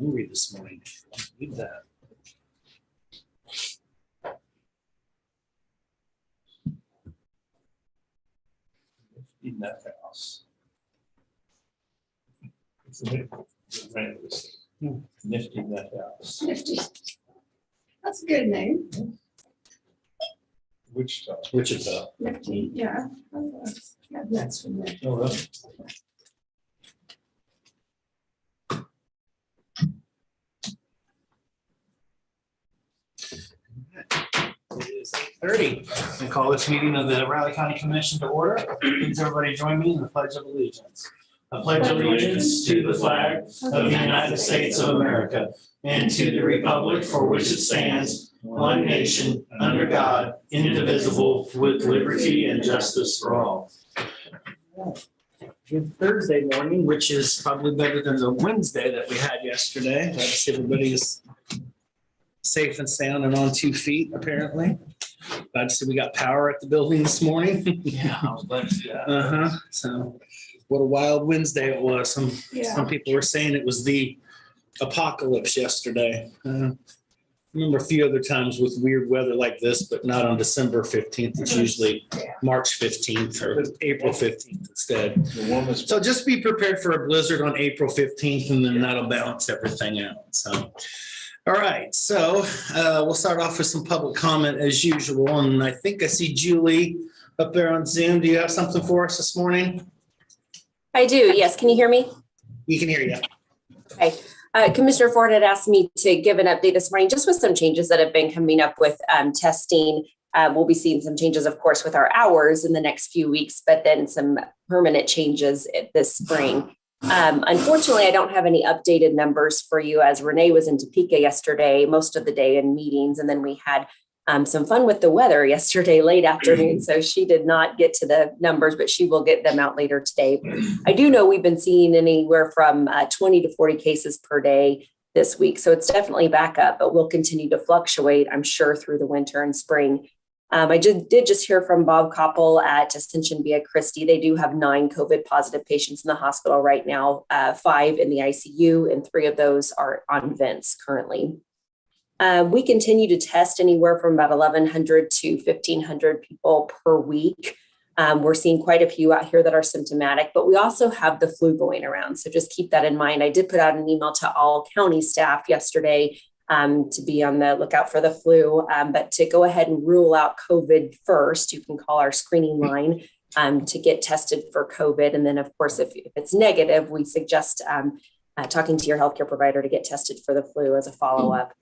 hungry this morning. Eat that. In that house. Nifty that house. Nifty. That's a good name. Wichita. Nifty, yeah. Yeah, that's from there. Oh, really? It is 8:30. I call this meeting of the Riley County Commission to order. Please everybody join me in the Pledge of Allegiance. I pledge allegiance to the flag of the United States of America and to the republic for which it stands, one nation, under God, indivisible, with liberty and justice for all. Good Thursday morning, which is probably better than the Wednesday that we had yesterday. Glad to see everybody is safe and sound and on 2 feet, apparently. Glad to see we got power at the building this morning. Yeah, I was glad to see that. So what a wild Wednesday it was. Some Yeah. people were saying it was the apocalypse yesterday. I remember a few other times with weird weather like this, but not on December 15th. It's usually March 15th or April 15th instead. The warmest. So just be prepared for a blizzard on April 15th, and then that'll balance everything out. So, all right. So we'll start off with some public comment as usual. And I think I see Julie up there on Zoom. Do you have something for us this morning? I do, yes. Can you hear me? We can hear you. Okay. Commissioner Ford had asked me to give an update this morning, just with some changes that have been coming up with testing. We'll be seeing some changes, of course, with our hours in the next few weeks, but then some permanent changes this spring. Unfortunately, I don't have any updated numbers for you, as Renee was in Topeka yesterday, most of the day in meetings. And then we had some fun with the weather yesterday, late afternoon. So she did not get to the numbers, but she will get them out later today. I do know we've been seeing anywhere from 20 to 40 cases per day this week. So it's definitely back up, but we'll continue to fluctuate, I'm sure, through the winter and spring. I did just hear from Bob Koppel at Ascension Via Christi. They do have 9 COVID positive patients in the hospital right now, 5 in the ICU, and 3 of those are on vents currently. We continue to test anywhere from about 1,100 to 1,500 people per week. We're seeing quite a few out here that are symptomatic, but we also have the flu going around. So just keep that in mind. I did put out an email to all county staff yesterday to be on the lookout for the flu, but to go ahead and rule out COVID first. You can call our screening line to get tested for COVID. And then, of course, if it's negative, we suggest talking to your healthcare provider to get tested for the flu as a follow-up.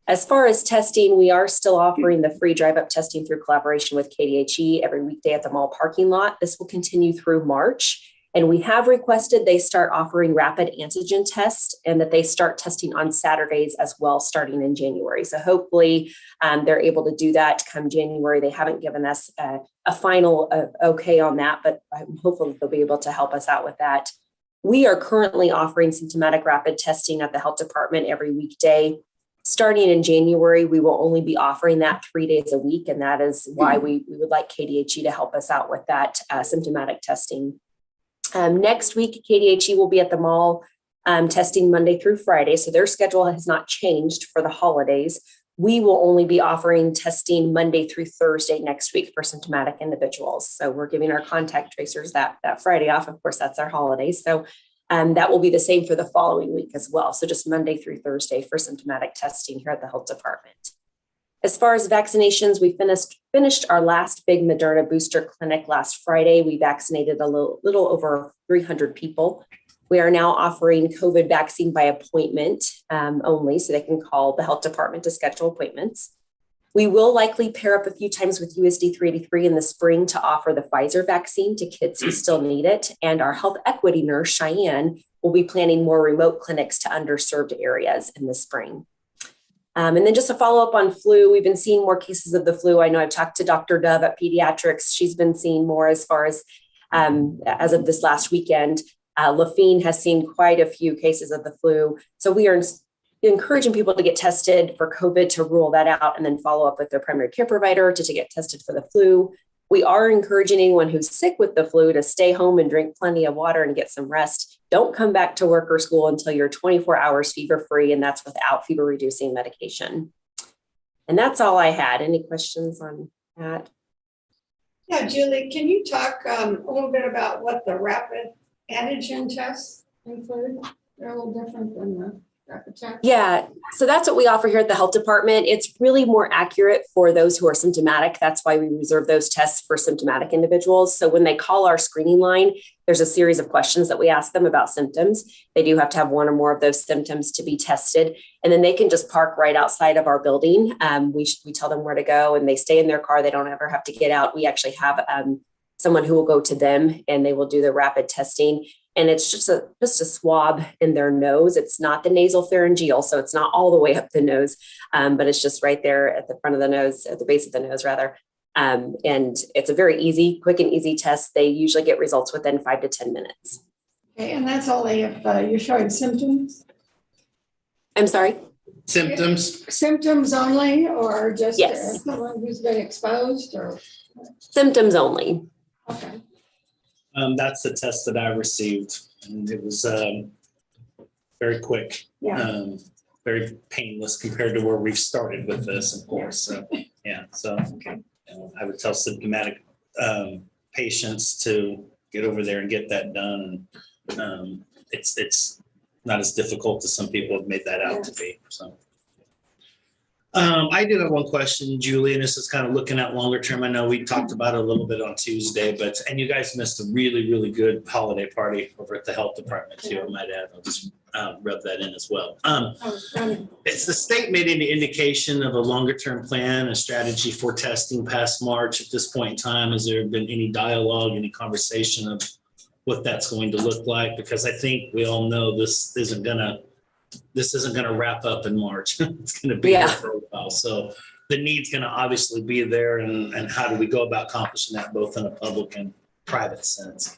As far as testing, we are still offering the free drive-up testing through collaboration with KDHE every weekday at the mall parking lot. This will continue through March. And we have requested they start offering rapid antigen tests and that they start testing on Saturdays as well, starting in January. So hopefully they're able to do that come January. They haven't given us a final okay on that, but I'm hopeful they'll be able to help us out with that. We are currently offering symptomatic rapid testing at the health department every weekday. Starting in January, we will only be offering that 3 days a week. And that is why we would like KDHE to help us out with that symptomatic testing. Next week, KDHE will be at the mall testing Monday through Friday. So their schedule has not changed for the holidays. We will only be offering testing Monday through Thursday next week for symptomatic individuals. So we're giving our contact tracers that Friday off. Of course, that's our holiday. So that will be the same for the following week as well. So just Monday through Thursday for symptomatic testing here at the health department. As far as vaccinations, we finished our last big Moderna booster clinic last Friday. We vaccinated a little over 300 people. We are now offering COVID vaccine by appointment only, so they can call the health department to schedule appointments. We will likely pair up a few times with USD 383 in the spring to offer the Pfizer vaccine to kids who still need it. And our health equity nurse, Cheyenne, will be planning more remote clinics to underserved areas in the spring. And then just a follow up on flu, we've been seeing more cases of the flu. I know I've talked to Dr. Dove at Pediatrics. She's been seeing more as far as of this last weekend. Lafine has seen quite a few cases of the flu. So we are encouraging people to get tested for COVID to rule that out and then follow up with their primary care provider to get tested for the flu. We are encouraging anyone who's sick with the flu to stay home and drink plenty of water and get some rest. don't come back to work or school until you're 24 hours fever-free, and that's without fever-reducing medication. And that's all I had. Any questions on that? Yeah, Julie, can you talk a little bit about what the rapid antigen tests include? They're a little different than the rapid test. Yeah, so that's what we offer here at the health department. It's really more accurate for those who are symptomatic. That's why we reserve those tests for symptomatic individuals. So when they call our screening line, there's a series of questions that we ask them about symptoms. They do have to have one or more of those symptoms to be tested. And then they can just park right outside of our building. We tell them where to go and they stay in their car. They don't ever have to get out. We actually have someone who will go to them and they will do the rapid testing. And it's just a swab in their nose. It's not the nasal pharyngeal, so it's not all the way up the nose, but it's just right there at the front of the nose, at the base of the nose rather. And it's a very quick and easy test. They usually get results within 5 to 10 minutes. Okay, and that's only if you're showing symptoms? I'm sorry? Symptoms? Symptoms only, or just Yes. someone who's been exposed, or? Symptoms only. Okay. That's the test that I received, and it was very quick, Yeah. very painless compared to where we've started with this, of course. So, yeah, so Okay. I would tell symptomatic patients to get over there and get that done. And it's not as difficult as some people have made that out to be. So. I do have one question, Julie, and this is kind of looking at longer term. I know we talked about it a little bit on Tuesday, and you guys missed a really, really good holiday party over at the health department too, I might add. I'll just rub that in as well. It's the state made any indication of a longer term plan, a strategy for testing past March at this point in time? Has there been any dialogue, any conversation of what that's going to look like? Because I think we all know this isn't gonna wrap up in March. It's gonna be here for a while. So the need's gonna obviously be there, and how do we go about accomplishing that both in a public and private sense?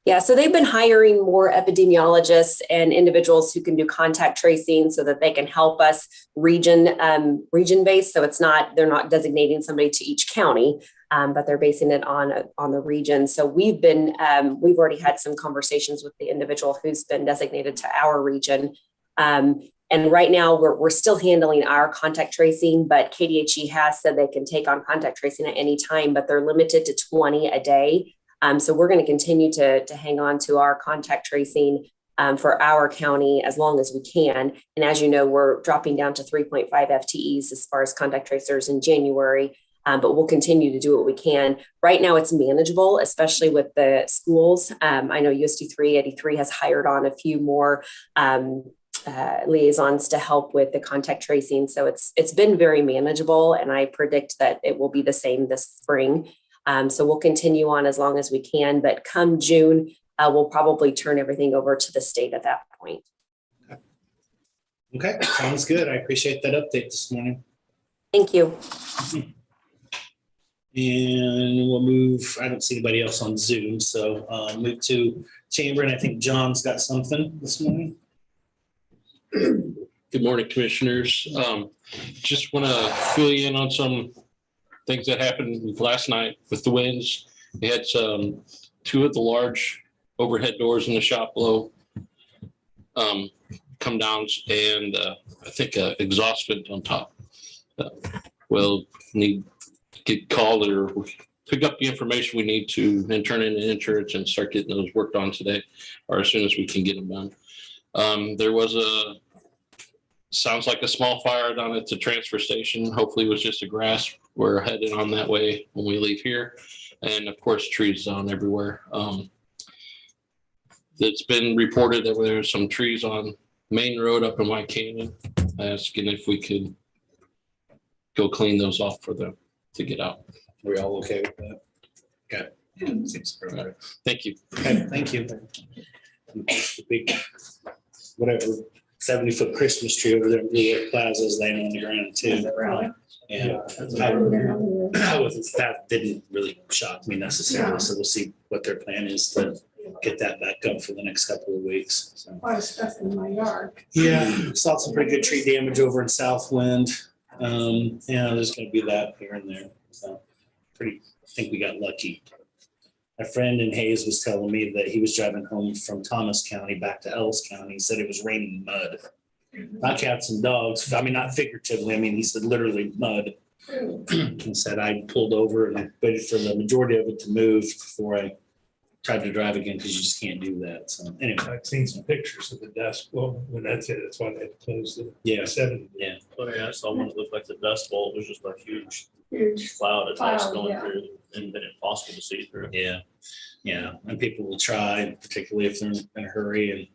Yeah, so they've been hiring more epidemiologists and individuals who can do contact tracing so that they can help us region-based. So they're not designating somebody to each county, but they're basing it on the region. So we've already had some conversations with the individual who's been designated to our region. And right now we're still handling our contact tracing, but KDHE has said they can take on contact tracing at any time, but they're limited to 20 a day. So we're going to continue to hang on to our contact tracing for our county as long as we can. And as you know, we're dropping down to 3.5 FTEs as far as contact tracers in January, but we'll continue to do what we can. Right now it's manageable, especially with the schools. I know USD 383 has hired on a few more liaisons to help with the contact tracing. So it's been very manageable, and I predict that it will be the same this spring. So we'll continue on as long as we can, but come June, we'll probably turn everything over to the state at that point. Okay, sounds good. I appreciate that update this morning. Thank you. And we'll move, I don't see anybody else on Zoom, so move to chamber, and I think John's got something this morning. Good morning, commissioners. Just want to fill you in on some things that happened last night with the winds. We had two of the large overhead doors in the shop below come down, and I think exhaust vent on top. We'll need to get called or pick up the information we need to and turn in the insurance and start getting those worked on today, or as soon as we can get them done. There was sounds like a small fire down at the transfer station. Hopefully it was just a grass. We're headed on that way when we leave here. And of course, trees down everywhere. It's been reported that there's some trees on Main Road up in White Canyon, asking if we could go clean those off for them to get out. Are we all okay with that? Okay. Yeah, seems perfect. Thank you. Okay, thank you. The big, whatever, 70-foot Christmas tree over there in Blue Lake Plaza is laying on the ground too. Yeah, that didn't really shock me necessarily. So we'll see what their plan is to get that back up for the next couple of weeks. So. I was stuck in my yard. Yeah, saw some pretty good tree damage over in Southwind. Yeah, there's going to be that here and there. So I think we got lucky. a friend in Hayes was telling me that he was driving home from Thomas County back to Ellis County. He said it was raining mud, not cats and dogs. I mean, not figuratively. I mean, he said literally mud. He said I pulled over and waited for the majority of it to move before I tried to drive again, because you just can't do that. So anyway, I've seen some pictures of the dust. Well, when that's it, that's why they had to close the yeah, 7. yeah. Oh, yeah, I saw one that looked like the dust bowl. It was just a huge Huge. cloud of dust Cloud, going yeah. through and then impossible to see through. Yeah, yeah, and people will try, particularly if they're in a hurry, and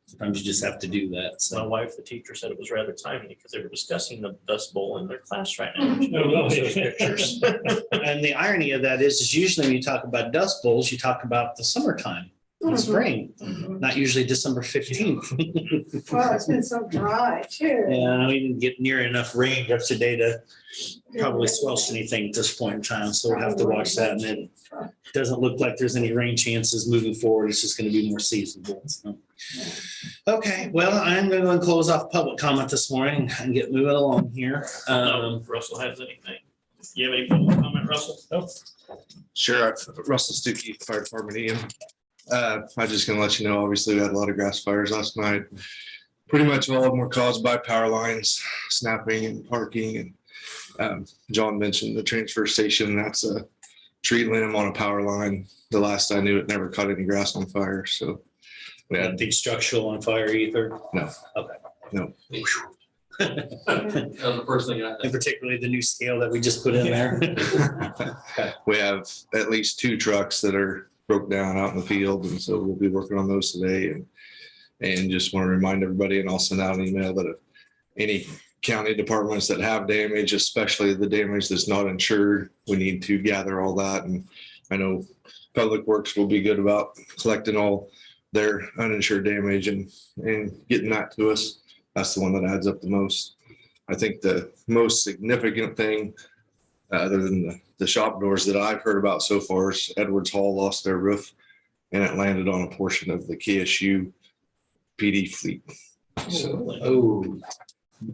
sometimes you just have to do that. My So wife, the teacher, said it was rather timely because they were discussing the dust bowl in their class right now. She Oh, really? those pictures. and the irony of that is usually when you talk about dust bowls, you talk about the summertime, in spring, not usually December 15th. Well, it's been so dry too. Yeah, we didn't get near enough rain up today to probably squelch anything at this point in time, so we'll have to watch that. And it doesn't look like there's any rain chances moving forward. It's just gonna be more seasonable. So. Okay, well, I'm gonna go and close off public comment this morning and get moving along here. If Russell has anything. You have any public comment, Russell? Nope. Sure, Russell Stuckey, Fire Department EM. I'm just gonna let you know, obviously, we had a lot of grass fires last night. Pretty much all of them were caused by power lines snapping and parking. And John mentioned the transfer station. That's a tree limb on a power line. The last I knew, it never caught any grass on fire. So we had Anything structural on fire either? No. Okay. No. That was the first thing I And particularly the new scale that we just put in there. we have at least 2 trucks that are broke down out in the field, and so we'll be working on those today. And just want to remind everybody, and I'll send out an email that if any county departments that have damage, especially the damage that's not insured, we need to gather all that. And I know Public Works will be good about collecting all their uninsured damage and getting that to us. That's the one that adds up the most. I think the most significant thing, other than the shop doors that I've heard about so far, is Edwards Hall lost their roof and it landed on a portion of the KSU PD fleet.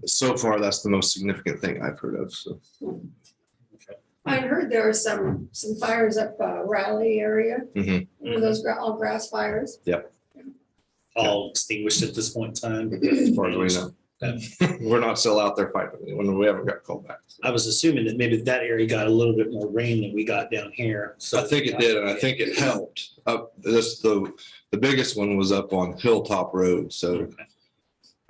So far, that's the most significant thing I've heard of. So I heard there were some fires up Raleigh area. Mhm. Were those all grass fires? All extinguished at this point in time. as far as we know, we're not still out there fighting when we haven't got called back. I was assuming that maybe that area got a little bit more rain than we got down here. So I think it did, and I think it helped. Up this, the biggest one was up on Hilltop Road, so Okay.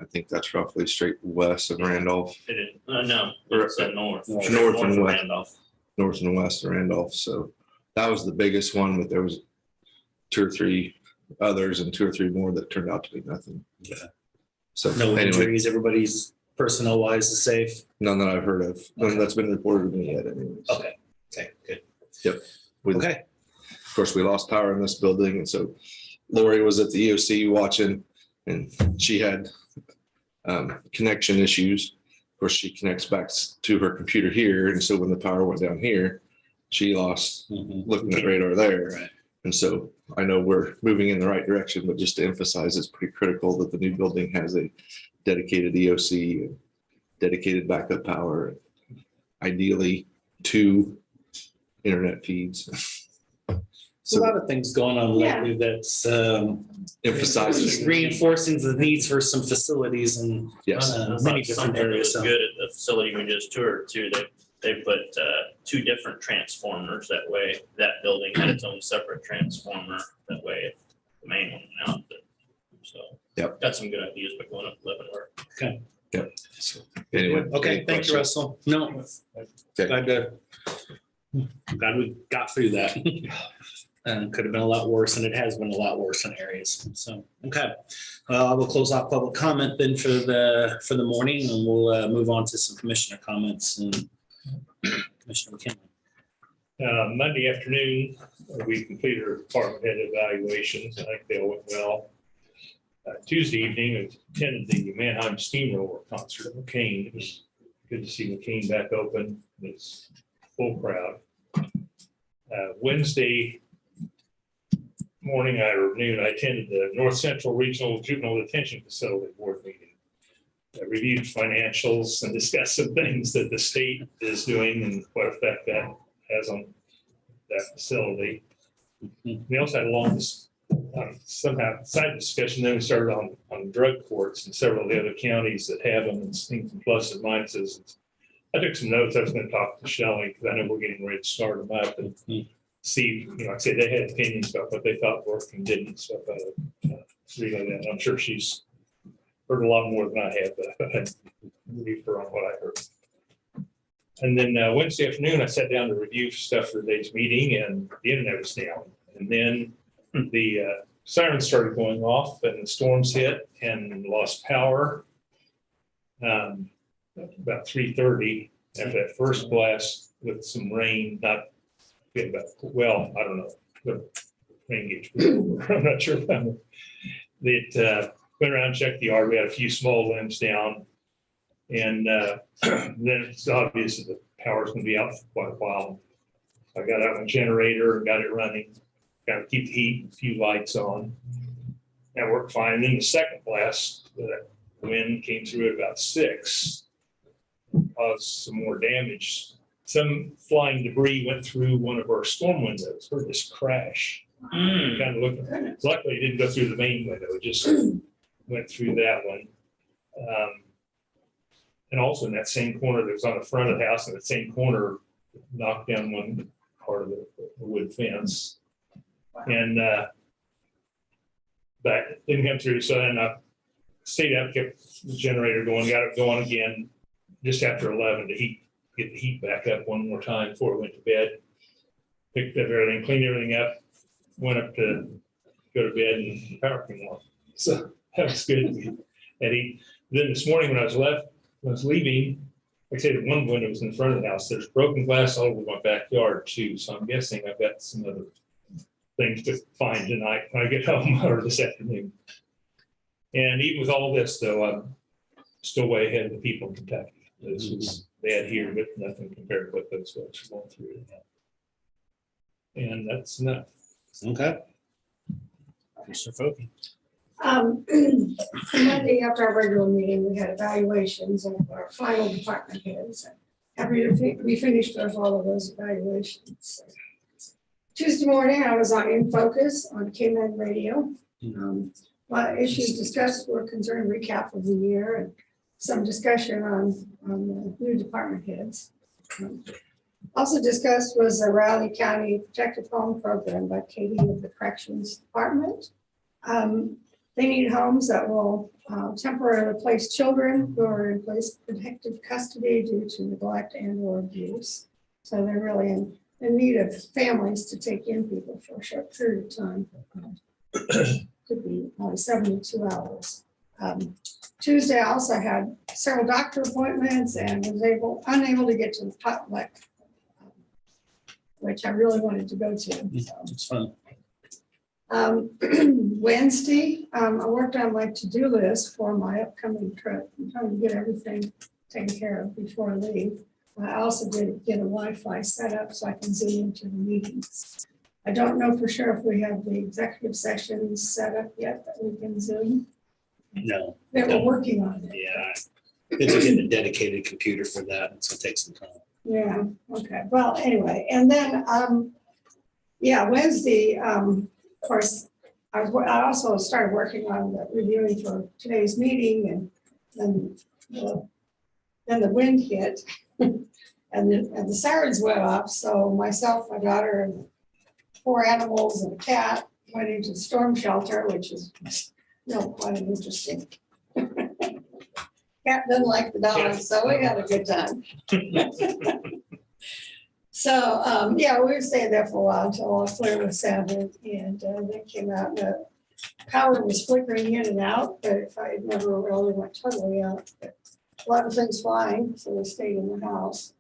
I think that's roughly straight west of Randolph, It is, no, it's north. North and of west. Randolph. north and west of Randolph. So that was the biggest one, but there was 2 or 3 others and 2 or 3 more that turned out to be nothing. Yeah. So No anyway, injuries, everybody's personnel wise is safe. none that I've heard of, none that's been reported to me yet anyways. Okay, good. We- Okay, Of course, we lost power in this building, and so Lori was at the EOC watching, and she had connection issues. Of course, she connects back to her computer here, and so when the power went down here, she lost looking at radar there. Right. And so I know we're moving in the right direction, but just to emphasize, it's pretty critical that the new building has a dedicated EOC, and dedicated backup power, ideally 2 internet feeds. So a lot of things going on lately that's Emphasizes, reinforcing the needs for some facilities and yes, many different Something that areas. was So good at the facility we just toured too. They put 2 different transformers. That way, that building had its own separate transformer. That way, if the main one went out. So Yep. got some good ideas, but going up Leavenworth. anyway. Okay, any thank you, questions? Russell. No, Okay. glad we got through that. Could have been a lot worse, and it has been a lot worse in areas. So, okay. I will close off public comment then for the morning, and we'll move on to some commissioner comments and Commissioner McKinley. Monday afternoon, we completed our department head evaluations. I think they all went well. Tuesday evening, I attended the Mannheim Steamroller concert at McCain. It was good to see McCain back open. It's full crowd. Wednesday morning or noon, I attended the North Central Regional Juvenile Detention Facility Board meeting. I reviewed financials and discussed some things that the state is doing and what effect that has on that facility. We also had a long, somehow side discussion, then we started on drug courts and several of the other counties that have them and things and plus and minuses. I took some notes. I was going to talk to Shelley because I know we're getting ready to start them up and see, like I said, they had opinions about what they thought worked and didn't, stuff relay that. I'm sure she's heard a lot more than I have, but I believe her on what I heard. And then Wednesday afternoon, I sat down to review stuff for the day's meeting, and the internet was down. And then the sirens started going off, and the storms hit and lost power. About 3:30 after that first blast with some rain, not well, I don't know, the rain gauge. I'm not sure. It went around, checked the yard. We had a few small limbs down, and then it's obvious that the power's going to be out for quite a while. I got out my generator and got it running, got to keep the heat, a few lights on. That worked fine. And then the second blast, the wind came through at about 6, caused some more damage. Some flying debris went through one of our storm windows. Heard this crash. Kind of looked. Luckily, it didn't go through the main window. It just went through that one. And also in that same corner that was on the front of the house, in that same corner, knocked down one part of the wood fence. And but didn't come through. So then I stayed up, kept the generator going, got it going again just after 11 to get the heat back up one more time before I went to bed. Picked up everything, cleaned everything up, went up to go to bed, and the power came on. So that was good. And then this morning when I was leaving, like I said, one window was in front of the house. There's broken glass all over my backyard too. So I'm guessing I've got some other things to find tonight when I get home or this afternoon. And even with all this though, I'm still way ahead of the people in Kentucky. This was bad here, but nothing compared to what those folks are going through. And that's enough. Okay. Mr. Fogarty. Monday after our regular meeting, we had evaluations of our final department heads. We finished all of those evaluations. Tuesday morning, I was on In Focus on KMED Radio. A lot of issues discussed were concerned recap of the year and some discussion on the new department heads. Also discussed was the Raleigh County Protective Home Program by Katie of the Corrections Department. They need homes that will temporarily place children who are in protective custody due to neglect and or abuse. So they're really in need of families to take in people for a short period of time. Could be only 72 hours. Tuesday I also had several doctor appointments and was unable to get to the potluck, which I really wanted to go to. It's fun. Wednesday, I worked on my to-do list for my upcoming trip. I'm trying to get everything taken care of before I leave. I also did get a Wi-Fi set up so I can zoom into the meetings. I don't know for sure if we have the executive sessions set up yet that we can Zoom. No. They were working on it. Yeah. It's getting a dedicated computer for that. It's gonna take some time. Yeah, okay. Well, anyway, and then, Wednesday, of course, I also started working on the reviewing for today's meeting, and then the wind hit and the sirens went off. So myself, my daughter, and 4 animals and a cat went into the storm shelter, which is quite an interesting. Cat doesn't like the dogs, so we had a good time. So, we were staying there for a while until all clear was sounded, and then came out and the power was flickering in and out, but it never really went totally out. But a lot of things flying, so we stayed in the house.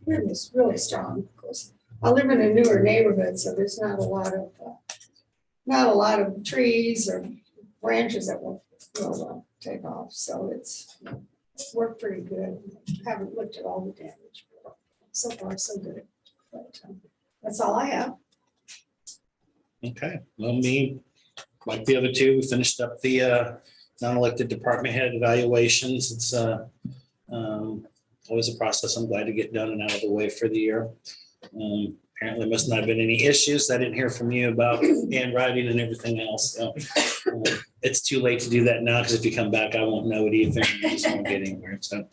It was really strong, of course. I live in a newer neighborhood, so there's not a lot of trees or branches that will take off. So it's worked pretty good. Haven't looked at all the damage. So far, so good. But that's all I have. Okay. Well, me, like the other two, we finished up the non-elected department head evaluations. It's always a process I'm glad to get done and out of the way for the year. Apparently must not have been any issues. I didn't hear from you about handwriting and everything else. So it's too late to do that now because if you come back, I won't know it either. You just won't get anywhere. So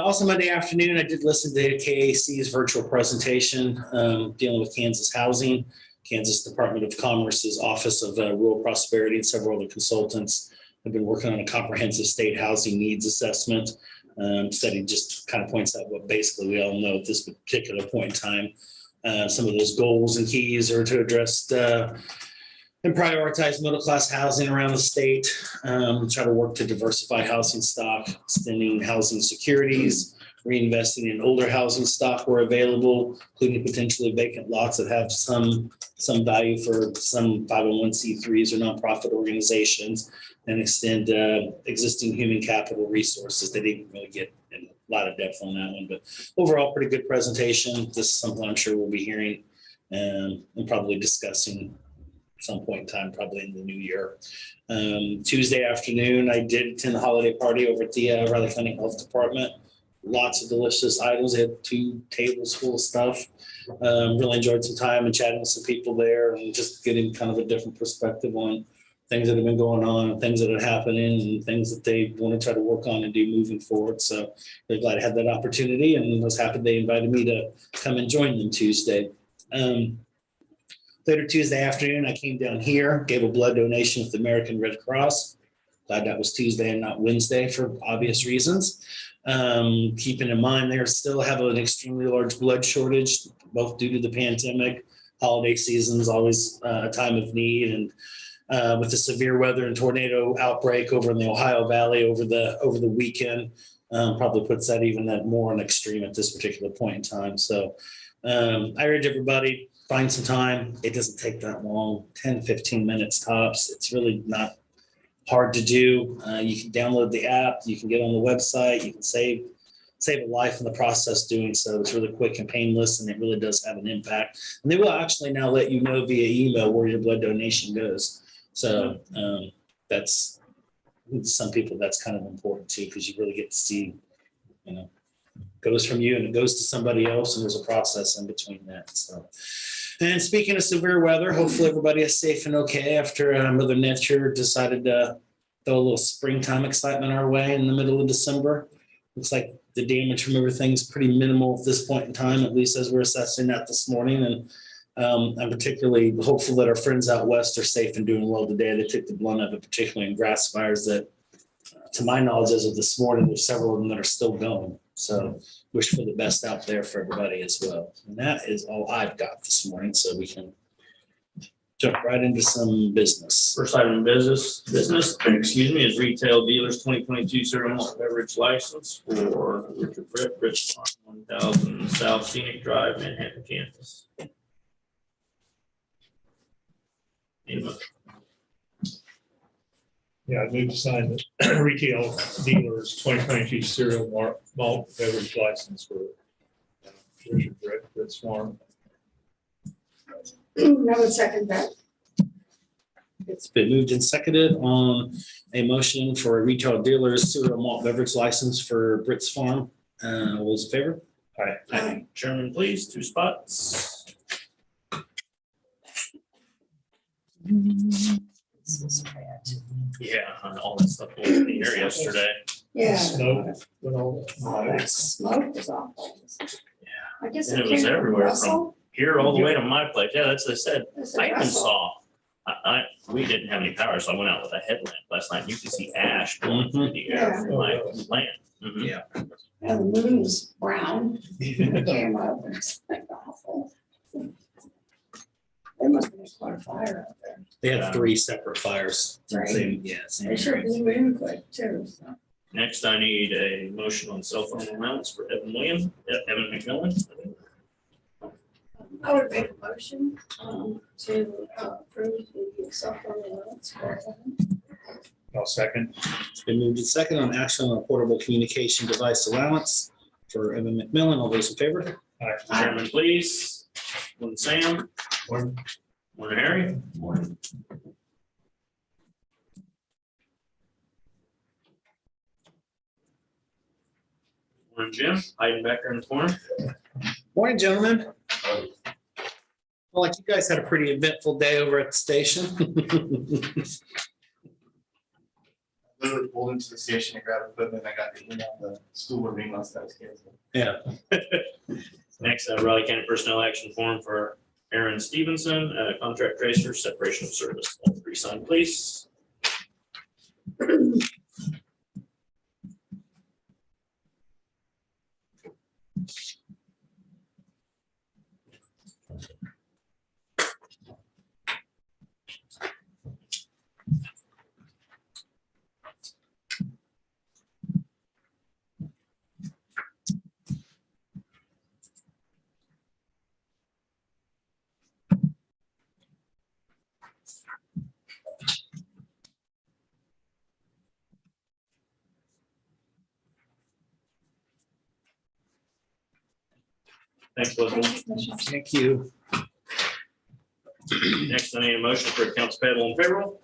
also Monday afternoon, I did listen to KAC's virtual presentation dealing with Kansas housing. Kansas Department of Commerce's Office of Rural Prosperity and several other consultants have been working on a comprehensive state housing needs assessment. Study just kind of points out what basically we all know at this particular point in time. Some of those goals and keys are to address and prioritize middle-class housing around the state, try to work to diversify housing stock, extending housing securities, reinvesting in older housing stock where available, including potentially vacant lots that have some value for some 501c3s or nonprofit organizations, and extend existing human capital resources. They didn't really get in a lot of depth on that one, but overall, pretty good presentation. This is something I'm sure we'll be hearing and probably discussing some point in time, probably in the new year. Tuesday afternoon, I did attend the holiday party over at the Riley County Health Department. Lots of delicious items. They had 2 tables full of stuff. Really enjoyed some time and chatting with some people there and just getting kind of a different perspective on things that have been going on and things that are happening and things that they want to try to work on and do moving forward. So they're glad I had that opportunity and was happy they invited me to come and join them Tuesday. Later Tuesday afternoon, I came down here, gave a blood donation with the American Red Cross. Glad that was Tuesday and not Wednesday for obvious reasons. Keeping in mind, they still have an extremely large blood shortage, both due to the pandemic. Holiday season is always a time of need, and with the severe weather and tornado outbreak over in the Ohio Valley over the weekend, probably puts that even more on extreme at this particular point in time. So I urge everybody, find some time. It doesn't take that long, 10, 15 minutes tops. It's really not hard to do. You can download the app, you can get on the website, you can save a life in the process doing so. It's really quick and painless, and it really does have an impact. And they will actually now let you know via email where your blood donation goes. So that's, some people that's kind of important too, because you really get to see, goes from you and it goes to somebody else, and there's a process in between that. So, and speaking of severe weather, hopefully everybody is safe and okay after Mother Nature decided to throw a little springtime excitement our way in the middle of December. Looks like the damage from everything's pretty minimal at this point in time, at least as we're assessing that this morning. And I'm particularly hopeful that our friends out west are safe and doing well today. They took the blunt of it, particularly in grass fires that, to my knowledge, as of this morning, there's several of them that are still going. So wish for the best out there for everybody as well. And that is all I've got this morning. So we can jump right into some business. First item of business, is retail dealers 2022 cereal malt beverage license for Richard Brett, Rich Farm, 1000 South Scenic Drive, Manhattan, Kansas. Yeah, I moved to sign the retail dealers 2022 cereal malt beverage license for Richard Brett, Britt's Farm. I would second that. It's been moved and seconded on a motion for a retail dealer's cereal malt beverage license for Britt's Farm. All those in favor? Aye. Chairman, please, 2 spots. Yeah, and all that stuff was in the air yesterday. Yeah. Smoke and all Oh, that smoke was awful. I guess And it it was came from everywhere Russell. Here all the way to my place. Yeah, that's what I said. Is it I even Russell? saw, we didn't have any power, so I went out with a headlamp last night. You could see ash going through the air from my plant. Mhm. Yeah. And the moon was brown. that. It came up and it's like awful. There must have been quite a fire out there. They had 3 separate fires. Right. Same They sure area. blew in quick too. So. Next, I need a motion on cell phone amounts for Evan McMillan. I would make a motion to approve the cell phone allowance for them. I'll second. It's been moved and seconded on action on a portable communication device allowance for Evan McMillan. All those in favor? Chairman, please. One Sam. One Harry. One Jim, hiding back there in the corner. Morning, gentlemen. Well, like you guys had a pretty eventful day over at the station. Literally pulled into the station and grabbed equipment. I got the email, the school board meeting last night was canceled. Yeah. Next, Raleigh County Personnel Action Form for Aaron Stevenson, contract tracer, separation of service. All three signed, please. Thanks, Elizabeth. Thank you, Commissioner. Thank you. Next, I need a motion for accounts payable and payroll.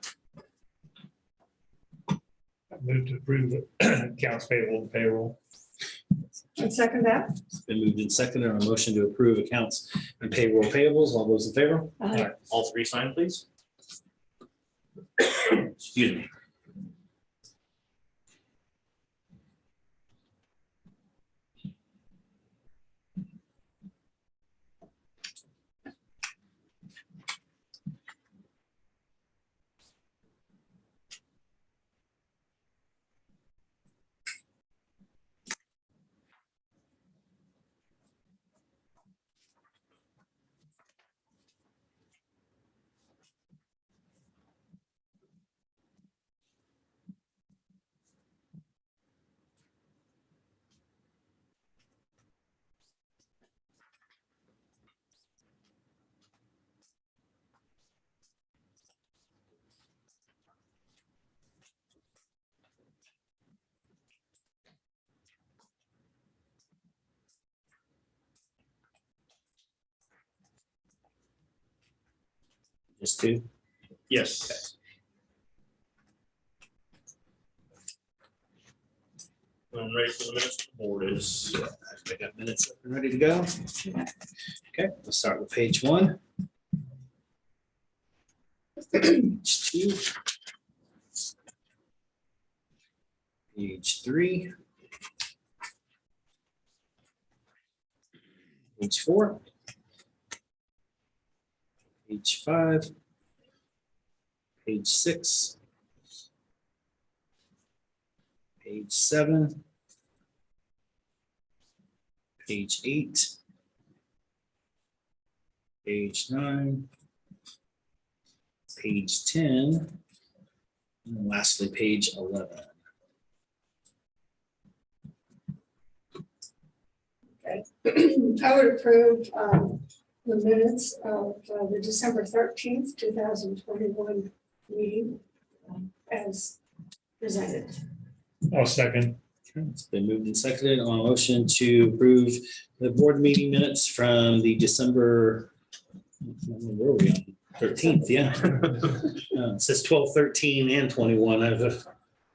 Move to approve accounts payable and payroll. And second that? It's been moved and seconded on a motion to approve accounts and payroll payables. All those in favor? All three signed, please. Excuse me. Just two. Yes. I'm ready for the minutes. The board is. I got minutes up and ready to go. Okay, let's start with page 1. Page 2. Page 3. Page 4. Page 5. Page 6. Page 7. Page 8. Page 9. Page 10. And lastly, page 11. I would approve the minutes of the December 13th, 2021 meeting as presented. I'll second. It's been moved and seconded on a motion to approve the board meeting minutes from the December, where are we on? 13th, yeah. It says 12, 13, and 21. I guess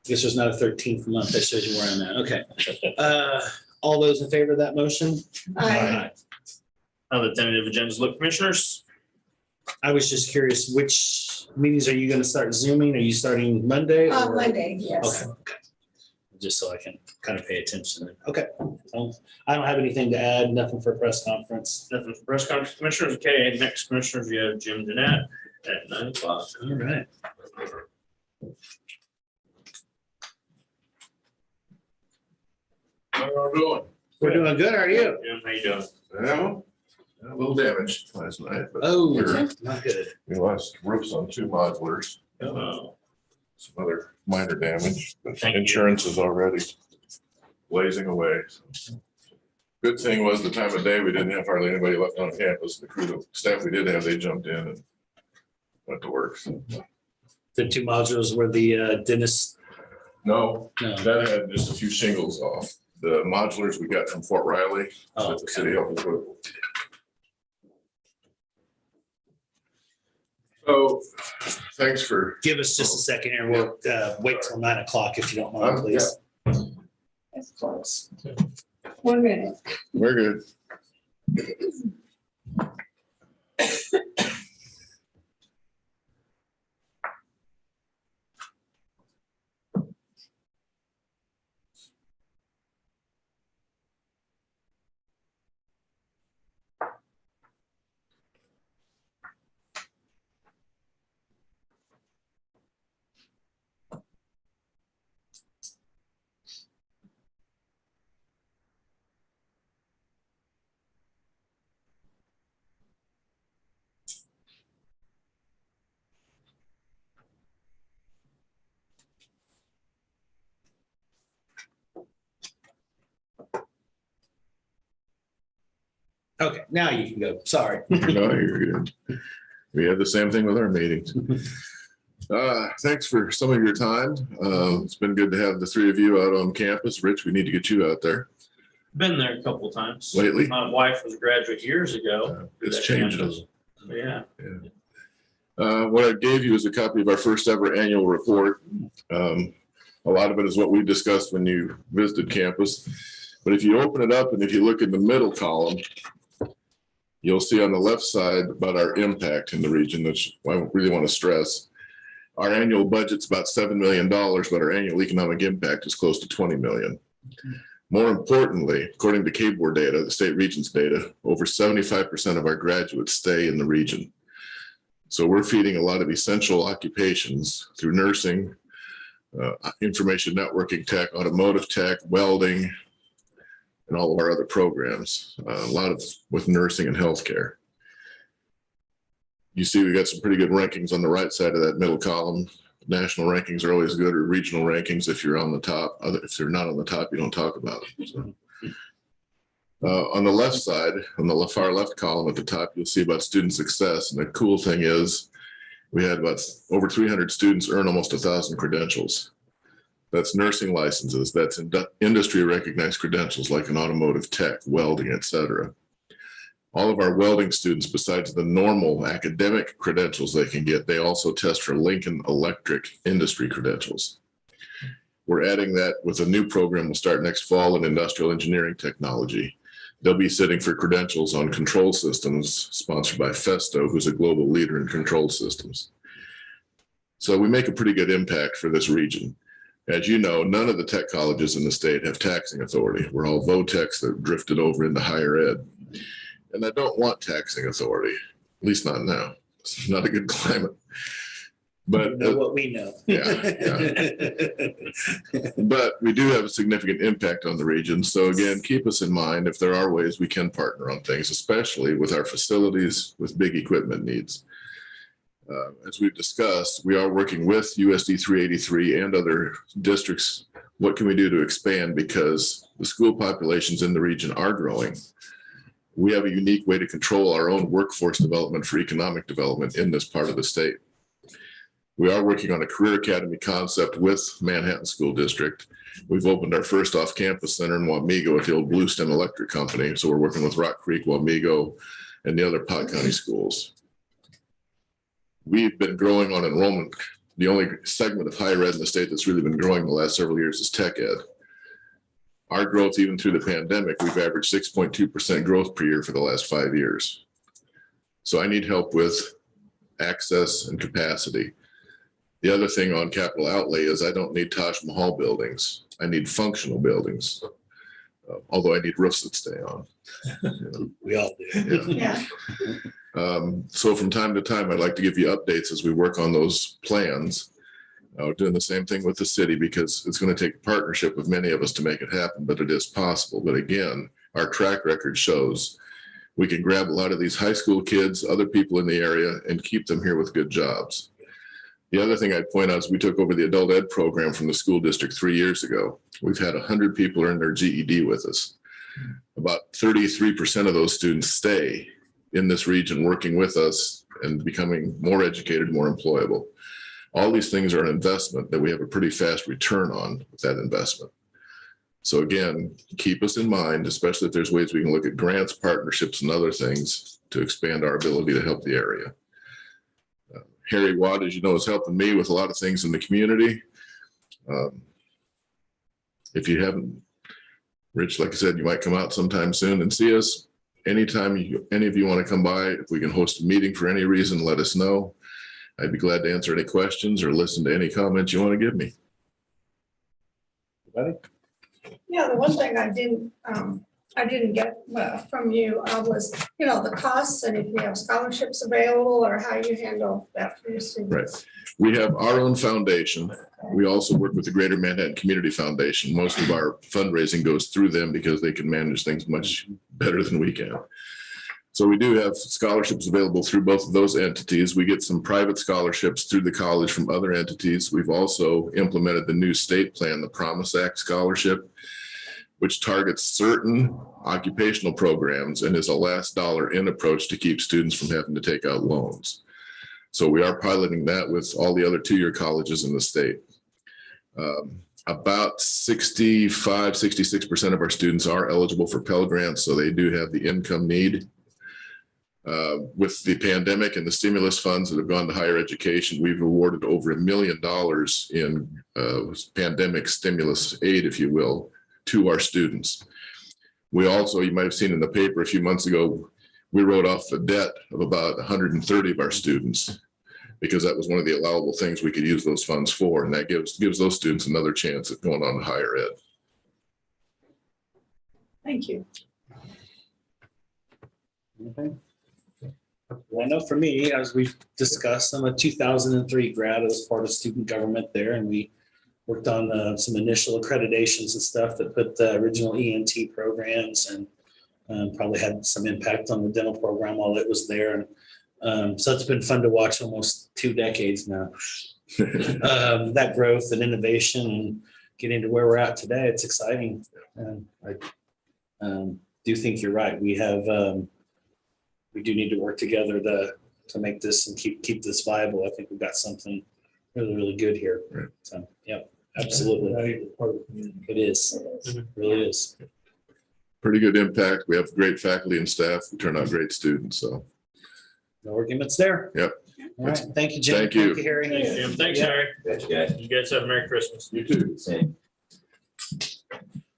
there's not a 13th month. That shows you where I'm at. Okay. All those in favor of that motion? Aye. How the tentative agendas look, commissioners? I was just curious, which meetings are you going to start Zooming? Are you starting Monday? or- Monday, yes. Okay. Just so I can kind of pay attention. Okay. Well, I don't have anything to add, nothing for a press conference. Nothing for press conference, commissioners. Okay, next commissioners, you have Jim Danette at 9 o'clock. All right. How are we doing? We're doing good. How are you? Jim, how you doing? Well, a little damage last night, but Oh, We're- not good. we lost roofs on 2 modulars, Oh, some other minor damage. but Thank you. Insurance is already blazing away. Good thing was the time of day, we didn't have hardly anybody left on campus. The crew, the staff we did have, they jumped in and went to work. So, The 2 modules were the dentist. no, No. that had just a few shingles off. The modulars we got from Fort Riley, Oh, that the city helped us with. So, thanks for. Give us just a second here. We'll wait till 9 o'clock if you don't mind, please. That's close. 1 minute. We're good. Okay, now you can go. Sorry. No, you're good. We had the same thing with our meetings. Thanks for some of your time. It's been good to have the three of you out on campus. Rich, we need to get you out there. Been there a couple times. Lately? My wife was a graduate years ago. It's That changed. campus. Yeah. What I gave you is a copy of our first ever annual report. A lot of it is what we discussed when you visited campus. But if you open it up and if you look in the middle column, you'll see on the left side about our impact in the region, which I really want to stress. Our annual budget's about $7 million, but our annual economic impact is close to 20 million. More importantly, according to KBOR data, the state region's data, over 75% of our graduates stay in the region. So we're feeding a lot of essential occupations through nursing, information networking tech, automotive tech, welding, and all of our other programs, a lot of with nursing and healthcare. You see, we got some pretty good rankings on the right side of that middle column. National rankings are always good, or regional rankings if you're on the top. If you're not on the top, you don't talk about it. So. On the left side, on the far left column at the top, you'll see about student success. And the cool thing is we had about over 300 students earn almost 1,000 credentials. That's nursing licenses, that's industry recognized credentials like an automotive tech, welding, et cetera. All of our welding students, besides the normal academic credentials they can get, they also test for Lincoln Electric industry credentials. We're adding that with a new program we'll start next fall in industrial engineering technology. They'll be sitting for credentials on control systems sponsored by Festo, who's a global leader in control systems. So we make a pretty good impact for this region. As you know, none of the tech colleges in the state have taxing authority. We're all VOTECs that drifted over into higher ed. And I don't want taxing authority, at least not now. It's not a good climate. But You know what we know. Yeah. But we do have a significant impact on the region. So again, keep us in mind if there are ways we can partner on things, especially with our facilities with big equipment needs. As we've discussed, we are working with USD 383 and other districts. What can we do to expand? Because the school populations in the region are growing. We have a unique way to control our own workforce development for economic development in this part of the state. We are working on a career academy concept with Manhattan School District. We've opened our first off-campus center in Wamego at the old Blue Stem Electric Company. So we're working with Rock Creek, Wamego, and the other Pot County schools. We've been growing on enrollment. The only segment of higher ed in the state that's really been growing the last several years is tech ed. Our growth, even through the pandemic, we've averaged 6.2% growth per year for the last 5 years. So I need help with access and capacity. The other thing on capital outlay is I don't need Taj Mahal buildings. I need functional buildings, although I need roofs that stay on. We all do. Yeah. So from time to time, I'd like to give you updates as we work on those plans. We're doing the same thing with the city because it's going to take a partnership with many of us to make it happen, but it is possible. But again, our track record shows we can grab a lot of these high school kids, other people in the area, and keep them here with good jobs. The other thing I'd point out is we took over the adult ed program from the school district 3 years ago. We've had 100 people earn their GED with us. About 33% of those students stay in this region working with us and becoming more educated, more employable. All these things are an investment that we have a pretty fast return on with that investment. So again, keep us in mind, especially if there's ways we can look at grants, partnerships, and other things to expand our ability to help the area. Harry Watt, as you know, is helping me with a lot of things in the community. If you haven't, Rich, like I said, you might come out sometime soon and see us. anytime any of you want to come by, if we can host a meeting for any reason, let us know. I'd be glad to answer any questions or listen to any comments you want to give me. Yeah, the one thing I didn't get from you was, the costs and if you have scholarships available or how you handle that for your students. Right. We have our own foundation. We also work with the Greater Manhattan Community Foundation. Most of our fundraising goes through them because they can manage things much better than we can. So we do have scholarships available through both of those entities. We get some private scholarships through the college from other entities. We've also implemented the new state plan, the Promise Act Scholarship, which targets certain occupational programs and is a last dollar in approach to keep students from having to take out loans. So we are piloting that with all the other two-year colleges in the state. About 66% of our students are eligible for Pell Grants, so they do have the income need. With the pandemic and the stimulus funds that have gone to higher education, we've awarded over $1 million in pandemic stimulus aid, if you will, to our students. We also, you might have seen in the paper a few months ago, we wrote off a debt of about 130 of our students because that was one of the allowable things we could use those funds for. And that gives those students another chance at going on to higher ed. Thank you. Well, I know for me, as we've discussed, I'm a 2003 grad. I was part of student government there, and we worked on some initial accreditations and stuff that put the original ENT programs and probably had some impact on the dental program while it was there. And so it's been fun to watch almost 2 decades now. That growth and innovation and getting to where we're at today, it's exciting. And I do think you're right. We do need to work together to make this and keep this viable. I think we've got something really, really good here. Right. So, yeah, absolutely. It is. It really is. Pretty good impact. We have great faculty and staff. We turn out great students. So No arguments there. Yep. All right. Thank you, Jim. Thank you. Thank you, Harry. Thanks, Jim. Thanks, Yeah. Harry. Thank you, guys. You guys have a Merry Christmas. you too.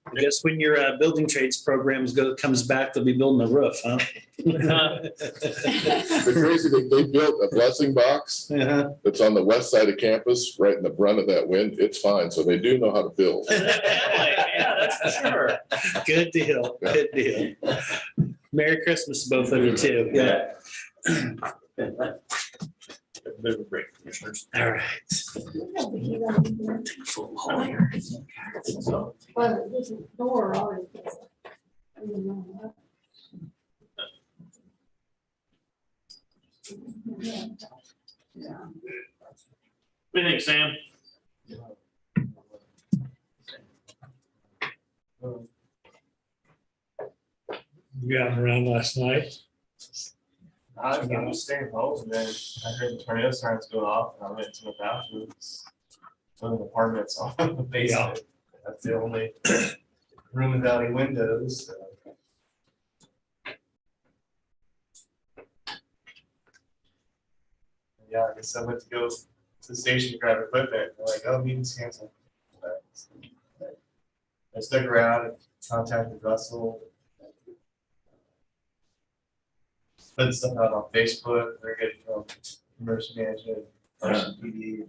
I guess when your building trades programs comes back, they'll be building a roof, huh? The crazy thing, they built a blessing box Uh-huh. that's on the west side of campus, right in the brunt of that wind. It's fine. So they do know how to build. Yeah, that's for sure. Good deal. Good deal. Merry Christmas to both of you too. Yeah. Bit of a break, commissioners. All right. Full hall here. But there's a door already. I didn't know that. Yeah. What do you think, Sam? You got around last night? I was staying home and then I heard the tornado sirens go off and I went to the bathroom. Living apartments on the basement. That's the only room without any windows. So. Yeah, I guess I went to go to the station to grab equipment. They're like, oh, meeting's canceled. But I stuck around and contacted Russell. Put stuff out on Facebook. They're getting from emergency management, RCPD.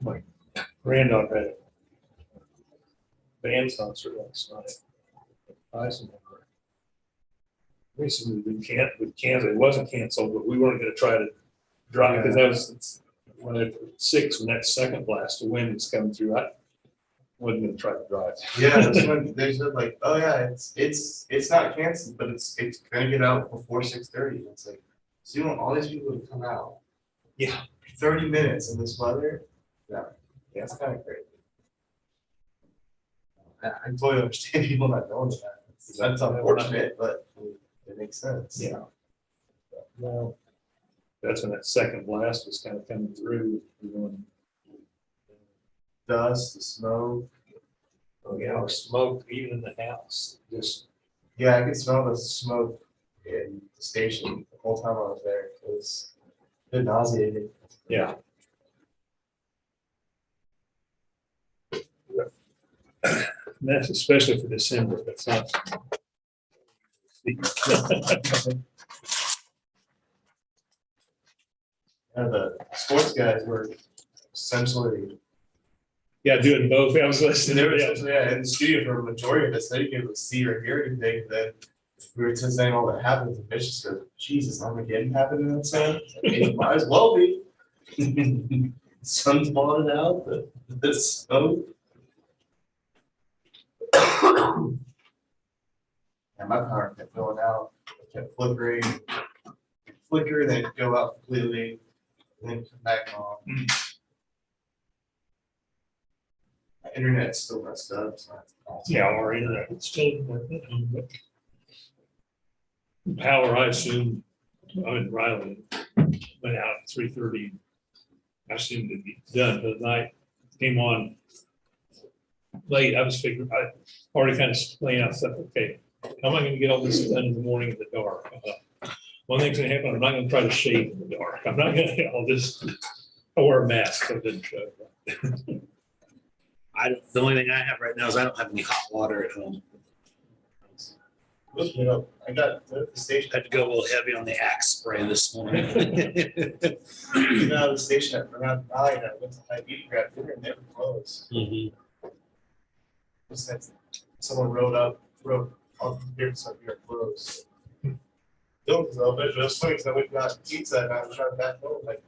My granddaughter had a band concert last night. Eisenhower. Basically, we canceled. It wasn't canceled, but we weren't gonna try to drive because that was when it 6, when that second blast of wind was coming through. I wasn't gonna try to drive. Yeah, this one, they said like, oh yeah, it's not canceled, but it's gonna get out before 6:30. It's like, so you want all these people to come out? Yeah. 30 minutes in this weather? Yeah, it's kind of crazy. I totally understand people not going to that. That's unfortunate, but it makes sense. Yeah. Well, that's when that second blast was kind of coming through. Dust, the smoke. Oh, yeah, or smoke even in the house, just. Yeah, I could smell the smoke in the station the whole time I was there. It was a bit nauseating. Yeah. And that's especially for December, that's not. The sports guys were essentially, Yeah, doing both. I was listening. they were essentially, yeah, in the studio for a majority of this, they didn't even see or hear anything. Then we were just saying all that happened. And Mitch just goes, Jesus, Armageddon happened in that sun. It might as well be. Sun's blotted out, the smoke. And my power kept going out, it kept flickering, flicker, then go out completely, and then come back on. My internet's still messed up, so. Yeah, our internet, it's still. But power, I assume, Riley went out at 3:30. I assumed it'd be done for the night. Came on late. I was figuring, I already kind of laying out stuff. Okay, how am I gonna get all this done in the morning in the dark? One thing's gonna happen, I'm not gonna try to shave in the dark. I'm not gonna, I'll just, I wear a mask, so it didn't show. The only thing I have right now is I don't have any hot water at home. Look me up. I got the station. I had to go a little heavy on the Axe spray this morning. You know, the station at around 9, I went to Hipaa to grab dinner and they were closed. Mhm. Just had someone wrote on the computer, so we are closed. Don't know, but it was funny because I went and got pizza and I was trying to back home, like,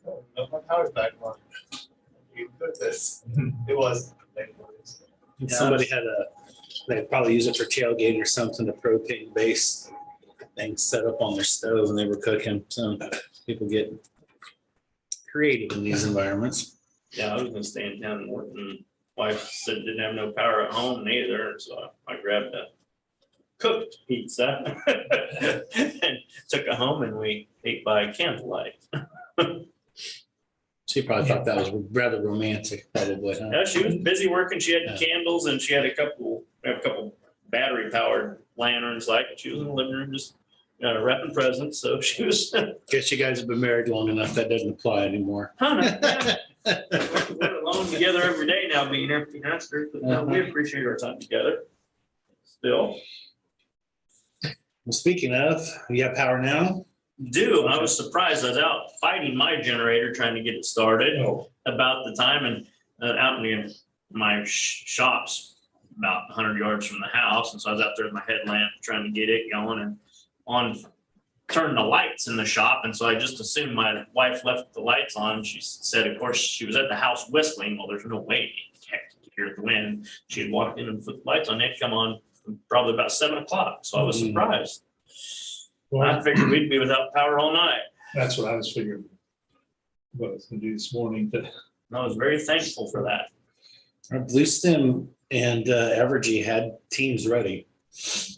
oh, no, my power's back on. You put this. It was. Somebody had they probably use it for tailgating or something, a propane base thing set up on their stove and they were cooking. So people get creative in these environments. Yeah, I was gonna stay in town and work, and wife said didn't have no power at home either, so I grabbed a cooked pizza. And took it home and we ate by candlelight. She probably thought that was rather romantic, probably. Huh? Yeah, she was busy working, she had candles and she had a couple battery powered lanterns, like, she was in the living room just wrapping presents, so she was. Guess you guys have been married long enough, that doesn't apply anymore. We're alone together every day now, being empty nesters, but no, we appreciate our time together. Still. Well, speaking of, you have power now? Do, I was surprised, I was out fighting my generator, trying to get it started about the time, and out in my shops about 100 yards from the house, and so I was out there with my headlamp trying to get it going, and turned the lights in the shop, and so I just assumed my wife left the lights on. She said, of course, she was at the house whistling. Well, there's no way to hear the wind. She had walked in and put the lights on. They'd come on probably about 7 o'clock, so I was surprised. Well, I figured we'd be without power all night. that's what I was figuring. What I was gonna do this morning, but And I was very thankful for that. Blue Stem and Evergy had teams ready.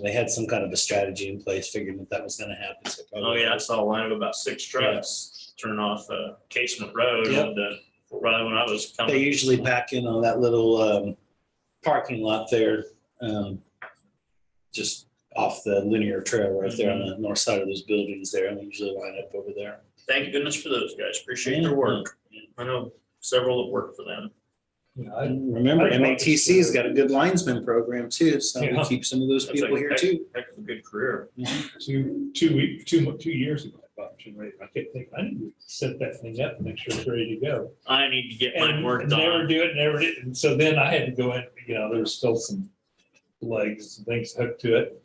They had some kind of a strategy in place, figuring that was going to happen. So Oh yeah, I saw a line of about 6 trucks turn off Casement Road Yep. right when I was coming. They usually back in on that little parking lot there, just off the linear trail right there on the north side of those buildings there. And they usually line up over there. Thank goodness for those guys. Appreciate their work. I know several that work for them. Remember, MATC's got a good linesman program too, so we Yeah. keep some of those That's people a here heck- too. Heck of a good career. 2 years ago, I bought a generator. I kept thinking, I need to set that thing up and make sure it's ready to go. I need to get mine And worked never on. do it, never did. And so then I had to go in, there was still some legs and things hooked to it.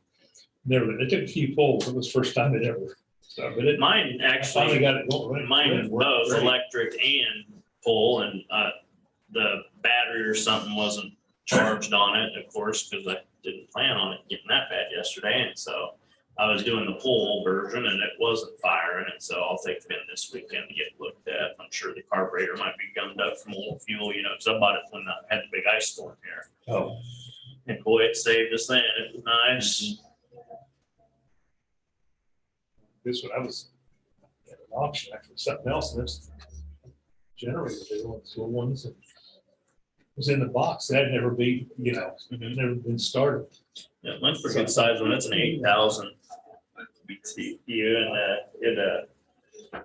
Never, it took a few pulls. It was the first time it ever, so, but it, Mine I finally actually, got it going. mine It worked both great. electric and pull, and the battery or something wasn't charged on it, of course, because I didn't plan on it getting that bad yesterday. And so I was doing the pull version and it wasn't firing. And so I'll take it in this weekend to get looked at. I'm sure the carburetor might be gummed up from oil fuel, because I bought it when I had the big ice storm here. Oh, And boy, it saved us then. It was nice. this one, I was at an auction actually, something else, and this generator, they were little ones, and it was in the box. That'd never be, never been started. Yeah, mine's pretty good size one. It's an 8,000 BTU, and it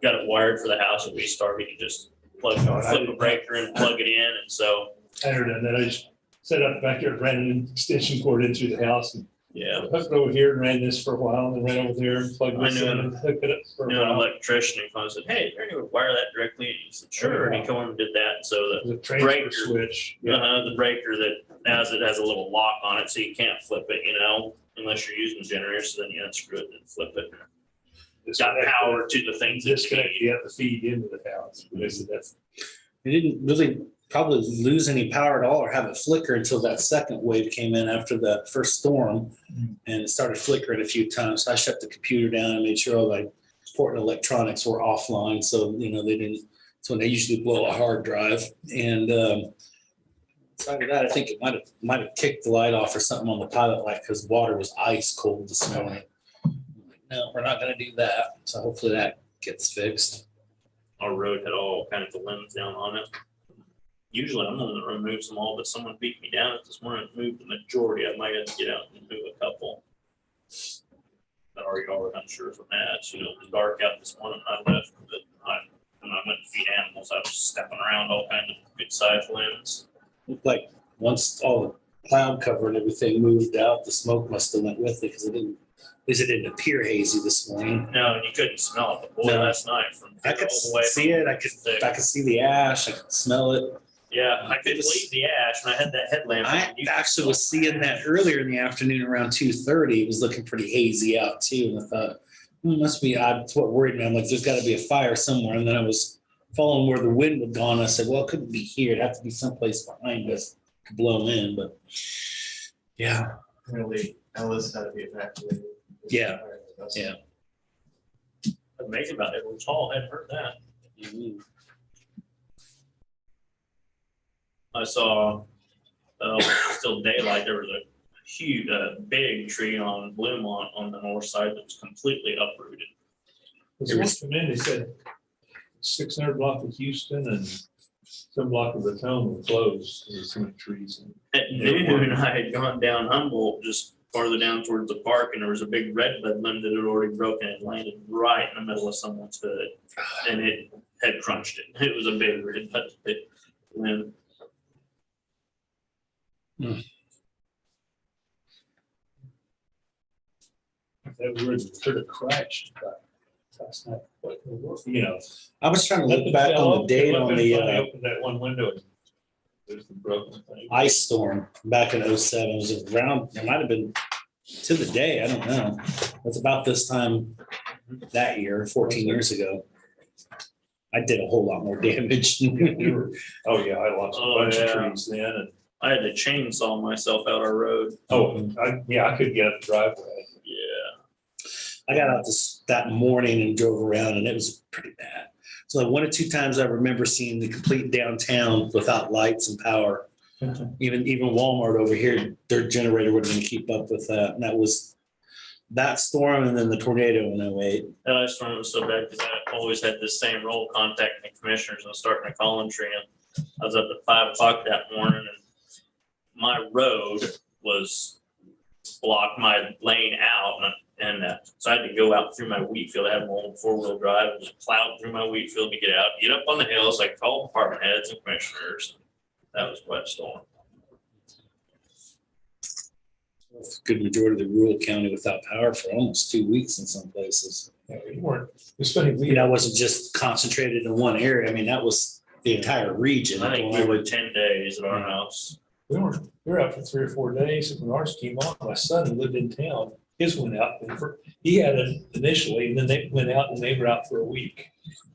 got it wired for the house. If we started, you just flip a breaker and plug it in, and so I heard that, I just set up back there, ran an extension cord in through the house and Yeah. hooked over here and ran this for a while and ran over there and plugged I this knew in and hooked it up for Knew a an while. electrician and I said, hey, is there any way to wire that directly? And he said, sure. And he come and did that. So The transfer breaker. switch. the breaker that has it has a little lock on it, so you can't flip it, unless you're using the generator. So then you unscrew it and flip it. Got power to the things that Disconnect, you have to feed into the house. They said that's We didn't really probably lose any power at all or have it flicker until that second wave came in after the first storm. And it started flickering a few times. So I shut the computer down and made sure all like important electronics were offline. So, they didn't, it's when they usually blow a hard drive. And aside of that, I think it might have kicked the light off or something on the pilot light because water was ice cold this morning. No, we're not going to do that. So hopefully that gets fixed. our road had all kind of the limbs down on it. Usually I'm the one that removes them all, but someone beat me down this morning, moved the majority. I might have to get out and move a couple. But our yard, I'm sure from that, it was dark out this morning when I left, but when I went to feed animals, I was stepping around all kinds of good sized limbs. Looked like once all the cloud cover and everything moved out, the smoke must have went with it because it didn't appear hazy this morning. No, and you couldn't smell it. But boy, No. last night from I could all the way see it. I could see the ash. I could smell it. Yeah, I could It was- believe the ash when I had that headlamp. on. I You could actually smell was seeing that earlier in the afternoon around 2:30. It was looking pretty hazy out too. And I thought, must be odd. It's what worried me. I'm like, there's got to be a fire somewhere. And then I was following where the wind had gone. I said, well, it couldn't be here. It'd have to be someplace behind us to blow in. But yeah. Really, Ellis had to be evacuated. Yeah. Yeah. amazing about it. Edwards Hall, hadn't heard that. I saw, still daylight, there was a huge, big tree on Bluemont on the north side that was completely uprooted. This one come in, they said 600 block of Houston and some block of Raton were closed. There's some trees. At noon, I had gone down Humboldt, just farther down towards the park, and there was a big redbud limb that had already broken and landed right in the middle of someone's hood. And it had crunched it. It was a big redbud limb. That was where it sort of crashed. But that's not what it was, I was trying to look back on the date on the Opened that one window. And there's the broken thing. ice storm back in 07. It was around, it might have been to the day, I don't know. It's about this time that year, 14 years ago. I did a whole lot more damage. Oh, yeah, I lost a Oh, bunch of yeah. trees then. And, I had to chainsaw myself out our road. I could get up the driveway. Yeah. I got out that morning and drove around and it was pretty bad. So like 1 or 2 times I remember seeing the complete downtown without lights and power. Even Walmart over here, their generator wouldn't even keep up with that. And that was that storm and then the tornado in 08. That ice storm was so bad because I always had this same role contacting the commissioners and starting a calling tree. And I was up at 5 o'clock that morning and my road was blocked, my lane out. And so I had to go out through my wheat field. I had my own 4-wheel drive and just plowed through my wheat field to get out, get up on the hills, like call department heads and commissioners. That was quite a storm. Good majority of the rural county without power for almost 2 weeks in some places. Yeah, we weren't, it's funny, That wasn't just concentrated in one area. I mean, that was the entire region. I think we were 10 days at our house. we were out for 3 or 4 days, and when ours came on, my son who lived in town, his went out, he had it initially, and then they went out and they were out for a week.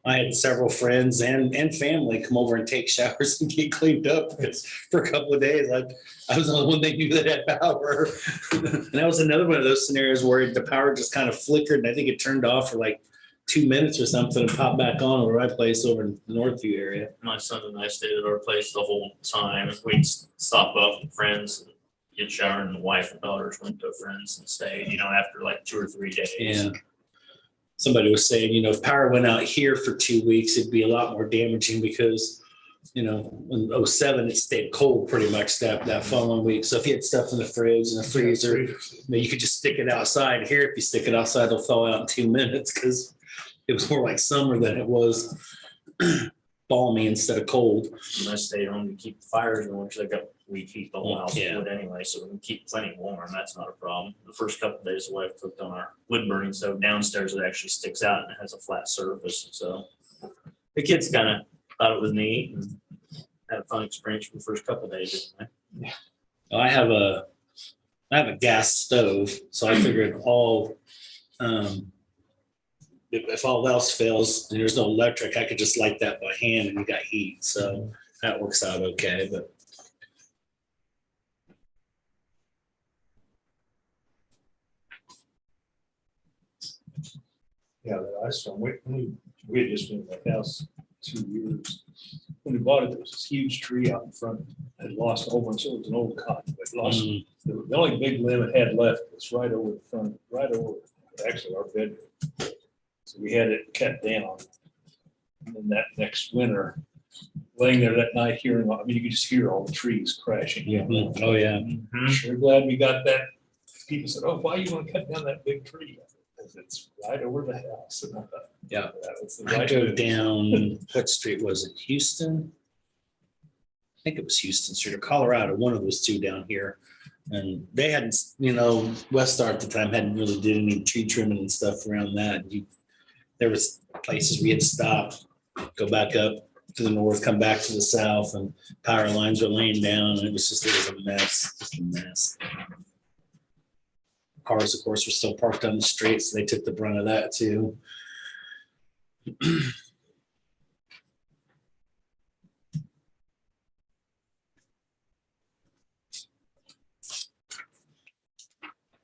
I had several friends and family come over and take showers and get cleaned up because for a couple of days, like I was the only one they knew that had power. And that was another one of those scenarios where the power just kind of flickered and I think it turned off for like 2 minutes or something and popped back on over my place over in the Northview area. My son and I stayed at our place the whole time. We'd stop off with friends and get showered, and the wife and daughters went to friends and stayed, after like 2 or 3 days. Yeah. Somebody was saying, if power went out here for 2 weeks, it'd be a lot more damaging because, in 07, it stayed cold pretty much that following week. So if you had stuff in the fridge and the freezer, you could just stick it outside. Here, if you stick it outside, it'll thaw out in 2 minutes because it was more like summer than it was balmy instead of cold. And I stayed home to keep the fires going, because I got, we heat the whole house with Yeah. wood anyway, so we can keep plenty warm. That's not a problem. The first couple of days, the wife cooked on our wood burning stove downstairs. It actually sticks out and it has a flat surface. So the kids kind of thought it was neat and had a fun experience for the first couple of days. Anyway. I have a gas stove, so I figured if all else fails, and there's no electric, I could just light that by hand and you got heat. So that works out okay, but. Yeah, the ice storm, we had just been in that house 2 years. When we bought it, there was this huge tree out in front, had lost a whole bunch, it was an old cotton, but lost, the only big limb it had left was right over the front, right over, actually our bedroom. So we had it cut down. And then that next winter, laying there that night hearing, I mean, you could just hear all the trees crashing. Oh, yeah. Sure glad we got that. People said, oh, why you want to cut down that big tree? Because it's right over the house. And I thought, Yeah. that was the I right drove move. down, what street was it? Houston? I think it was Houston Street or Colorado, one of those two down here. And they hadn't, Westar at the time hadn't really did any tree trimming and stuff around that. There was places we had to stop, go back up to the north, come back to the south, and power lines were laying down, and it was a mess, just a mess. Cars, of course, were still parked on the street, so they took the brunt of that too.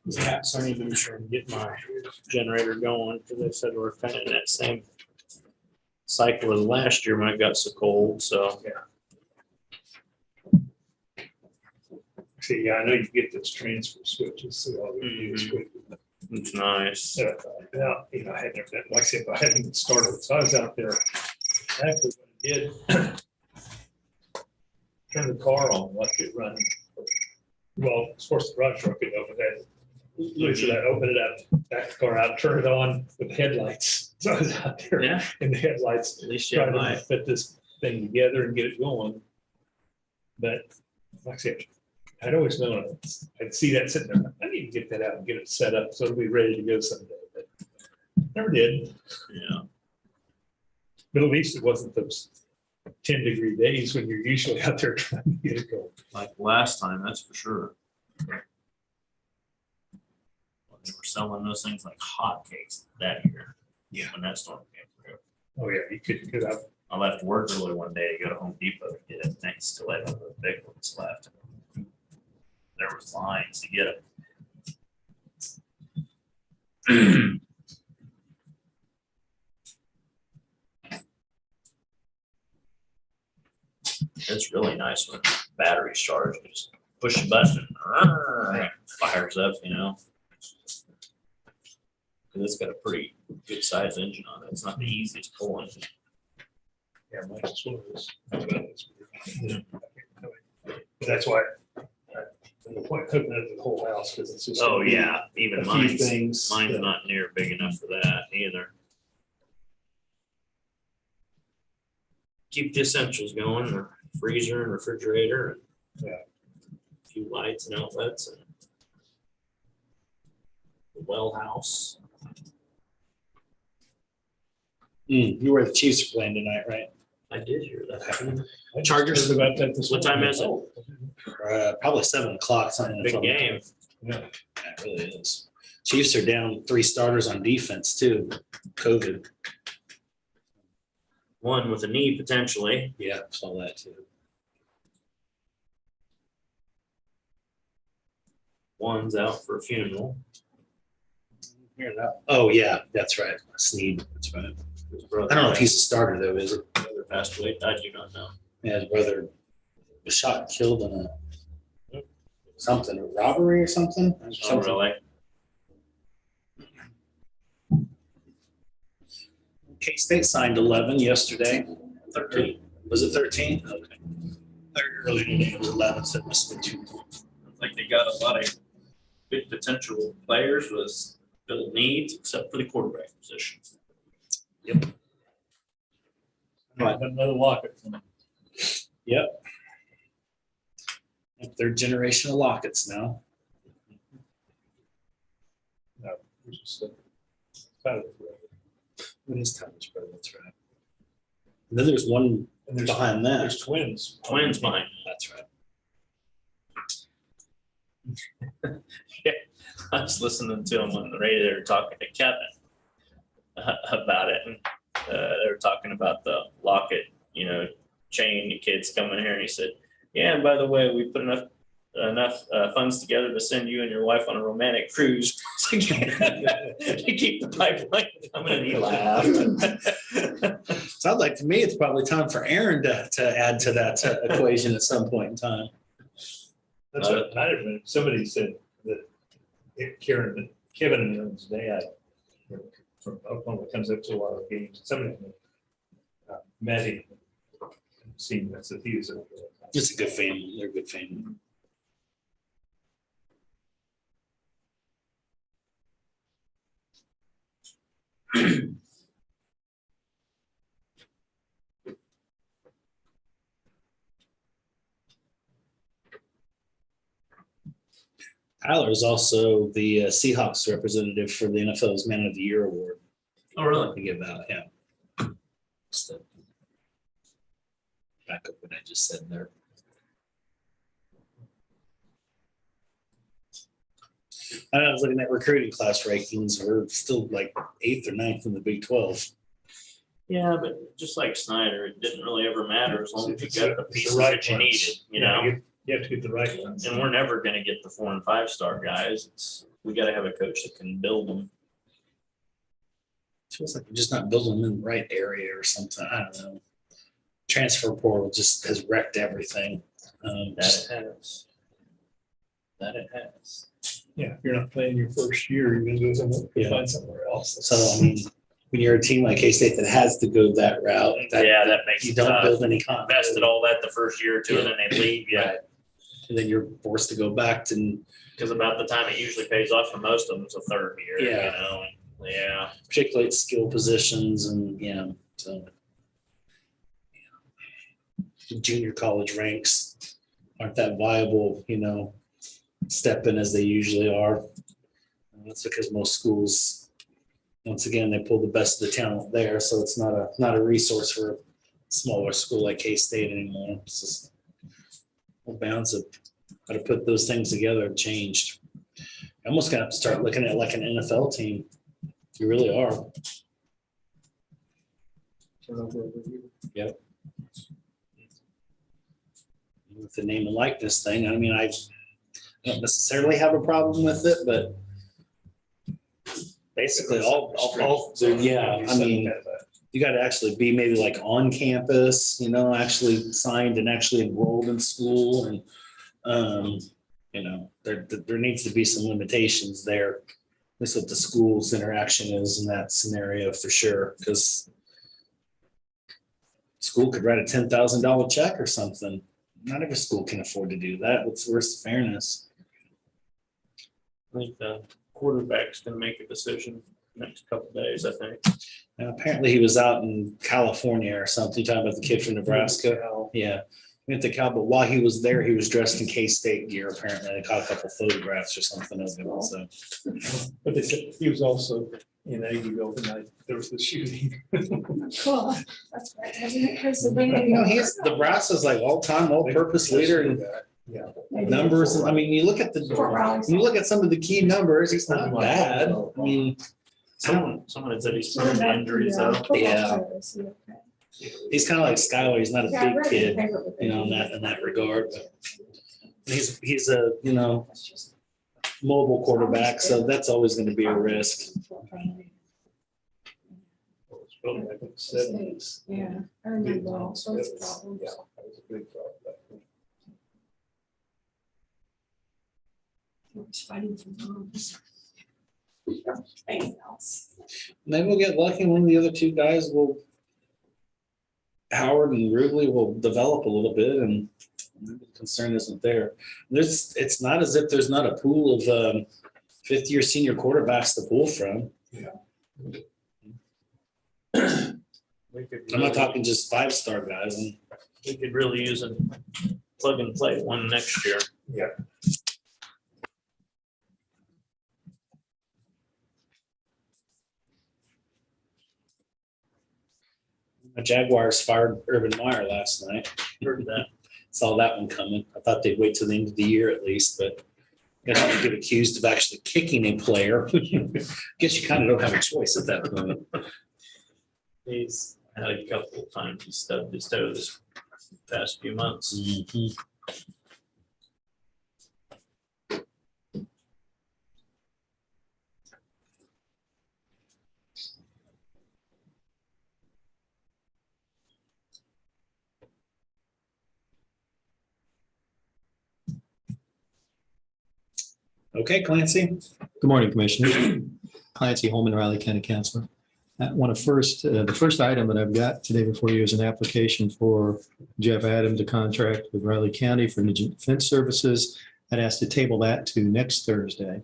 Yeah, so I need to be sure and get my generator going, because they said we're kind of in that same cycle as last year when it got so cold, so. See, yeah, I know you get those transfer switches, so all we do is quick. It's nice. Yeah, I had never, like I said, I hadn't even started, so I was out there. Actually, what I did, turn the car on, left it running. Well, of course, the brush truck, but that, so I opened it up, back the car out, turn it on with the headlights. So I was out there Yeah, in the headlights, at least you have trying to light. fit this thing together and get it going. But like I said, I'd always known, I'd see that sitting there, I need to get that out and get it set up so it'll be ready to go someday, but never did. Yeah. But at least it wasn't those 10-degree days when you're usually out there trying to get it going. Like last time, that's for sure. They were selling those things like hotcakes that year. Yeah. When that storm came through. Oh, yeah, you could get up. I left work early one day to go to Home Depot to get it. They still had the big ones left. There was lines to get them. It's really nice when batteries charge. You just push a button and it fires up, Because it's got a pretty good sized engine on it. It's not the easiest pulling. Yeah, mine's just one of those. That's why. The point hooking up the whole house because it's just. Oh, yeah, even A few mine's things. not near big enough for that either. Keep the essentials going, the freezer and refrigerator. And Yeah. a few lights and outlets and the well house. You were the Chiefs are playing tonight, right? I did hear that. I just Chargers. heard about that this What time morning. is it? Oh, Probably 7:00. Something. Big game. yeah. It really is. Chiefs are down 3 starters on defense too. COVID. One with a knee potentially. Yeah, saw that too. One's out for a funeral. Oh yeah, that's right. Sneed. That's right. His brother. I don't know if he's a starter though, is it? Brother passed away. I do not know. Yeah, his brother was shot and killed in a robbery or something. Oh, really? K-State signed 11 yesterday. 13. Was it 13? Okay. Earlier today it was 11, so it must have been 2. Like they got a lot of good potential players with filled needs, except for the quarterback position. Yep. Another locket. Yep. Third generation of lockets now. No, it's just, kind of- What is Tyler's brother? That's right. And then there's one And there's, behind that. there's twins. Twins behind. That's right. I was listening to them on the radio. They were talking to Kevin about it, and they were talking about the locket, chain. The kids coming here, and he said, "Yeah, and by the way, we put enough funds together to send you and your wife on a romantic cruise to keep the pipeline coming." And he laughed. Sounds like to me, it's probably time for Aaron to add to that equation at some point in time. That's what I remember. Somebody said that Kevin and Aaron's dad from Oklahoma comes up to a lot of games. Somebody met him, seen that he was. It's a good family. They're a good family. Tyler is also the Seahawks representative for the NFL's Man of the Year award. Oh, really? To give out, yeah. Just to back up what I just said there. I was looking at recruiting class rankings. We're still like 8th or 9th in the Big 12. Yeah, but just like Snyder, it didn't really ever matter as long as you It's got the the pieces right that you ones. needed, Yeah, you have to get the right ones. And we're never going to get the 4 and 5 star guys. We got to have a coach that can build them. It feels like we're just not building them in the right area or something. I don't know. Transfer portal just has wrecked everything. That it has. That it has. Yeah, if you're not playing your first year, you're gonna go Yeah. find somewhere else. So, I mean, when you're a team like K-State that has to go that route, That makes you it don't tough. build any Invested confidence. all that the first year or two, and then they leave you. Right. And then you're forced to go back to, Because about the time it usually pays off for most of them is the third year. Yeah. Yeah. particularly at skill positions and, so. Junior college ranks aren't that viable, step in as they usually are. And that's because most schools, once again, they pull the best of the talent there, so it's not a resource for a smaller school like K-State anymore. It's just the balance of how to put those things together have changed. You almost gonna have to start looking at like an NFL team. You really are. Yep. With the name and likeness thing, I mean, I don't necessarily have a problem with it, but basically all yeah, I mean, you got to actually be maybe like on campus, actually signed and actually enrolled in school. And, there needs to be some limitations there. That's what the school's interaction is in that scenario for sure, because school could write a $10,000 check or something. Not every school can afford to do that. Where's the fairness? I think the quarterback's going to make a decision next couple of days, I think. Now, apparently he was out in California or something. Talking about the kid from Nebraska. Yeah. He went to Cal, but while he was there, he was dressed in K-State gear. Apparently, they caught a couple photographs or something of him. So, But they said he was also in Aggieville the night there was the shooting. Cool. That's right. Hasn't it? he's Nebraska's like all-time all-purpose leader in Yeah. numbers. I mean, you look at some of the key numbers. He's not bad. I mean, Someone had said he's prone to injuries, though. Yeah. He's kind of like Skylar. He's not a big kid, in that regard. But he's a mobile quarterback, so that's always going to be a risk. Probably like in the 70s. Yeah, I remember all sorts of problems. Yeah, that was a big problem back then. It's fighting for moms. Anything else? Maybe we'll get lucky. One of the other two guys Howard and Rubley will develop a little bit, and the concern isn't there. It's not as if there's not a pool of fifth-year senior quarterbacks to pull from. Yeah. I'm not talking just 5-star guys. And We could really use a plug and play one next year. the Jaguars fired Urban Meyer last night. Heard that. Saw that one coming. I thought they'd wait till the end of the year at least, but I guess you get accused of actually kicking a player. Guess you kind of don't have a choice at that point. He's had a couple of times he stubbed his toe this past few months. Mhm. Okay, Clancy. Good morning, Commissioner. Clancy Holman, Riley County Councilor. The first item that I've got today before you is an application for Jeff Adams to contract with Riley County for indigent defense services. I'd ask to table that to next Thursday.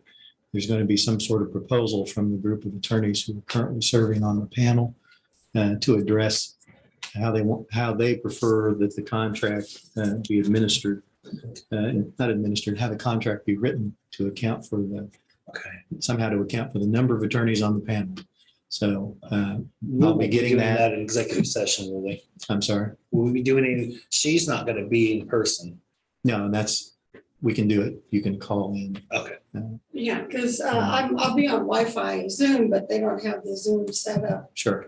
There's going to be some sort of proposal from the group of attorneys who are currently serving on the panel to address how they prefer that the contract be administered, not administered, how the contract be written to account for somehow to account for the number of attorneys on the panel. So We'll be getting doing that. that in executive session, will we? I'm sorry. Will we be doing it? She's not going to be in person. No, we can do it. You can call in. Okay. Yeah, because I'll be on Wi-Fi Zoom, but they don't have the Zoom set up. Sure.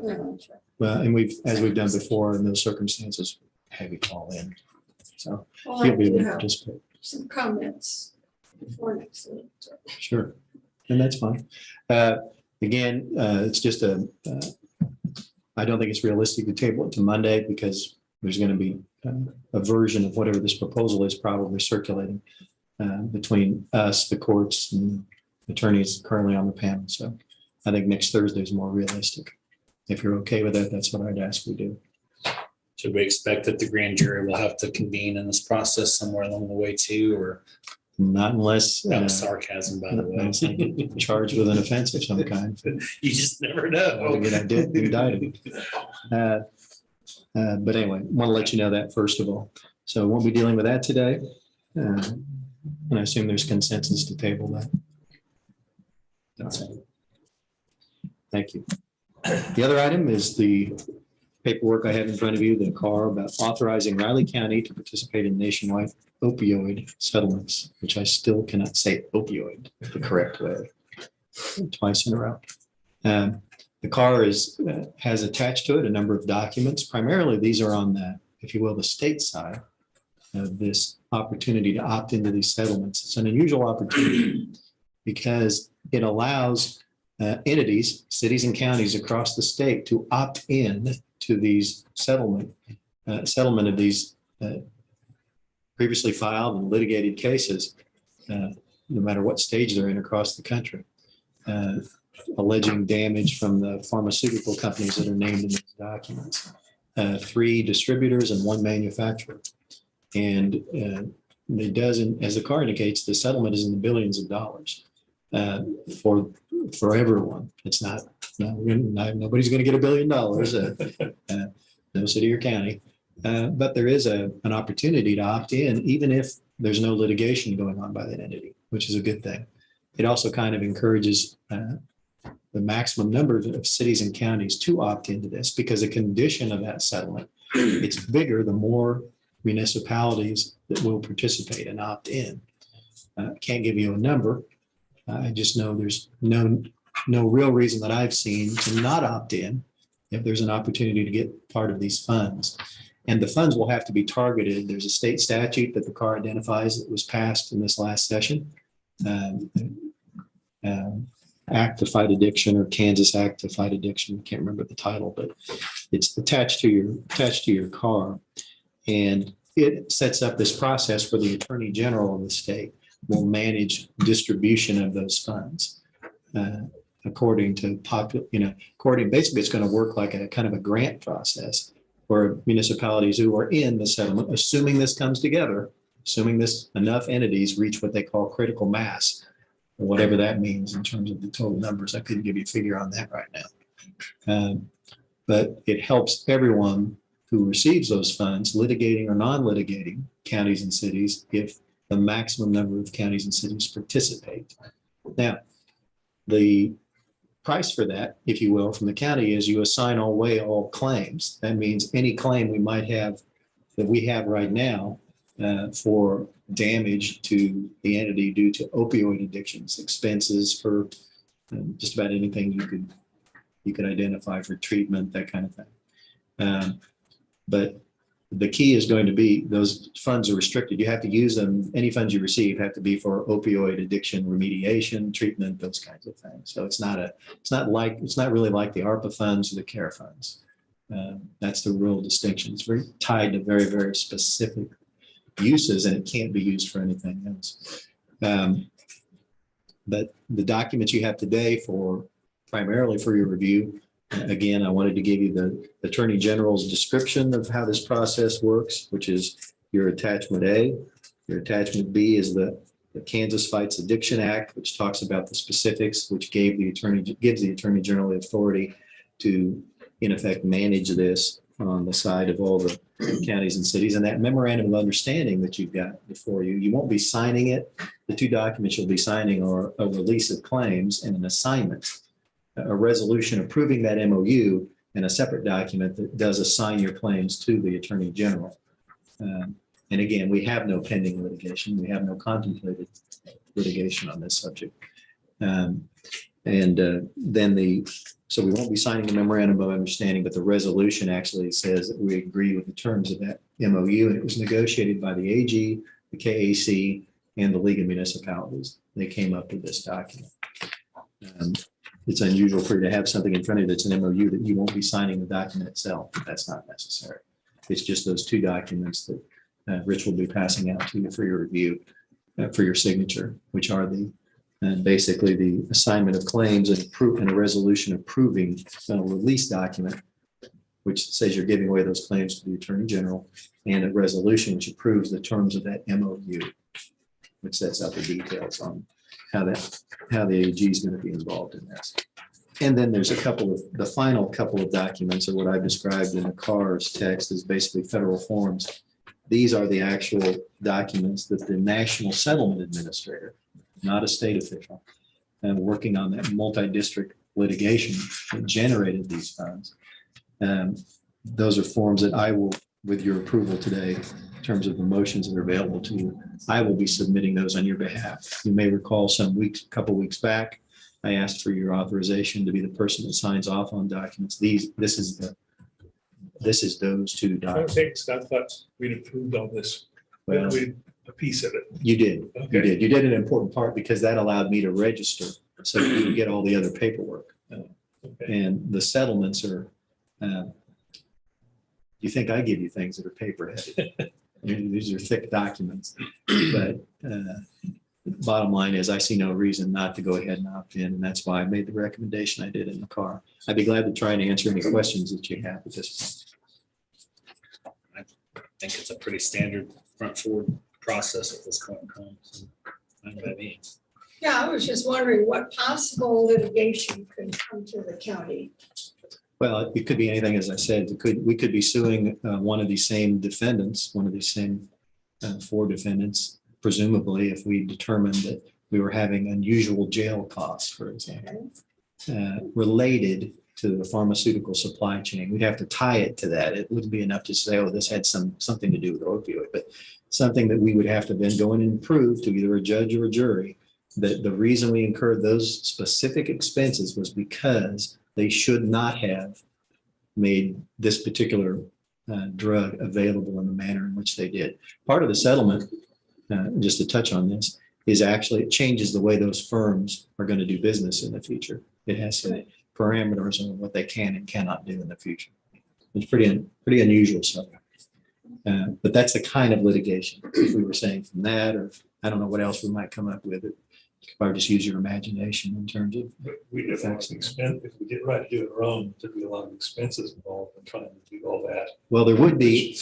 Well, and as we've done before in those circumstances, have you call in. So Well, I you'll be do able to have participate. some comments before next week. Sure. And that's fine. Again, it's just I don't think it's realistic to table it to Monday because there's going to be a version of whatever this proposal is probably circulating between us, the courts, and attorneys currently on the panel. So I think next Thursday is more realistic. If you're okay with that, that's what I'd ask we do. Should we expect that the grand jury will have to convene in this process somewhere along the way too, or Not unless that was sarcasm, by the unless I way? get charged with an offense of some kind. You just never Or know. get indicted. But anyway, want to let you know that first of all. So we'll be dealing with that today. And I assume there's consensus to table that. That's it. Thank you. The other item is the paperwork I have in front of you, the CAR about authorizing Riley County to participate in nationwide opioid settlements, which I still cannot say opioid the correct way twice in a row. The CAR has attached to it a number of documents. Primarily, these are on the, if you will, the state side of this opportunity to opt into these settlements. It's an unusual opportunity because it allows entities, cities and counties across the state to opt in to these settlement of these previously filed and litigated cases, no matter what stage they're in across the country, alleging damage from the pharmaceutical companies that are named in these documents, 3 distributors and 1 manufacturer. And it doesn't, as the CAR indicates, the settlement is in the billions of dollars for everyone. It's not, nobody's going to get $1 billion, no city or county. But there is an opportunity to opt in, even if there's no litigation going on by that entity, which is a good thing. It also kind of encourages the maximum number of cities and counties to opt into this, because a condition of that settlement, it's bigger, the more municipalities that will participate and opt in. Can't give you a number. I just know there's no real reason that I've seen to not opt in if there's an opportunity to get part of these funds. And the funds will have to be targeted. There's a state statute that the CAR identifies that was passed in this last session. Act to Fight Addiction, or Kansas Act to Fight Addiction. I can't remember the title, but it's attached to your CAR. And it sets up this process where the Attorney General of the state will manage distribution of those funds according to basically it's going to work like a kind of a grant process where municipalities who are in the settlement, assuming this comes together, assuming this enough entities reach what they call critical mass, or whatever that means in terms of the total numbers. I couldn't give you a figure on that right now. But it helps everyone who receives those funds, litigating or non-litigating counties and cities, if the maximum number of counties and cities participate. Now, the price for that, if you will, from the county is you assign away all claims. That means any claim we might have that we have right now for damage to the entity due to opioid addictions, expenses for just about anything you could identify for treatment, that kind of thing. But the key is going to be those funds are restricted. You have to use them. Any funds you receive have to be for opioid addiction remediation, treatment, those kinds of things. So it's not really like the ARPA funds or the CARE funds. That's the real distinction. It's very tied to very, very specific uses, and it can't be used for anything else. But the documents you have today primarily for your review. Again, I wanted to give you the Attorney General's description of how this process works, which is your attachment A. Your attachment B is the Kansas Fights Addiction Act, which talks about the specifics, which gives the Attorney General the authority to, in effect, manage this on the side of all the counties and cities. And that memorandum of understanding that you've got before you, you won't be signing it. The two documents you'll be signing are a release of claims and an assignment. A resolution approving that MOU, and a separate document that does assign your claims to the Attorney General. And again, we have no pending litigation. We have no contemplated litigation on this subject. So we won't be signing the memorandum of understanding, but the resolution actually says that we agree with the terms of that MOU, and it was negotiated by the AG, the KAC, and the League of Municipalities. They came up with this document. It's unusual for you to have something in front of you that's an MOU that you won't be signing the document itself. That's not necessary. It's just those two documents that Rich will be passing out to you for your review, for your signature, which are basically the assignment of claims and a resolution approving a release document, which says you're giving away those claims to the Attorney General, and a resolution which approves the terms of that MOU, which sets out the details on how the AG is going to be involved in this. And then there's the final couple of documents, or what I've described in the CARS text is basically federal forms. These are the actual documents that the National Settlement Administrator, not a state official, and working on that multi-district litigation that generated these funds. Those are forms that I will, with your approval today, in terms of the motions that are available to you, I will be submitting those on your behalf. You may recall a couple weeks back, I asked for your authorization to be the person that signs off on documents. This is those two documents. I thought we'd approved all this. Well, A piece of it. you did. Okay. You did an important part because that allowed me to register so you would get all the other paperwork. Okay. And the settlements are, you think I give you things that are paper heavy. These are thick documents, but bottom line is I see no reason not to go ahead and opt in. And that's why I made the recommendation I did in the car. I'd be glad to try and answer any questions that you have at this point. I think it's a pretty standard front forward process at this point in time. So I know what that means. Yeah, I was just wondering what possible litigation could come to the county. Well, it could be anything, as I said. We could be suing one of these same defendants, one of these same four defendants, presumably if we determined that we were having unusual jail costs, for example, related to the pharmaceutical supply chain. We'd have to tie it to that. It wouldn't be enough to say, oh, this had something to do with opioid, but something that we would have to then go in and prove to either a judge or a jury that the reason we incurred those specific expenses was because they should not have made this particular drug available in the manner in which they did. Part of the settlement, just to touch on this, is actually it changes the way those firms are going to do business in the future. It has some parameters on what they can and cannot do in the future. It's pretty unusual stuff. But that's the kind of litigation. If we were saying from that, or I don't know what else we might come up with, or just use your imagination in terms of. But we did have expense, if we did right to do it wrong, there'd be a lot of expenses involved in trying to do all that. Well, there would be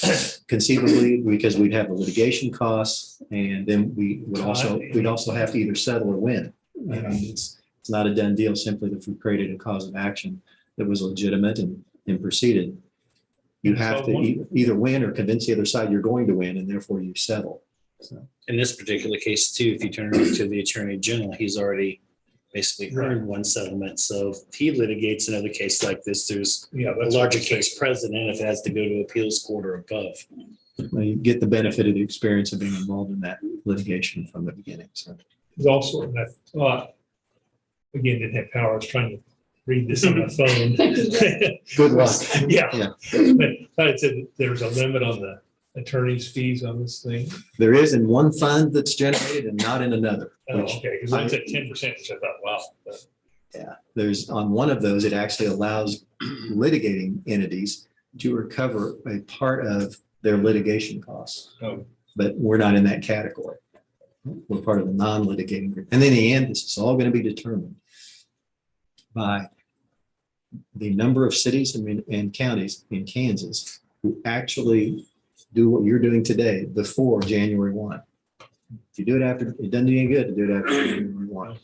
conceivably, because we'd have the litigation costs, and then we'd also have to either settle or win. I mean, it's not a done deal simply if we created a cause of action that was legitimate and and proceeded, you have to either win or convince the other side you're going to win, and therefore you settle. So, In this particular case too, if you turn it over to the Attorney General, he's already basically earned one settlement. So if he litigates another case like this, there's Yeah. a larger case precedent if it has to go to appeals court or above. you get the benefit of the experience of being involved in that litigation from the beginning. So There's also, and I thought, again, didn't have power, I was trying to read this on my phone. good luck. Yeah, Yeah. but it said there's a limit on the attorney's fees on this thing. There is in one fund that's generated and not in another. Oh, which okay, because it's at 10%, which I thought, wow. but- there's on one of those, it actually allows litigating entities to recover a part of their litigation costs. Oh. But we're not in that category. We're part of the non-litigating group. And in the end, this is all going to be determined by the number of cities and counties in Kansas who actually do what you're doing today before January 1. If you do it after, it doesn't do you any good to do it after January 1.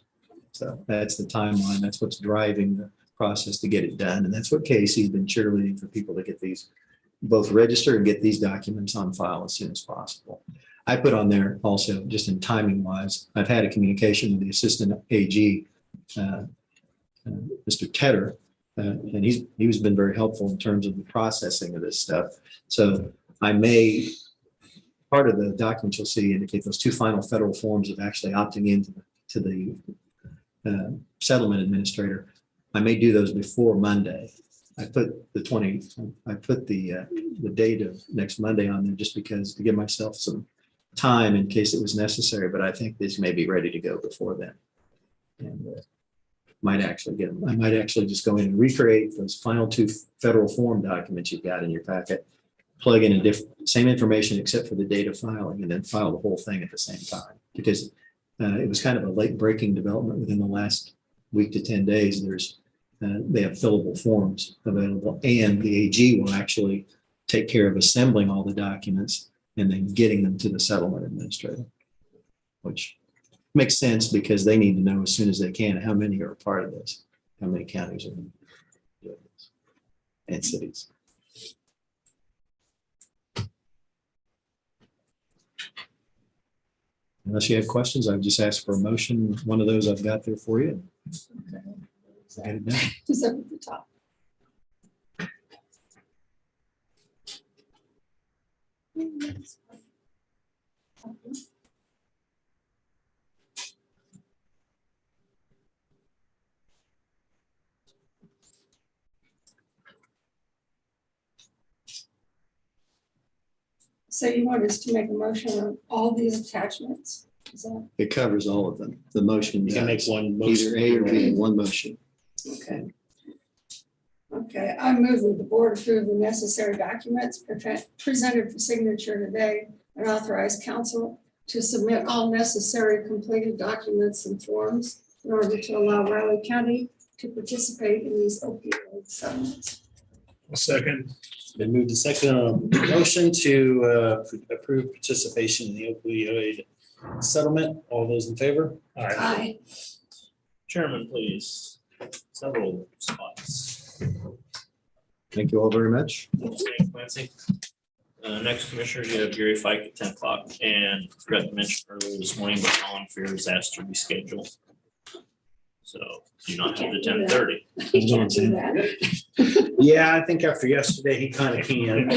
So that's the timeline. That's what's driving the process to get it done. And that's what Casey's been cheerleading for people to get these, both register and get these documents on file as soon as possible. I put on there also, just in timing wise, I've had a communication with the assistant AG, Mr. Tedder, and he's been very helpful in terms of the processing of this stuff. So I may, part of the documents you'll see indicate those two final federal forms of actually opting into the settlement administrator. I may do those before Monday. I put the date of next Monday on there just because to give myself some time in case it was necessary, but I think these may be ready to go before then. And might actually get them. I might actually just go in and recreate those final two federal form documents you've got in your packet, plug in a different, same information except for the date of filing, and then file the whole thing at the same time. Because it was kind of a late breaking development within the last week to 10 days. They have fillable forms available, and the AG will actually take care of assembling all the documents and then getting them to the settlement administrator, which makes sense because they need to know as soon as they can how many are a part of this, how many counties are doing this, and cities. Unless you have questions, I've just asked for a motion. One of those I've got there for you. Get it done. Just up at the top. So you want us to make a motion on all these attachments? Is that It covers all of them. The motion You can make does. one Either A or motion. B in one motion. okay? Okay, I move that the board approve the necessary documents presented for signature today and authorize council to submit all necessary completed documents and forms in order to allow Riley County to participate in these opioid settlements. A second. Been moved to second on motion to approve participation in the opioid settlement. All those in favor? Aye. Chairman, please. Several spots. Thank you all very much. Thanks, Clancy. Next, commissioners, you have Gary Fike at 10 o'clock, and forgot to mention earlier this morning, but Colin Fear is asked to reschedule. So do not have the 10:30. You can't do that. Yeah, I think after yesterday, he kind of can. Going on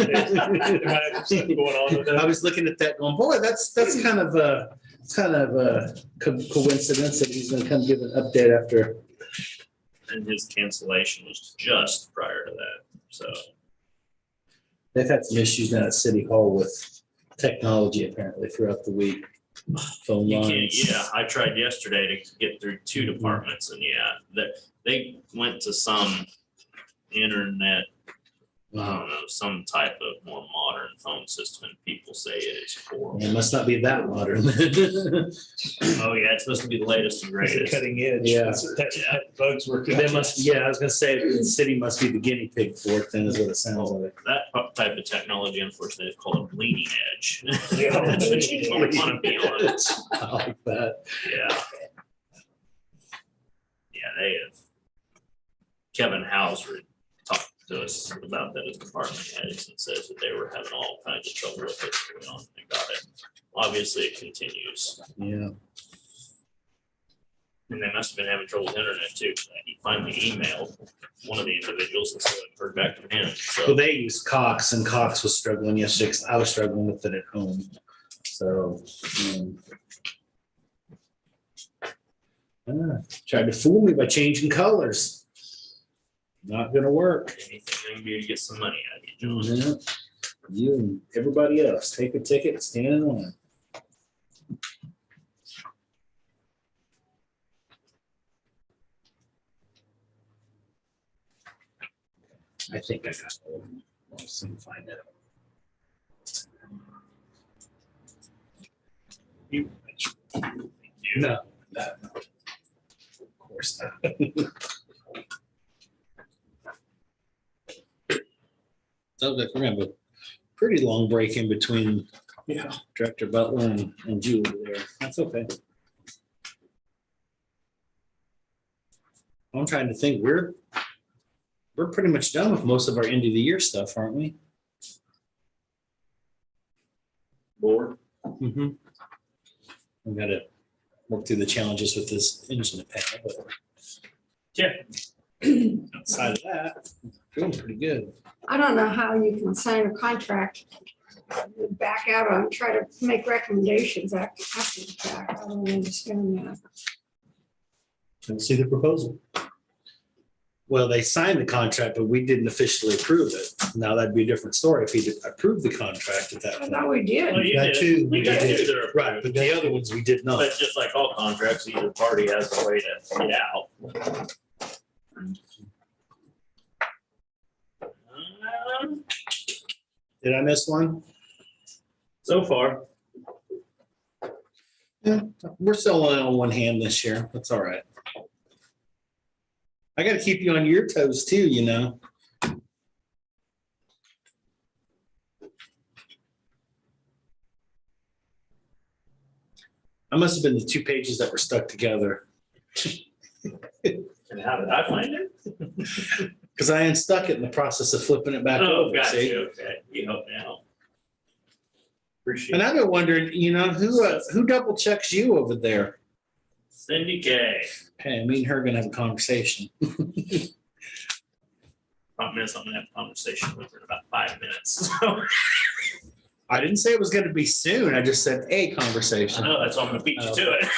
with I that. was looking at that going, boy, that's kind of a coincidence that he's gonna come give an update after. And his cancellation was just prior to that, so. They've had some issues down at City Hall with technology apparently throughout the week. Phone You can't, lines. yeah, I tried yesterday to get through two departments and yeah, that they went to some internet, I don't know, some type of more modern phone system and people say it is horrible. It must not be that modern. Oh, yeah, it's supposed to be the latest and It's greatest. cutting edge. Yeah. That bugs work. They must, yeah, I was gonna say, the city must be the guinea pig for it, then is what it sounds like. That type of technology, unfortunately, is called a bleeding edge. Yeah. That's what you don't want to be on. I like that. Yeah. Yeah, they have. Kevin Hauser talked to us about that as department heads and says that they were having all kinds of trouble with it early on and got it. Obviously, it continues. Yeah. And they must have been having trouble with internet too. He finally emailed one of the individuals and still haven't heard back from him. Well, So they used Cox and Cox was struggling yesterday. 'Cause I was struggling with it at home. So. Tried to fool me by changing colors. Not gonna work. anything they can do to get some money out of you, John. Yeah. You and everybody else, take a ticket, stand in line. I think I got it. I'll soon find out. You. No, no, no. Of course not. Sounds like we're gonna have a pretty long break in between Director Butler and Julie there. That's okay. I'm trying to think, we're pretty much done with most of our end of the year stuff, aren't we? Board. Mm-hmm. We've got to work through the challenges with this engine to pay. Yeah. Outside of that, feeling pretty good. I don't know how you can sign a contract, back out on, try to make recommendations after the fact. I don't understand that. Let's see the proposal. Well, they signed the contract, but we didn't officially approve it. Now that'd be a different story if he did approve the contract at that I point. thought we did. Well, you That did. too, We got did. two that are Right, but the other ones we did not. But just like all contracts, either party has a way to get out. Did I miss one? So far, Yeah, we're still only on one hand this year. That's all right. I got to keep you on your toes too, you know. I must have been the 2 pages that were stuck together and how did I find it? because I unstuck it in the process of flipping it back Oh, over. See? gotcha, okay, you help me out. Appreciate And it. I've been wondering, you know, who double checks you over there? Cindy K. Hey, me and her gonna have a conversation. Problem is, I'm gonna have a conversation with her in about 5 minutes. So, I didn't say it was gonna be soon. I just said a I conversation. know, that's why I'm gonna beat you to it.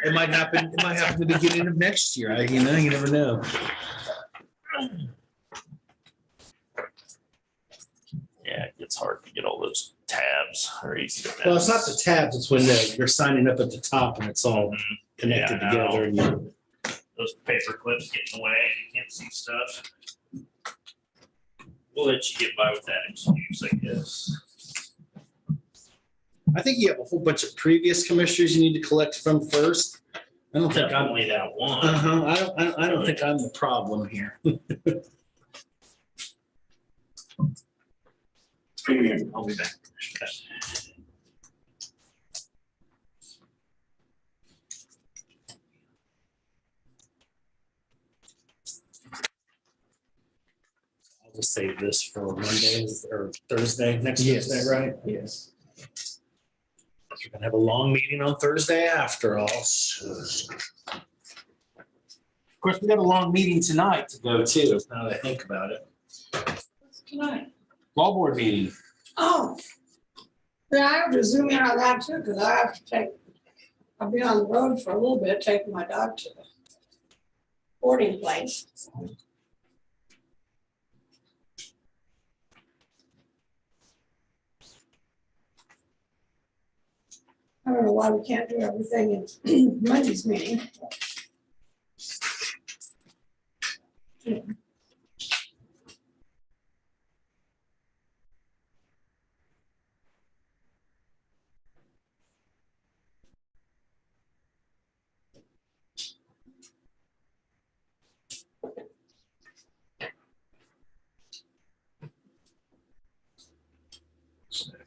It might happen at the beginning of next year. You know, you never know. Yeah, it gets hard to get all those tabs. They're easy to miss. Well, it's not the tabs, it's when you're signing up at the top and it's all connected Yeah, I know. together. And Those paper clips get in the way and you can't see stuff. We'll let you get by with that excuse, I guess. I think you have a whole bunch of previous commissioners you need to collect from first. I don't think I'm, Definitely that one. I don't think I'm the problem here. I'll be back. I'll just save this for Monday or Thursday, next Yes. Thursday, right? Yes. We're gonna have a long meeting on Thursday after all. Of course, we got a long meeting tonight to go to, now that I think about it. Tonight. Law board meeting. Oh. Yeah, I have to zoom in on that too, because I have to I'll be on the road for a little bit, taking my dog to the boarding place. I don't know why we can't do everything in Monday's meeting.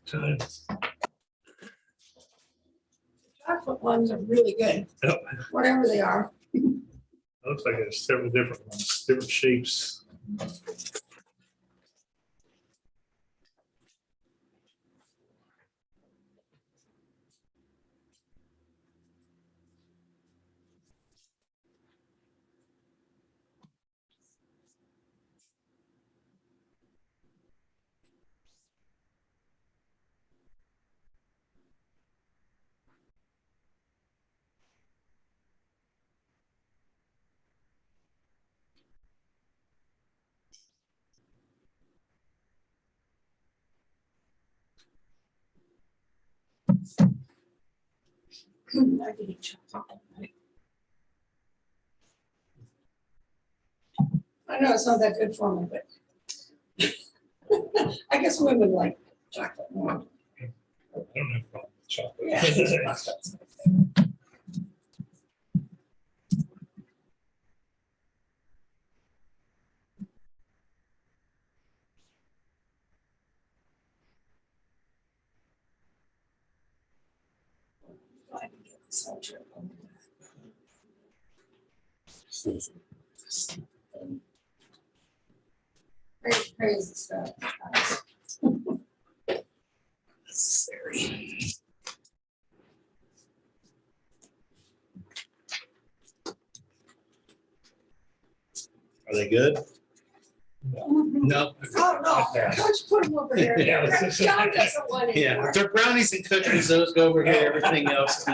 Time. Chocolate ones are really good, Yep. whatever they are. Looks like there's several different ones, different shapes. I could eat chocolate. I know it's not that good for me, but I guess women like chocolate more. I don't have a problem with chocolate. Yeah. Chocolate's my favorite. I can get this whole trip over there. Crazy stuff, guys. Necessary. Are they good? No. Oh, no, don't you put them over here. Yeah. John doesn't want it. Yeah, if they're brownies and cookies, those go over here. Everything else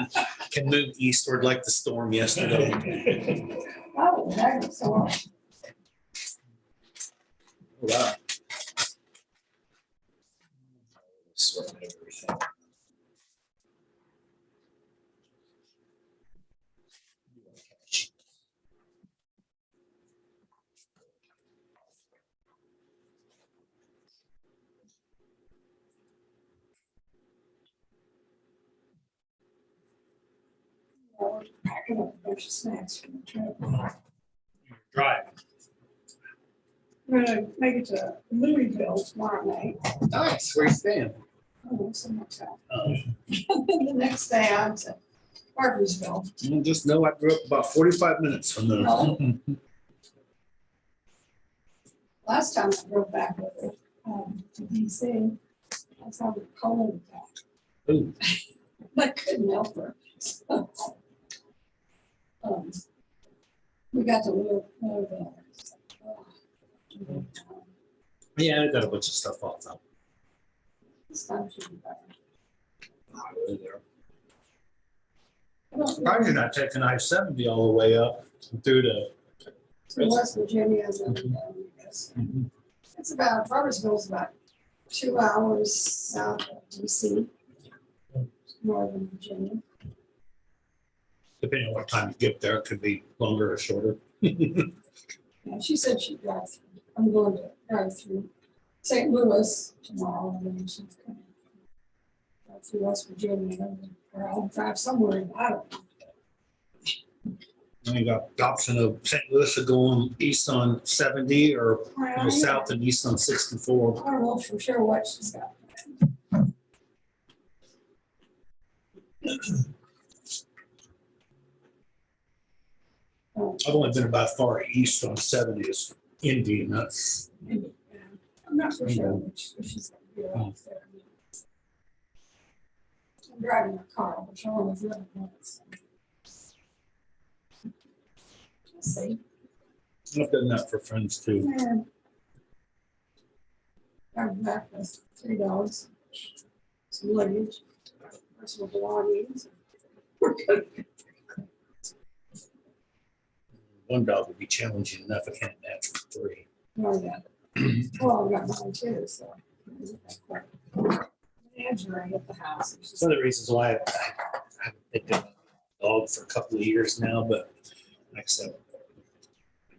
can move eastward like the storm yesterday. Oh, that is so. Wow. Sort of everything. We're packing up a bunch of snacks for the trip. Drive. We're gonna make it to Louisville tomorrow night. Nice. Where you staying? Oh, so much fun. The next day I'm to Parkersville. Just know I grew up about 45 minutes from there. Oh. Last time I drove back with her to DC, that's how we called it back. Ooh. I couldn't help her. We got to live there. Yeah, I got a bunch of stuff off up. This time she'll be better. I don't Probably really- not taking I-70 all the way up through to. To West Virginia, and then, I guess. It's about, Parkersville's about 2 hours south of DC, northern Virginia. Depending on what time you get there, it could be longer or shorter. Yeah, she said she'd drive through. I'm going to drive through St. Louis tomorrow, and then she's going to go through West Virginia, or I'll drive somewhere in Idaho. And you got the option of St. Louis of going east on 70 or go south and east on 64. I don't know for sure what she's got. I've only been about far east on 70 is Indy, and that's I'm not for sure which she's going to be off there. I'm driving a car, which I only driven once. Let's see. I've done that for friends too. And I'm back with 3 dogs, some luggage, personal belongings. We're good. One dog would be challenging enough. I can't imagine 3. Oh, yeah. Well, I've got mine too, so. Andrew, I at the house. It's It's just- one of the reasons why I haven't picked up a dog for a couple of years now, but like I said,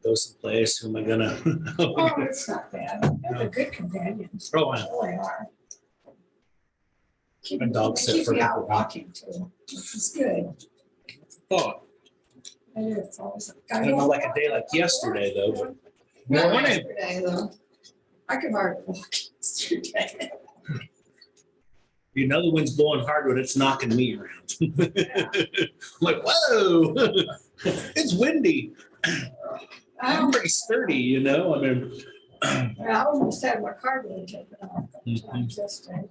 go someplace, who am I gonna? Oh, it's not bad. They're good companions. Oh, I They know. really are. Keep My dog sit keep for me a out couple walking too, which is good. Thought. And it's always. I don't know, like a day like yesterday though, but Not Morning. yesterday though. I could hardly walk yesterday. you know the wind's blowing hard when it's knocking me around. I'm like, whoa, it's windy. I'm pretty sturdy, you know, I mean. I almost had my carburetor taken off times yesterday.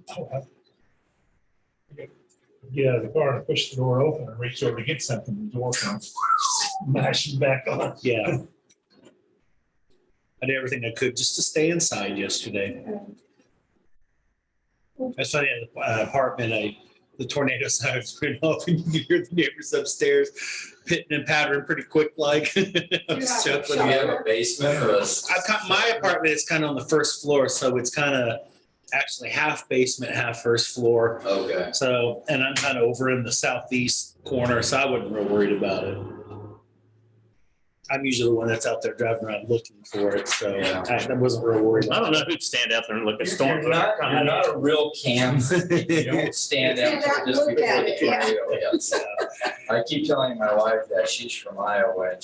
Get out of the car and push the door open and reach over to get something, the door comes smashing back on. Yeah. I did everything I could just to stay inside yesterday. And I saw in the apartment, the tornado sirens went off and you could hear the neighbors upstairs pitting and pattering pretty quick like. I was Yeah, chuckling. sure. You have a basement or a? My apartment is kind of on the first floor, so it's kind of actually half basement, half first floor. Okay. So, and I'm kind of over in the southeast corner, so I wasn't real worried about it. I'm usually the one that's out there driving around looking for it, so I wasn't real worried I about don't it. know who'd stand out there and look at storm. You're not a real cam. You don't stand out Stand out and just look before at the it, yeah. tornado hits. I keep telling my wife that she's from Iowa and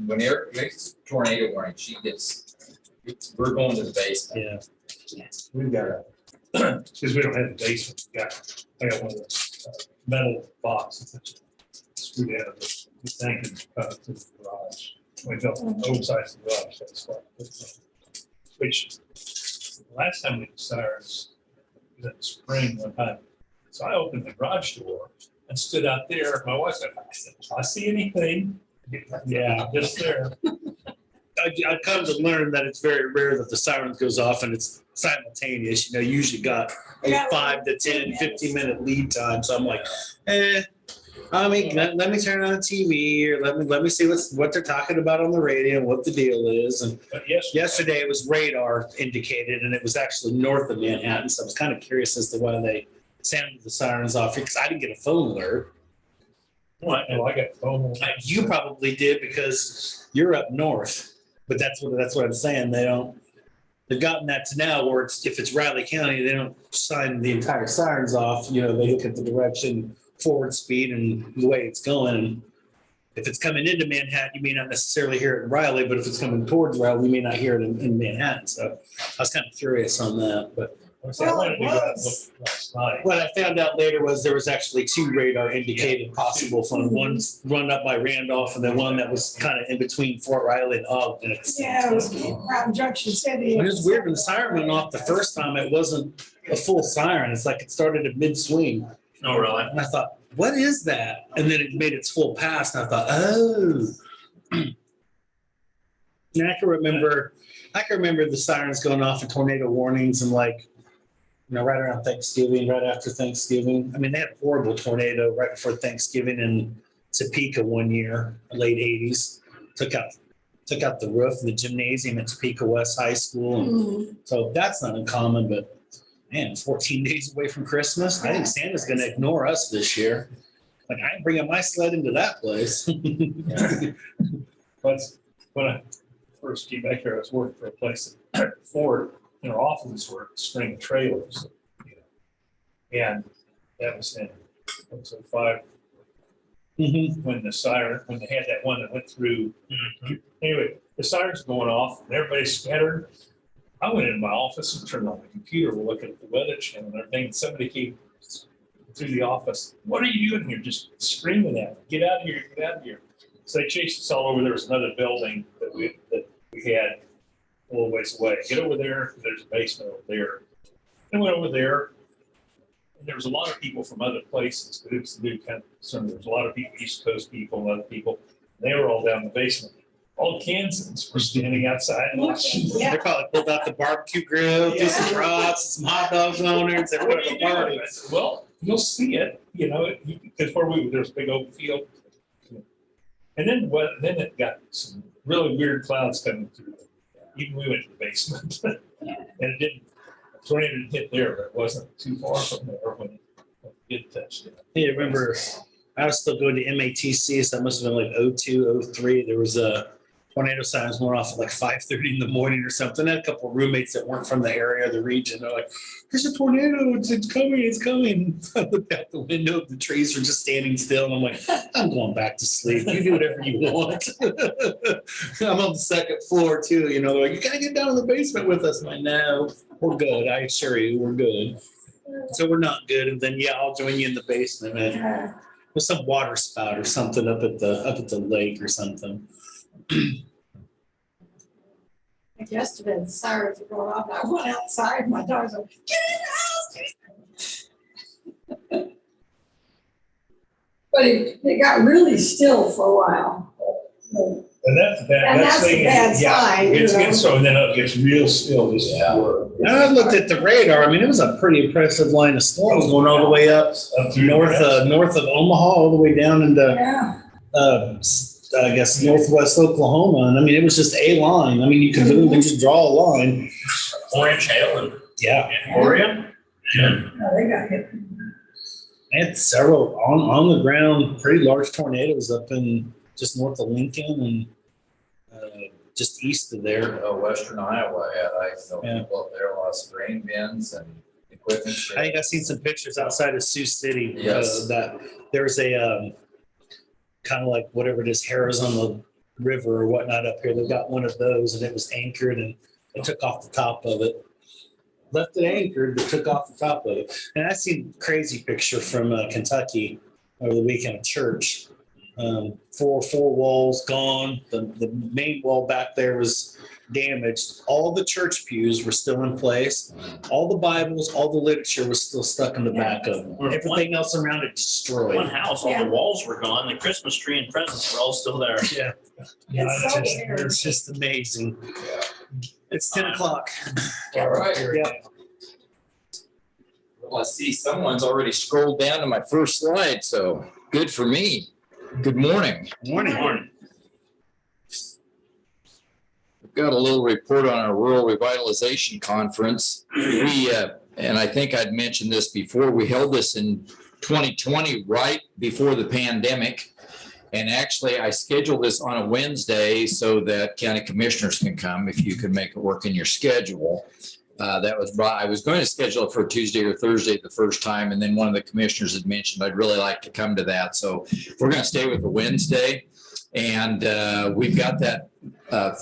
when there makes tornado warning, we're going to the basement. Yeah. We've got because we don't have a basement, I got one of those metal boxes. Screwed down the tank and to the garage. We built an oversized garage, that's what. Which, last time we did sirens, was in the spring one time. So I opened the garage door and stood out there. My wife said, I see anything? Yeah, just there. I've come to learn that it's very rare that the siren goes off and it's simultaneous. You usually got a 5 to 10, 15-minute lead time. So I'm like, let me turn on the TV or let me see what they're talking about on the radio and what the deal is. And But yesterday it was radar indicated and it was actually north of Manhattan. So I was kind of curious as to why they sounded the sirens off because I didn't get a phone alert. What? Oh, I got a phone. You probably did because you're up north. But that's what I'm saying. They've gotten that to now where if it's Riley County, they don't sign the entire sirens off. They look at the direction, forward speed, and the way it's going. And if it's coming into Manhattan, you may not necessarily hear it in Riley, but if it's coming towards Riley, you may not hear it in Manhattan. So I was kind of curious on that. But I wanted to go out and look last night. what I found out later was there was actually 2 radar indicated possible from one run up by Randolph and then one that was kind of in between Fort Riley and Ogden. Yeah, it was around Junction City. It was weird when the siren went off the first time, it wasn't a full siren. It's like it started at mid-swing. Oh, really? And I thought, what is that? And then it made its full pass and I thought, oh. And I can remember the sirens going off and tornado warnings and right around Thanksgiving, right after Thanksgiving. I mean, they had a horrible tornado right before Thanksgiving in Topeka one year, late 80s. Took out the roof of the gymnasium at Topeka West High School. And so that's not uncommon, but man, 14 days away from Christmas. I think Santa's going to ignore us this year. Like, I ain't bringing my sled into that place. But when I first came back here, I was working for a place that Ford, their offices were string trailers. And that was in 05 when they had that one that went through. Anyway, the sirens going off and everybody's scattered. I went into my office and turned on the computer, looking at the weather channel and everything. Somebody came through the office. What are you doing here? Just screaming at me. Get out of here, get out of here. So they chased us all over. There was another building that we had a little ways away. Get over there. There's a basement over there. I went over there. And there was a lot of people from other places, but it was the new kind of concern. There was a lot of people, East Coast people, and other people. They were all down in the basement. All Kansans were standing outside and watching. Yeah. They probably pulled out the barbecue grill, threw some brats, some hot dogs on there, and said, What "What are a you doing?" party!" I said, well, you'll see it, because where there's a big open field. And then it got some really weird clouds coming through. Even we went to the basement. And it didn't, tornado didn't hit there, but it wasn't too far from there when it did touch it. Yeah, remember, I was still going to MATC, so that must have been like 02, 03. There was a tornado sirens going off at like 5:30 in the morning or something. I had a couple of roommates that weren't from the area, the region. They're like, "There's a tornado! It's coming! It's coming!" I looked out the window. The trees were just standing still, and I'm like, "I'm going back to sleep. You do whatever you want." I'm on the second floor too. They're like, "You gotta get down in the basement with us." I'm like, "No, we're good. I assure you, we're good." So we're not good, and then I'll join you in the basement, man. With some water spout or something up at the lake or something. Yesterday, the sirens were going off. I went outside. My dog's like, "Get in the house!" But it got really still for a while. And that's the bad. And that's the thing. bad sign, It gets so, and then it gets real still. Just And I looked at the radar. I mean, it was a pretty impressive line of storms going all the way up through north of Omaha, all the way down into Yeah. I guess northwest Oklahoma. And I mean, it was just a line. I mean, you could literally just draw a line. 4-inch hail in Yeah, Oregon. No, they got hit. they had several on the ground, pretty large tornadoes up in just north of Lincoln and just east of there. Western Iowa had, I know Yeah. people up there lost grain bins and equipment. I think I've seen some pictures outside of Sioux City. Yes. That there's a kind of like whatever it is, Harris on the river or whatnot up here. They've got one of those and it was anchored and it took off the top of it. Left it anchored, but took off the top of it. And I seen a crazy picture from Kentucky over the weekend at church. Four walls gone. The main wall back there was damaged. All the church pews were still in place. All the Bibles, all the literature was still stuck in the back of them. Everything else around it One destroyed. house, all the walls were gone. The Christmas tree and presents were all still there. Yeah. It's just amazing. It's 10 o'clock. All right. Yeah. Well, I see someone's already scrolled down to my first slide, so good for me. Good morning. Morning. We've got a little report on our Rural Revitalization Conference. And I think I'd mentioned this before, we held this in 2020, right before the pandemic. And actually, I scheduled this on a Wednesday so that county commissioners can come if you could make it work in your schedule. I was going to schedule it for Tuesday or Thursday the first time, and then one of the commissioners had mentioned I'd really like to come to that. So we're going to stay with the Wednesday, and we've got that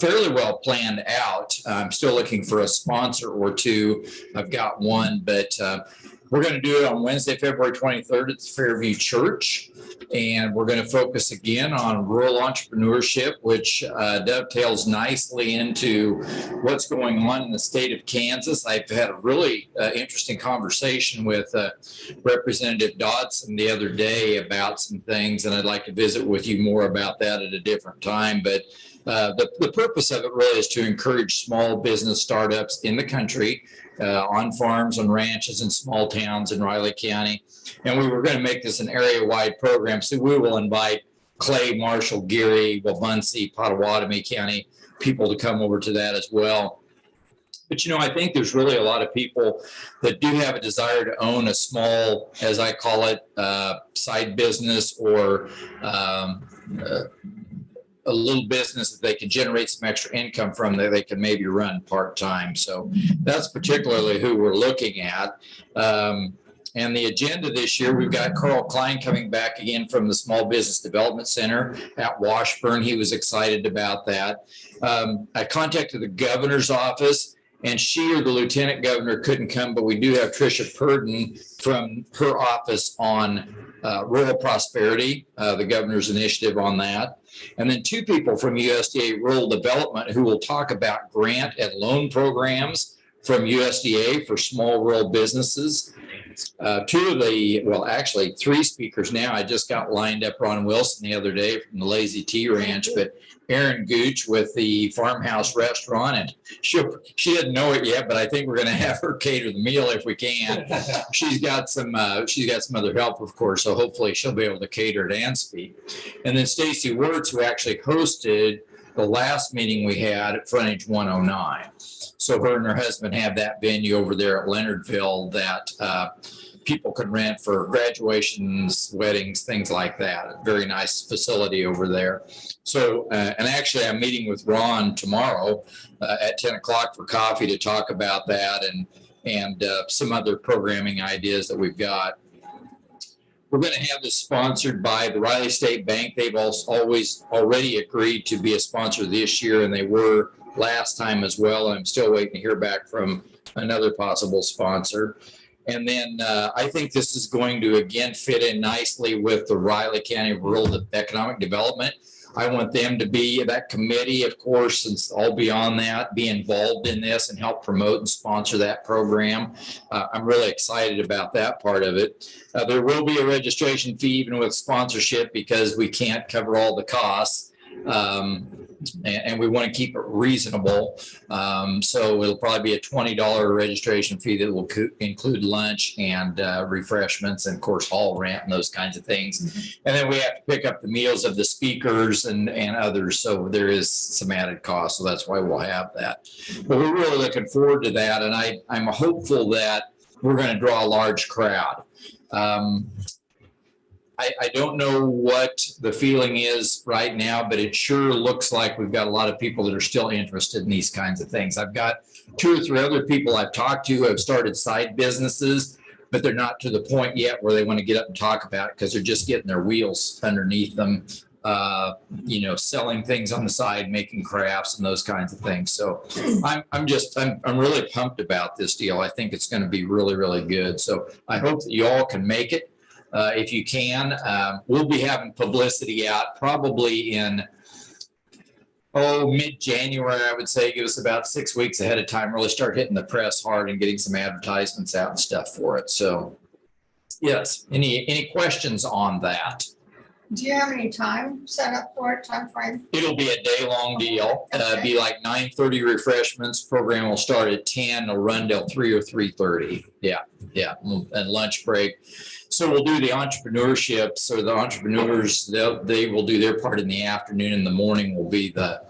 fairly well planned out. I'm still looking for a sponsor or two. I've got one, but we're going to do it on Wednesday, February 23rd at the Fairview Church. And we're going to focus again on rural entrepreneurship, which dovetails nicely into what's going on in the state of Kansas. I've had a really interesting conversation with Representative Dodson the other day about some things, and I'd like to visit with you more about that at a different time. But the purpose of it really is to encourage small business startups in the country, on farms, on ranches, and small towns in Riley County. And we were going to make this an area-wide program, so we will invite Clay, Marshall, Geary, Wabaunsee, Pottawatomie County people to come over to that as well. But, I think there's really a lot of people that do have a desire to own a small, as I call it, side business or a little business that they can generate some extra income from that they can maybe run part-time. So that's particularly who we're looking at. And the agenda this year, we've got Carl Klein coming back again from the Small Business Development Center at Washburn. He was excited about that. I contacted the governor's office, and she or the lieutenant governor couldn't come, but we do have Tricia Purdon from her office on rural prosperity, the governor's initiative on that. And then two people from USDA Rural Development who will talk about grant and loan programs from USDA for small rural businesses. Three speakers now. I just got lined up Ron Wilson the other day from the Lazy Tea Ranch, but Erin Gooch with the Farmhouse Restaurant, and she doesn't know it yet, but I think we're going to have her cater the meal if we can. She's got some other help, of course, so hopefully she'll be able to cater it and speak. And then Stacy Wirtz, who actually hosted the last meeting we had at Frontage 109. So her and her husband have that venue over there at Leonardville that people can rent for graduations, weddings, things like that. A very nice facility over there. So, and actually I'm meeting with Ron tomorrow at 10 o'clock for coffee to talk about that and some other programming ideas that we've got. We're going to have this sponsored by the Riley State Bank. They've already agreed to be a sponsor this year, and they were last time as well. I'm still waiting to hear back from another possible sponsor. And then I think this is going to, again, fit in nicely with the Riley County Rural Economic Development. I want them to be that committee, of course, and all beyond that, be involved in this and help promote and sponsor that program. I'm really excited about that part of it. There will be a registration fee even with sponsorship because we can't cover all the costs. And we want to keep it reasonable. So it'll probably be a $20 registration fee that will include lunch and refreshments and of course hall rent and those kinds of things. And then we have to pick up the meals of the speakers and others. So there is some added cost. So that's why we'll have that. But we're really looking forward to that. And I'm hopeful that we're going to draw a large crowd. I don't know what the feeling is right now, but it sure looks like we've got a lot of people that are still interested in these kinds of things. I've got 2 or 3 other people I've talked to who have started side businesses, but they're not to the point yet where they want to get up and talk about it because they're just getting their wheels underneath them, selling things on the side, making crafts and those kinds of things. So I'm really pumped about this deal. I think it's going to be really, really good. So I hope that you all can make it. If you can, we'll be having publicity out probably in, mid-January, I would say. Give us about 6 weeks ahead of time, really start hitting the press hard and getting some advertisements out and stuff for it. So yes, any questions on that? Do you have any time set up for it, time frame? It'll be a day-long deal. Be like 9:30 refreshments. Program will start at 10. It'll run till 3 or 3:30. Yeah, and lunch break. So we'll do the entrepreneurship. So the entrepreneurs, they will do their part in the afternoon. In the morning will be the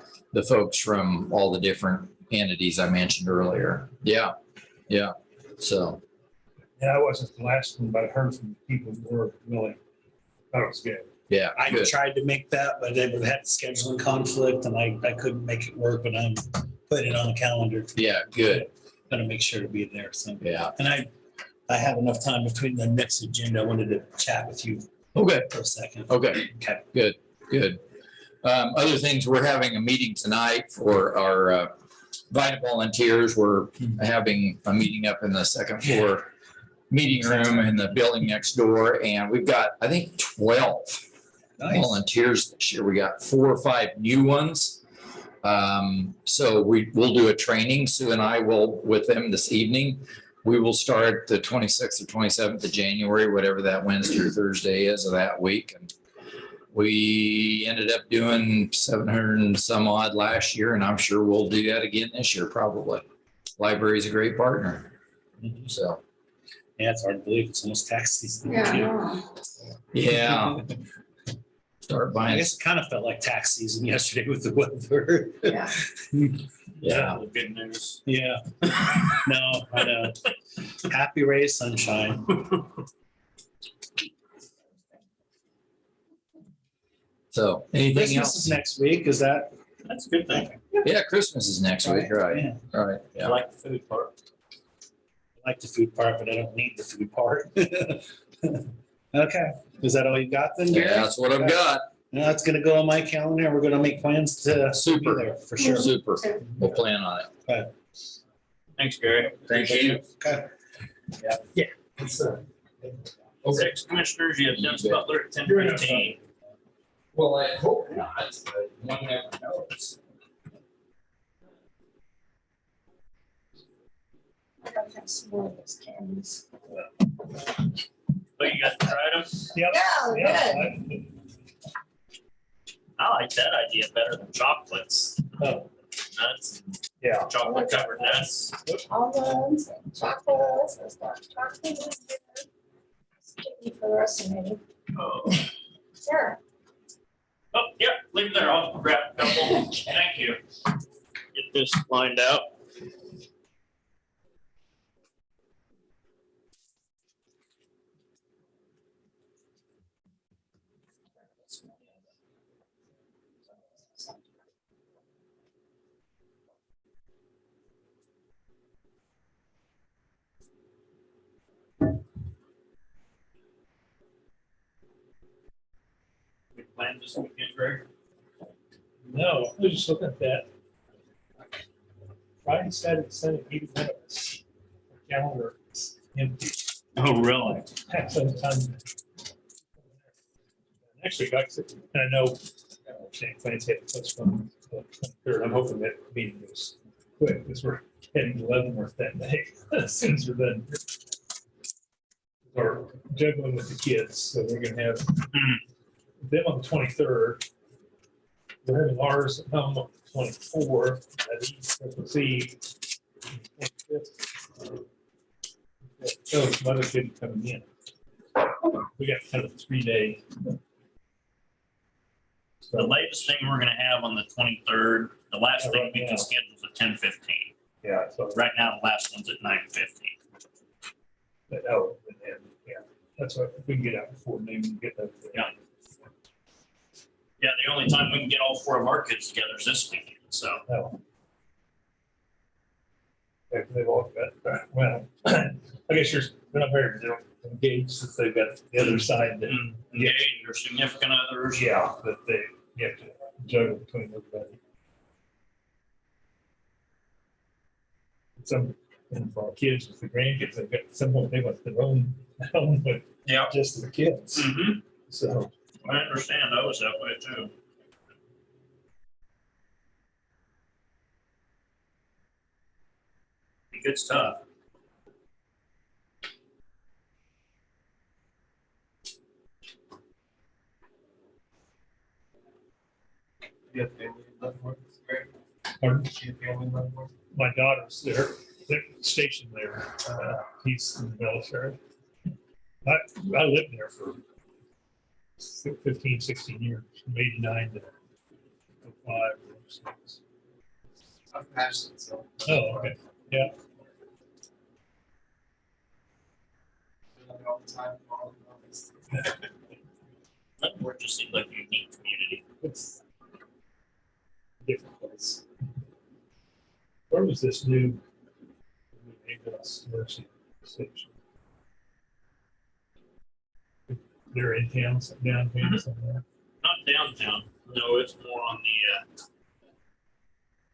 folks from all the different entities I mentioned earlier. Yeah. So. Yeah, I wasn't the last one, but I heard from people who were really, that was good. Yeah, I good. tried to make that, but they had scheduling conflict and I couldn't make it work, but I'm putting it on the calendar. Yeah, good. Gonna make sure to be there. So, Yeah. and I have enough time between the next agenda. I wanted to chat with you Okay. for a second. Okay. Good. Other things, we're having a meeting tonight for our VITA volunteers. We're having a meeting up in the second floor meeting room in the building next door. And we've got, I think, 12 volunteers this year. We got 4 or 5 new ones. So we'll do a training. Sue and I will with them this evening. We will start the 26th or 27th of January, whatever that Wednesday or Thursday is of that week. And we ended up doing 700 and some odd last year, and I'm sure we'll do that again this year, probably. Library's a great partner. So. Yeah, it's hard to believe it's almost tax season. Yeah. Yeah. Start I buying. guess it kind of felt like tax season yesterday with the weather. Yeah. Yeah. Good news. Yeah. No, I know. Happy ray of sunshine. So anything Christmas else? is next week. Is that? That's a good thing. Yeah, Christmas is next week, right? Yeah. Right. I Yeah. like the food part. I like the food part, but I don't need the food part. Okay. Is that all you got then, Gary? Yeah, that's what I've got. No, it's gonna go on my calendar. We're gonna make plans to Super. be there for sure. Super. We'll plan on it. Thanks, Gary. Thank you. Okay. Yeah. It's, 6 commissioners, you have Dennis Butler at 10:15. Well, I hope not, but one never knows. I gotta have some more of those candies. But you guys tried them? Yeah, good. I like that idea better than chocolates. Oh. Nuts, Yeah. chocolate covered nuts. Almonds and chocolates, there's got chocolate in there. Give me for the rest of me. Oh, Sure. yeah, leave it there. I'll grab a couple. Thank you. Get this lined out. Plan this weekend, Greg? No, I was just looking at that. Friday, Saturday, Sunday, 80 minutes. Calendar is empty. Oh, really? Have some time. Next week, like I said, and I know, Shane Clancy had to push from the 23rd. I'm hoping that meeting goes quick because we're heading to Leavenworth that day as soon as we're done. Or juggling with the kids, so we're gonna have them on the 23rd. We're having ours on the 24th, at ECC. So some other kids coming in. We got kind of 3 day. The latest thing we're gonna have on the 23rd, the last thing we can schedule is at 10:15. Yeah, so, Right now, the last one's at 9:15. oh, and then, yeah, that's what, if we can get out before noon, we can get that. Yeah. Yeah, the only time we can get all 4 of our kids together is this weekend, so. Oh. They've all got, well, I guess you're not very engaged since they've got the other side that, Engage your significant others. yeah, that they, you have to juggle between everybody. Some of our kids with the grandkids, they've got someone, they want their own home, but Yeah. just the kids. Mhm. So, I understand. I was that way too. Good stuff. You have family in Leavenworth, right? pardon? You have family in Leavenworth? My daughter's there, they're stationed there. He's in the military. I lived there for 15, 16 years, from 89 to 05. I'm passionate, so. Oh, okay. Yeah. All the time, all the time. Leavenworth just seems like a unique community. It's a different place. Where was this new ambulance nursing station? They're in town, downtown somewhere. Not downtown. No, it's more on the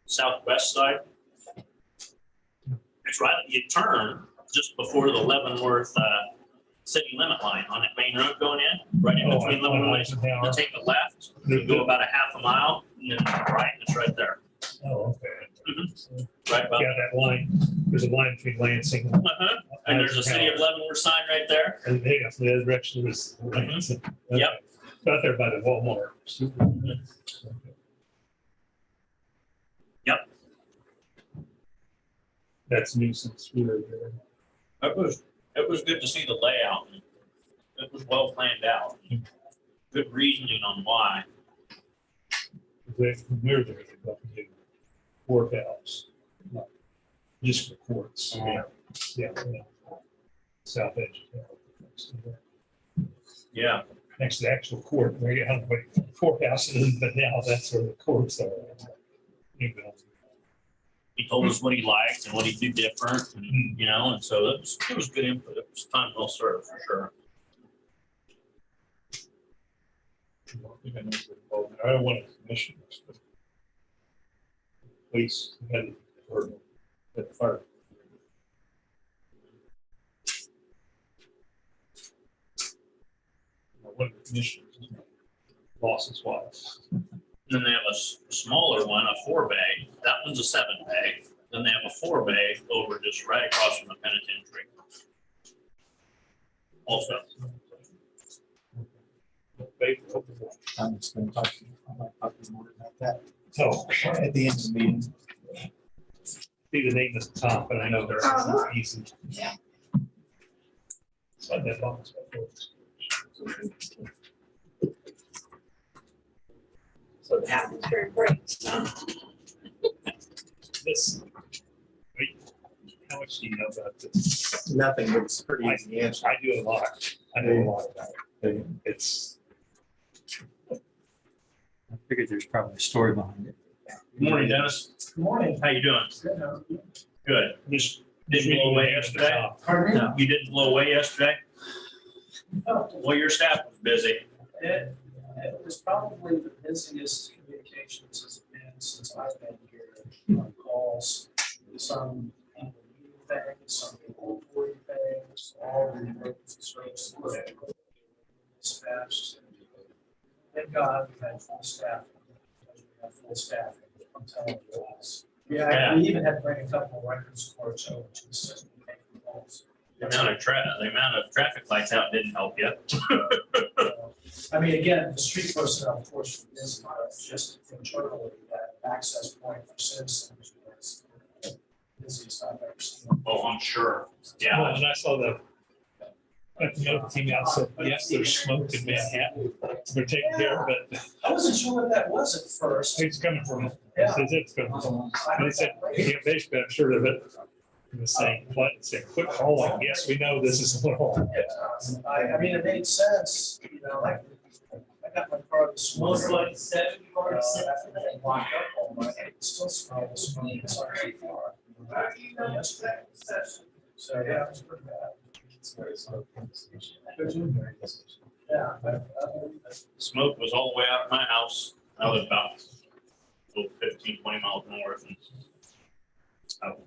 southwest side. It's right. You turn just before the Leavenworth city limit line on that main road going in, right in between Leavenworth. You take a left, you go about a half a mile, and then right, it's right there. Oh, okay. Mhm. Right about. Yeah, that line, there's a line between Lansing. And there's a city of Leavenworth sign right there. And they got the other direction was. Lansing. Yep. Out there by the Walmart. Yep. That's nuisance. We were there. It was good to see the layout. It was well planned out. Good reasoning on why. They, from there, they got to do courthouse. Just for courts. Yeah. Yeah. South edge. Yeah. Next to the actual court, where you have the courthouse is, but now that's where the courts are. He told us what he liked and what he'd do different, and, you know, and so it was good input. It was time well served for sure. I don't want to commission this, but police had, or at the fire. One of the commissioners lost his wife. Then they have a smaller one, a 4-bay. That one's a 7-bay. Then they have a 4-bay over just right across from the penitentiary. Also. I'm just going to talk to you. I might talk to you more about that So at the end of the meeting. see the name at the top, but I know they're easy. Yeah. So that box. So it happens during breaks, huh? This. How much do you know about this? Nothing, but it's pretty easy answer. I do a lot. I know a lot about it. It's. I figured there's probably a story behind it. Good morning, Dennis. Good morning. How you doing? Good. Just didn't blow away yesterday? Pardon me? No. You didn't blow away yesterday? Oh, Well, your staff was busy. It was probably the busiest communications has been since I've been here on calls. Some people need things, some people avoid things, all the emergency services. Dispatched. Thank God we had full staff. We have full staff. I'm telling you. Yeah, we even had to bring a couple of records courts over to assist in making calls. The amount of traffic lights out didn't help you. I mean, again, the street personnel, of course, is just internally that access point for citizens was the busiest I've ever seen. Oh, I'm sure. Well, Yeah. and I saw the note came out, said, yes, there's smoke in Manhattan. They're taking care of it. I wasn't sure what that was at first. It's coming from, it Yeah. says it's coming from. And they said, yeah, basically, I'm sure of it. And saying, what, saying, quit hauling. Yes, we know this is a little. I mean, it made sense, you know, like, I got my car this morning. Like 7 cars. Locked up all night, it still smells, it's already far. So, yeah, it's pretty bad. Yeah. Smoke was all the way out of my house. I live about 15, 20 miles north. And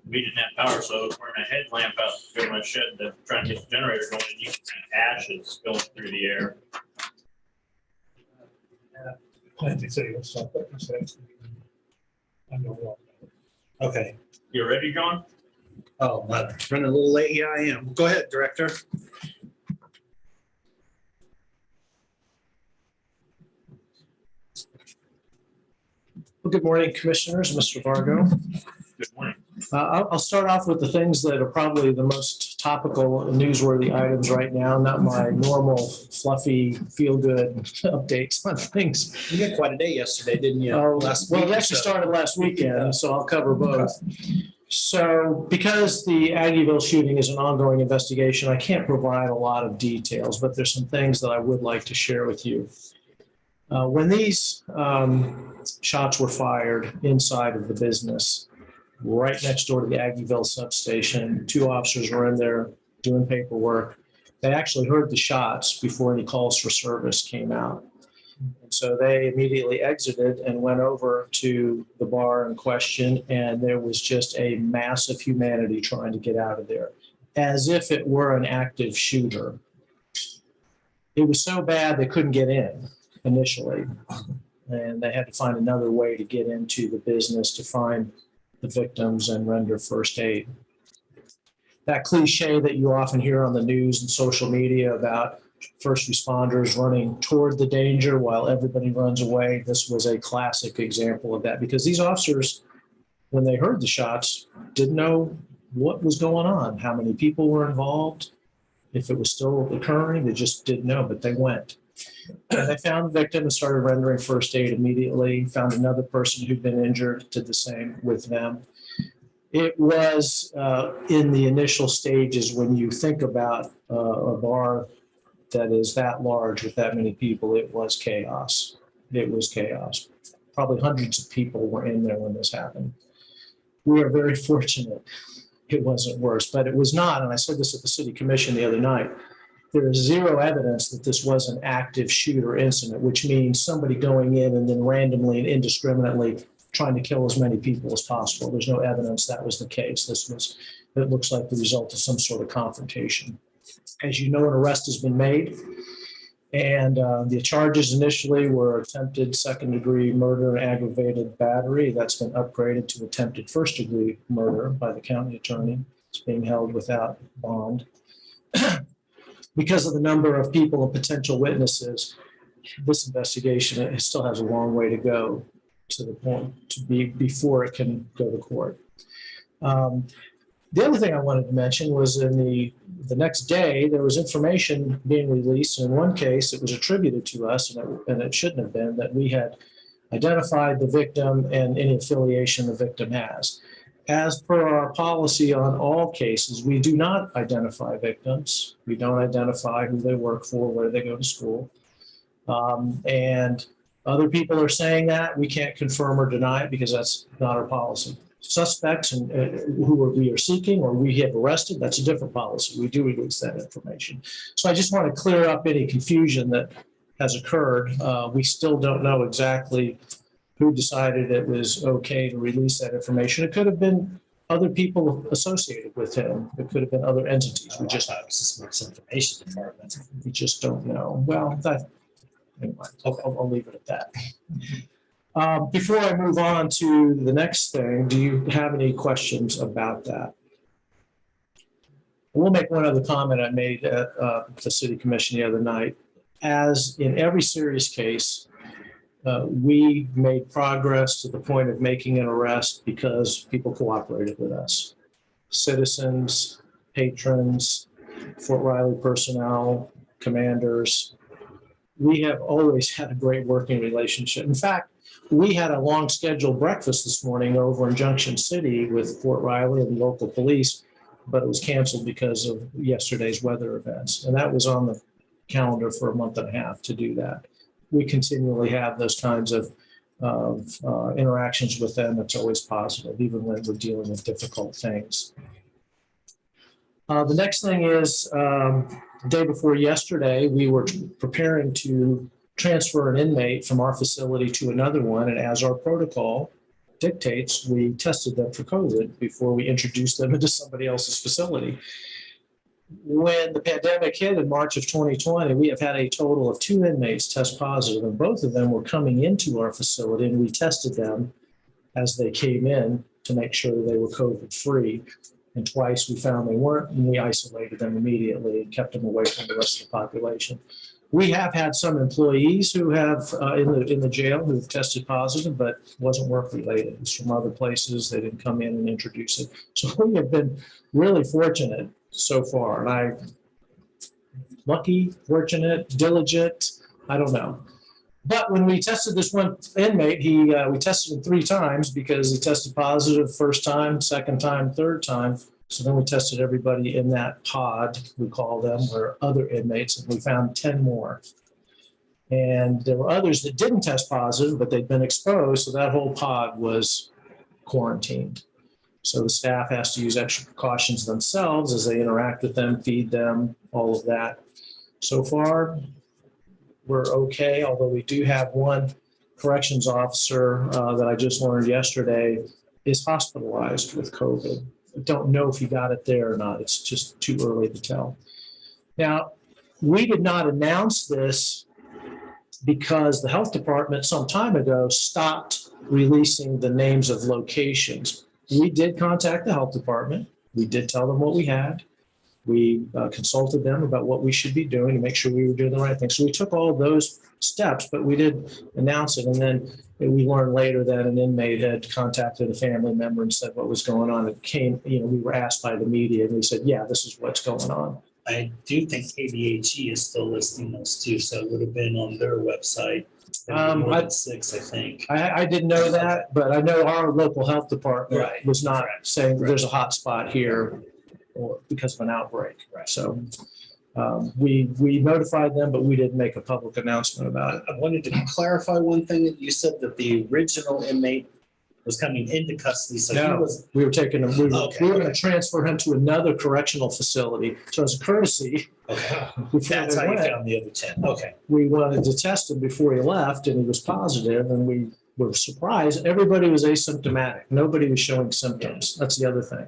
we didn't have power, so I was wearing a headlamp out in my shed to try and get the generator going, and you can see ashes going through the air. They say you'll stop it. He said, I know what. Okay. You ready, John? Oh, I'm running a little late. Yeah, I am. Go ahead, Director. Well, good morning, Commissioners, Mr. Vargo. Good morning. I'll start off with the things that are probably the most topical and newsworthy items right now, not my normal fluffy, feel-good updates on things. You had quite a day yesterday, didn't you? Oh, Last well, week it or actually so. started last weekend, so I'll cover both. So because the Aggieville shooting is an ongoing investigation, I can't provide a lot of details, but there's some things that I would like to share with you. When these shots were fired inside of the business, right next door to the Aggieville substation, 2 officers were in there doing paperwork. They actually heard the shots before any calls for service came out. And so they immediately exited and went over to the bar in question, and there was just a mass of humanity trying to get out of there, as if it were an active shooter. It was so bad they couldn't get in initially, and they had to find another way to get into the business to find the victims and render first aid. That cliche that you often hear on the news and social media about first responders running toward the danger while everybody runs away, this was a classic example of that, because these officers, when they heard the shots, didn't know what was going on, how many people were involved, if it was still occurring, they just didn't know, but they went. And they found the victim and started rendering first aid immediately, found another person who'd been injured, did the same with them. It was in the initial stages, when you think about a bar that is that large with that many people, it was chaos. It was chaos. Probably hundreds of people were in there when this happened. We are very fortunate it wasn't worse, but it was not. And I said this at the city commission the other night. There is zero evidence that this was an active shooter incident, which means somebody going in and then randomly and indiscriminately trying to kill as many people as possible. There's no evidence that was the case. It looks like the result of some sort of confrontation. As you know, an arrest has been made, and the charges initially were attempted second-degree murder and aggravated battery. That's been upgraded to attempted first-degree murder by the county attorney. It's being held without bond. Because of the number of people and potential witnesses, this investigation still has a long way to go to the point to be before it can go to court. The other thing I wanted to mention was in the next day, there was information being released. In one case, it was attributed to us, and it shouldn't have been, that we had identified the victim and any affiliation the victim has. As per our policy on all cases, we do not identify victims. We don't identify who they work for, where they go to school. And other people are saying that. We can't confirm or deny it because that's not our policy. Suspects and who we are seeking or we have arrested, that's a different policy. We do release that information. So I just want to clear up any confusion that has occurred. We still don't know exactly who decided it was okay to release that information. It could have been other people associated with him. It could have been other entities. We just information department. We just don't know. Well, anyway, I'll leave it at that. Before I move on to the next thing, do you have any questions about that? We'll make one other comment I made at the city commission the other night. As in every serious case, we made progress to the point of making an arrest because people cooperated with us. Citizens, patrons, Fort Riley personnel, commanders. We have always had a great working relationship. In fact, we had a long scheduled breakfast this morning over in Junction City with Fort Riley and local police, but it was canceled because of yesterday's weather events. And that was on the calendar for a month and a half to do that. We continually have those kinds of interactions with them. It's always positive, even when we're dealing with difficult things. The next thing is the day before yesterday, we were preparing to transfer an inmate from our facility to another one. And as our protocol dictates, we tested them for COVID before we introduced them into somebody else's facility. When the pandemic hit in March of 2020, we have had a total of 2 inmates test positive, and both of them were coming into our facility, and we tested them as they came in to make sure that they were COVID-free. And twice we found they weren't, and we isolated them immediately and kept them away from the rest of the population. We have had some employees who have in the jail who have tested positive, but wasn't work related. It's from other places. They didn't come in and introduce it. So we have been really fortunate so far. And lucky, fortunate, diligent, I don't know. But when we tested this one inmate, we tested him 3 times because he tested positive first time, second time, third time. So then we tested everybody in that pod, we call them, or other inmates, and we found 10 more. And there were others that didn't test positive, but they'd been exposed, so that whole pod was quarantined. So the staff has to use extra precautions themselves as they interact with them, feed them, all of that. So far, we're okay, although we do have one corrections officer that I just learned yesterday is hospitalized with COVID. I don't know if he got it there or not. It's just too early to tell. Now, we did not announce this because the health department some time ago stopped releasing the names of locations. We did contact the health department. We did tell them what we had. We consulted them about what we should be doing to make sure we were doing the right thing. So we took all those steps, but we did announce it. And then we learned later that an inmate had contacted a family member and said what was going on. It came, we were asked by the media and we said, yeah, this is what's going on. I do think KBHE is still listing those too, so it would have been on their website. More than 6, I think. I didn't know that, but I know our local health department Right. was not Correct. saying that there's a hot spot here or because of an outbreak. Right. So we notified them, but we didn't make a public announcement about it. I wanted to clarify one thing that you said, that the original inmate was coming into custody, so he No. was. We were taking him, we were Okay. going to transfer him to another correctional facility. So as a courtesy, Okay. before That's they how you went, found the other 10. Okay. we wanted to test him before he left, and he was positive, and we were surprised. Everybody was asymptomatic. Nobody was showing symptoms. That's the other thing.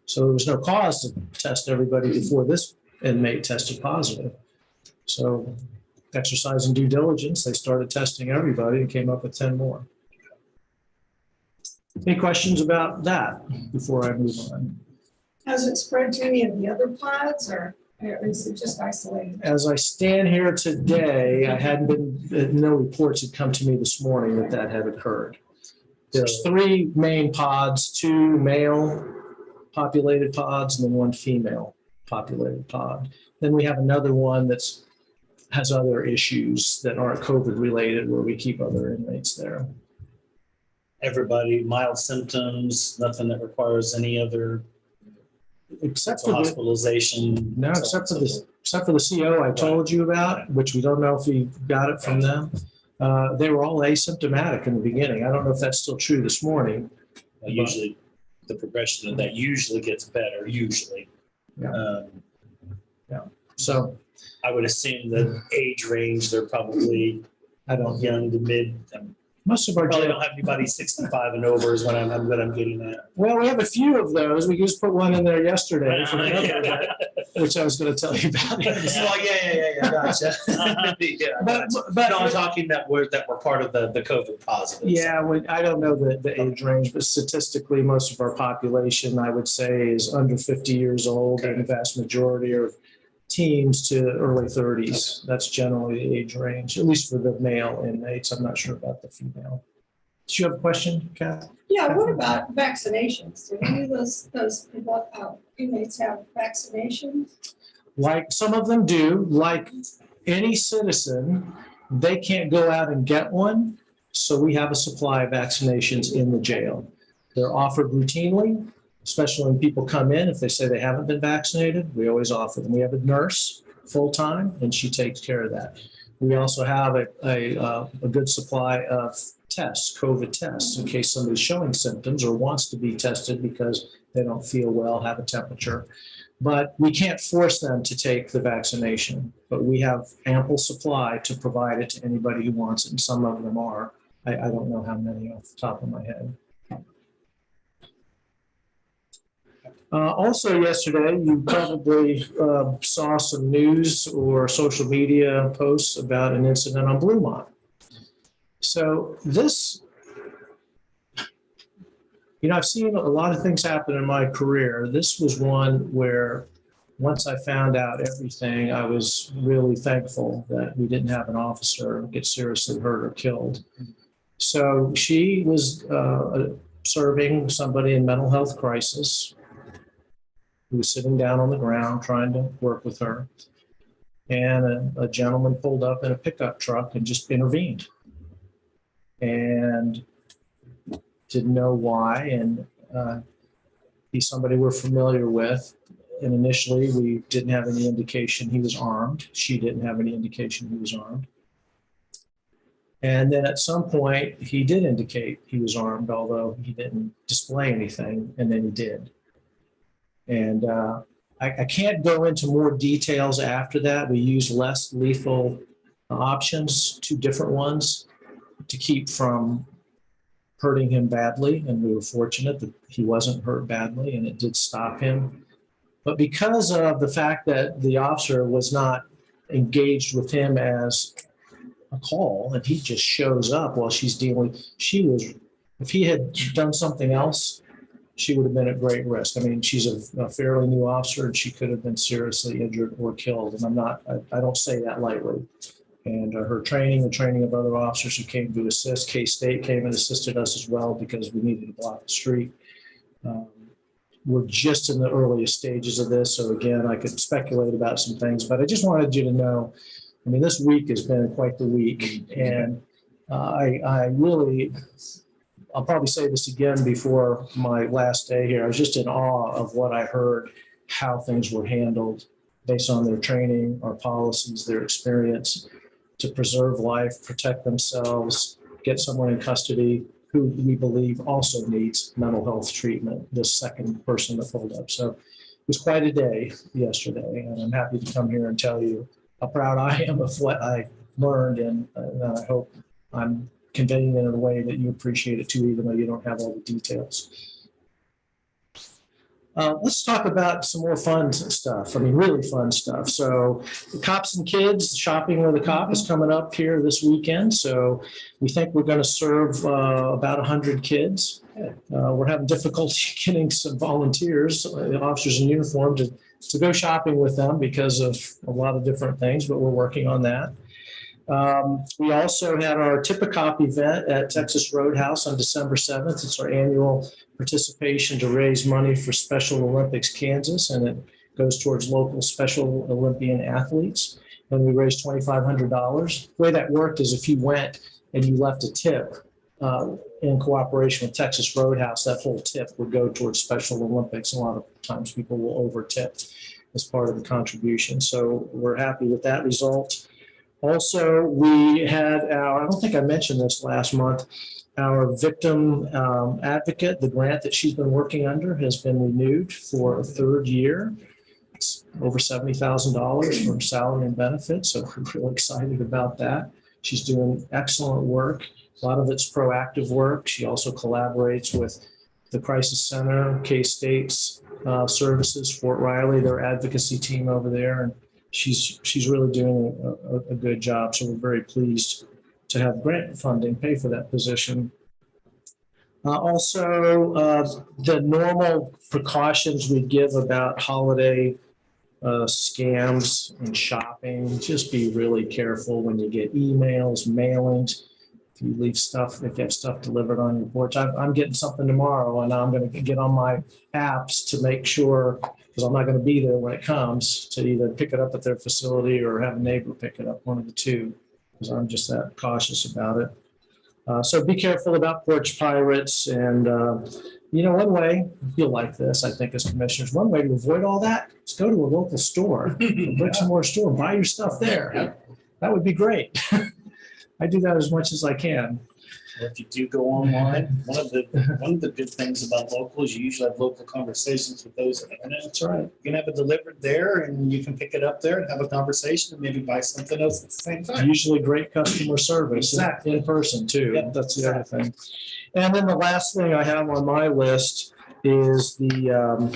So there was no cause to test everybody before this inmate tested positive. So exercising due diligence, they started testing everybody and came up with 10 more. Any questions about that before I move on? Has it spread to any of the other pods or is it just isolated? As I stand here today, I hadn't been, no reports had come to me this morning that had occurred. There's 3 main pods, 2 male populated pods and then 1 female populated pod. Then we have another one that's has other issues that aren't COVID related where we keep other inmates there. Everybody, mild symptoms, nothing that requires any other Except for the, hospitalization. no, except for the CO I told you about, which we don't know if he got it from them. They were all asymptomatic in the beginning. I don't know if that's still true this morning. Usually, the progression of that usually gets better, usually. Yeah. So I would assume the age range, they're probably I don't, young to mid, Most of our Probably jail, don't have anybody 65 and over is what I'm getting at. well, we have a few of those. We just put one in there yesterday from another, event, which I was going to tell you about. Yeah, gotcha. Yeah, But, gotcha. but No, I'm talking that were part of the COVID positives. yeah, I don't know the age range, but statistically, most of our population, I would say, is under 50 years old, and the vast majority are teens to early 30s. That's generally the age range, at least for the male inmates. I'm not sure about the female. Did you have a question, Kath? Yeah, what about vaccinations? Do any of those inmates have vaccinations? Like some of them do, like any citizen, they can't go out and get one. So we have a supply of vaccinations in the jail. They're offered routinely, especially when people come in. If they say they haven't been vaccinated, we always offer them. We have a nurse full-time, and she takes care of that. We also have a good supply of tests, COVID tests, in case somebody's showing symptoms or wants to be tested because they don't feel well, have a temperature. But we can't force them to take the vaccination, but we have ample supply to provide it to anybody who wants it, and some of them are. I don't know how many off the top of my head. Also yesterday, you probably saw some news or social media posts about an incident on Bluemont. So this, I've seen a lot of things happen in my career. This was one where once I found out everything, I was really thankful that we didn't have an officer get seriously hurt or killed. So she was serving somebody in mental health crisis who was sitting down on the ground trying to work with her. And a gentleman pulled up in a pickup truck and just intervened. And didn't know why. And he's somebody we're familiar with. And initially, we didn't have any indication he was armed. She didn't have any indication he was armed. And then at some point, he did indicate he was armed, although he didn't display anything, and then he did. And I can't go into more details after that. We used less lethal options, 2 different ones, to keep from hurting him badly. And we were fortunate that he wasn't hurt badly, and it did stop him. But because of the fact that the officer was not engaged with him as a call, and he just shows up while she's dealing, if he had done something else, she would have been at great risk. I mean, she's a fairly new officer, and she could have been seriously injured or killed. And I don't say that lightly. And her training, the training of other officers who came to assist, K-State came and assisted us as well because we needed to block the street. We're just in the earliest stages of this. So again, I could speculate about some things, but I just wanted you to know, I mean, this week has been quite the week. And I really, I'll probably say this again before my last day here. I was just in awe of what I heard, how things were handled based on their training, our policies, their experience to preserve life, protect themselves, get someone in custody who we believe also needs mental health treatment, this second person that pulled up. So it was quite a day yesterday, and I'm happy to come here and tell you how proud I am of what I learned, and I hope I'm conveying it in a way that you appreciate it too, even though you don't have all the details. Let's talk about some more fun stuff. I mean, really fun stuff. So the Cops and Kids Shopping with a Cop is coming up here this weekend. So we think we're going to serve about 100 kids. We're having difficulty getting some volunteers, officers in uniform, to go shopping with them because of a lot of different things, but we're working on that. We also had our Tip-A-Cop event at Texas Roadhouse on December 7th. It's our annual participation to raise money for Special Olympics Kansas, and it goes towards local Special Olympian athletes. And we raised $2,500. The way that worked is if you went and you left a tip in cooperation with Texas Roadhouse, that whole tip would go towards Special Olympics. A lot of times people will over tip as part of the contribution. So we're happy with that result. Also, we had I don't think I mentioned this last month, our victim advocate, the grant that she's been working under has been renewed for a 3rd year. It's over $70,000 from salary and benefits, so we're really excited about that. She's doing excellent work. A lot of it's proactive work. She also collaborates with the Crisis Center, K-State's services, Fort Riley, their advocacy team over there. And she's really doing a good job. So we're very pleased to have grant funding pay for that position. Also, the normal precautions we give about holiday scams and shopping. Just be really careful when you get emails, mailings. If you leave stuff, if you have stuff delivered on your porch. I'm getting something tomorrow, and I'm going to get on my apps to make sure, because I'm not going to be there when it comes, to either pick it up at their facility or have a neighbor pick it up, one of the two, because I'm just that cautious about it. So be careful about porch pirates. And, one way, you'll like this, I think, as commissioners, one way to avoid all that is go to a local store, a bricks and mortar store, and buy your stuff there. That would be great. I do that as much as I can. If you do go online, one of the good things about local is you usually have local conversations with those on the internet. That's right. You can have it delivered there, and you can pick it up there and have a conversation and maybe buy something else at the same time. Usually great customer service Exactly. in person too. Yep, That's the other thing. And then the last thing I have on my list is the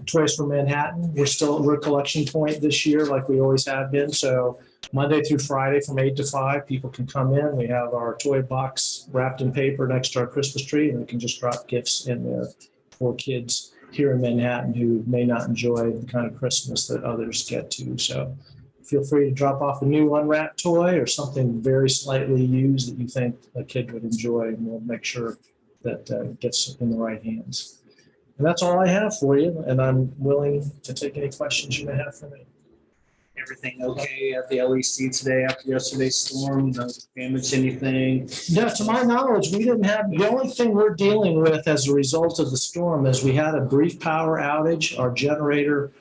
Toys for Manhattan. We're a collection point this year, like we always have been. So Monday through Friday from 8 to 5, people can come in. We have our toy box wrapped in paper next to our Christmas tree, and we can just drop gifts in there for kids here in Manhattan who may not enjoy the kind of Christmas that others get to. So feel free to drop off a new unwrapped toy or something very slightly used that you think a kid would enjoy, and we'll make sure that it gets in the right hands. And that's all I have for you, and I'm willing to take any questions you may have for me. Everything okay at the LEC today after yesterday's storm? No damage, anything? Yeah, to my knowledge, we didn't have, the only thing we're dealing with as a result of the storm is we had a brief power outage. Our generator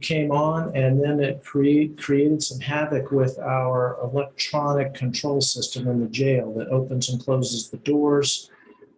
came on, and then it created some havoc with our electronic control system in the jail that opens and closes the doors,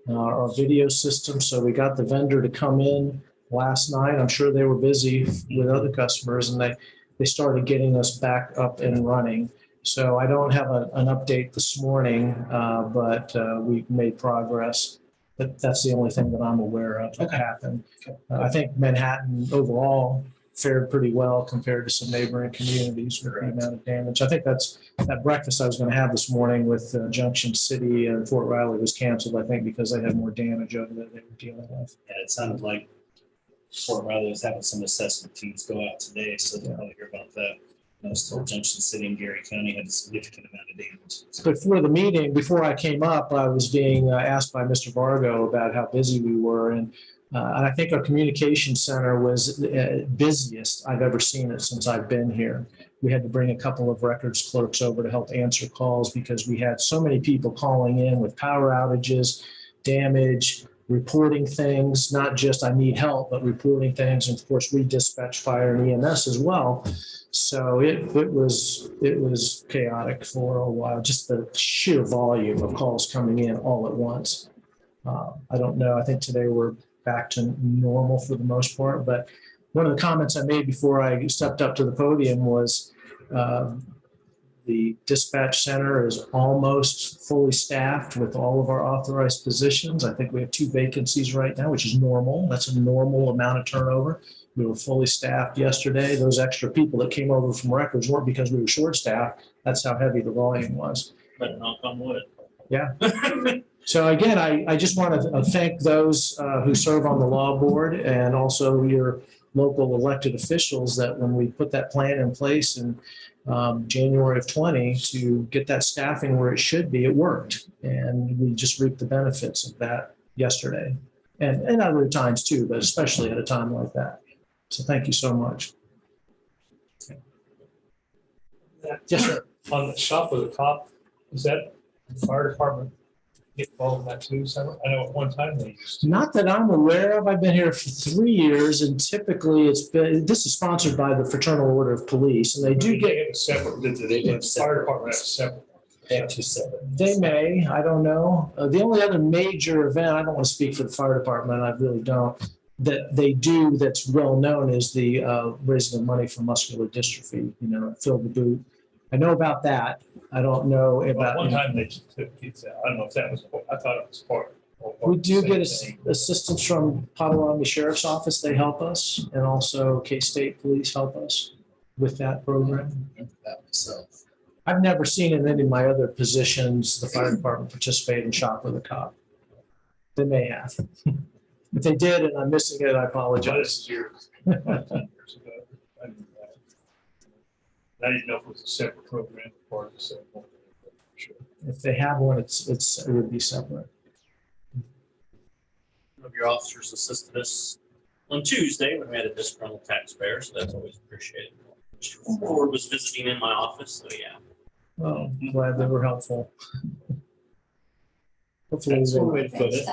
our video system. So we got the vendor to come in last night. I'm sure they were busy with other customers, and they started getting us back up and running. So I don't have an update this morning, but we've made progress. But that's the only thing that I'm aware of that happened. I think Manhattan overall fared pretty well compared to some neighboring communities with the amount of damage. I think that's that breakfast I was going to have this morning with Junction City and Fort Riley was canceled, I think, because they had more damage over there they were dealing with. Yeah, it sounded like Fort Riley was having some assessment teams go out today, so they'll probably hear about that. Still Junction City and Gary County had a significant amount of damage. Before the meeting, before I came up, I was being asked by Mr. Vargo about how busy we were. And I think our communication center was busiest I've ever seen it since I've been here. We had to bring a couple of records clerks over to help answer calls because we had so many people calling in with power outages, damage, reporting things, not just I need help, but reporting things. And of course, we dispatch fire and EMS as well. So it was chaotic for a while, just the sheer volume of calls coming in all at once. I don't know. I think today we're back to normal for the most part. But one of the comments I made before I stepped up to the podium was the dispatch center is almost fully staffed with all of our authorized positions. I think we have 2 vacancies right now, which is normal. That's a normal amount of turnover. We were fully staffed yesterday. Those extra people that came over from records weren't because we were short staffed. That's how heavy the volume was. But knock on wood. Yeah. So again, I just want to thank those who serve on the law board and also your local elected officials that when we put that plan in place in January of 20 to get that staffing where it should be, it worked. And we just reaped the benefits of that yesterday and other times too, but especially at a time like that. So thank you so much. Yes, sir. On the shop with a cop, is that the fire department get involved in that too? So I know at one time they used to. Not that I'm aware of. I've been here for 3 years, and typically this is sponsored by the Fraternal Order of Police, and they do get. They have a separate, the fire department has a separate. They have 2 separate. They may, I don't know. The only other major event, I don't want to speak for the fire department, I really don't, that they do that's well known is the raising of money for muscular dystrophy, Fill the Boot. I know about that. I don't know Well, about. one time they took kids out. I don't know if that was, I thought it was part. We do the get same thing. assistance from Potawatomi Sheriff's Office. They help us, and also K-State Police help us with that program. So I've never seen in any of my other positions, the fire department participate and shop with a cop. They may have. If they did and I'm missing it, I apologize. Years ago. I didn't know if it was a separate program or part of the same one. Sure. If they have one, it would be separate. One of your officers assisted us on Tuesday when we had a disgruntled taxpayer, so that's always appreciated. Ford was visiting in my office, so yeah. Well, I'm glad they were helpful. Hopefully, That's one they- way to put it.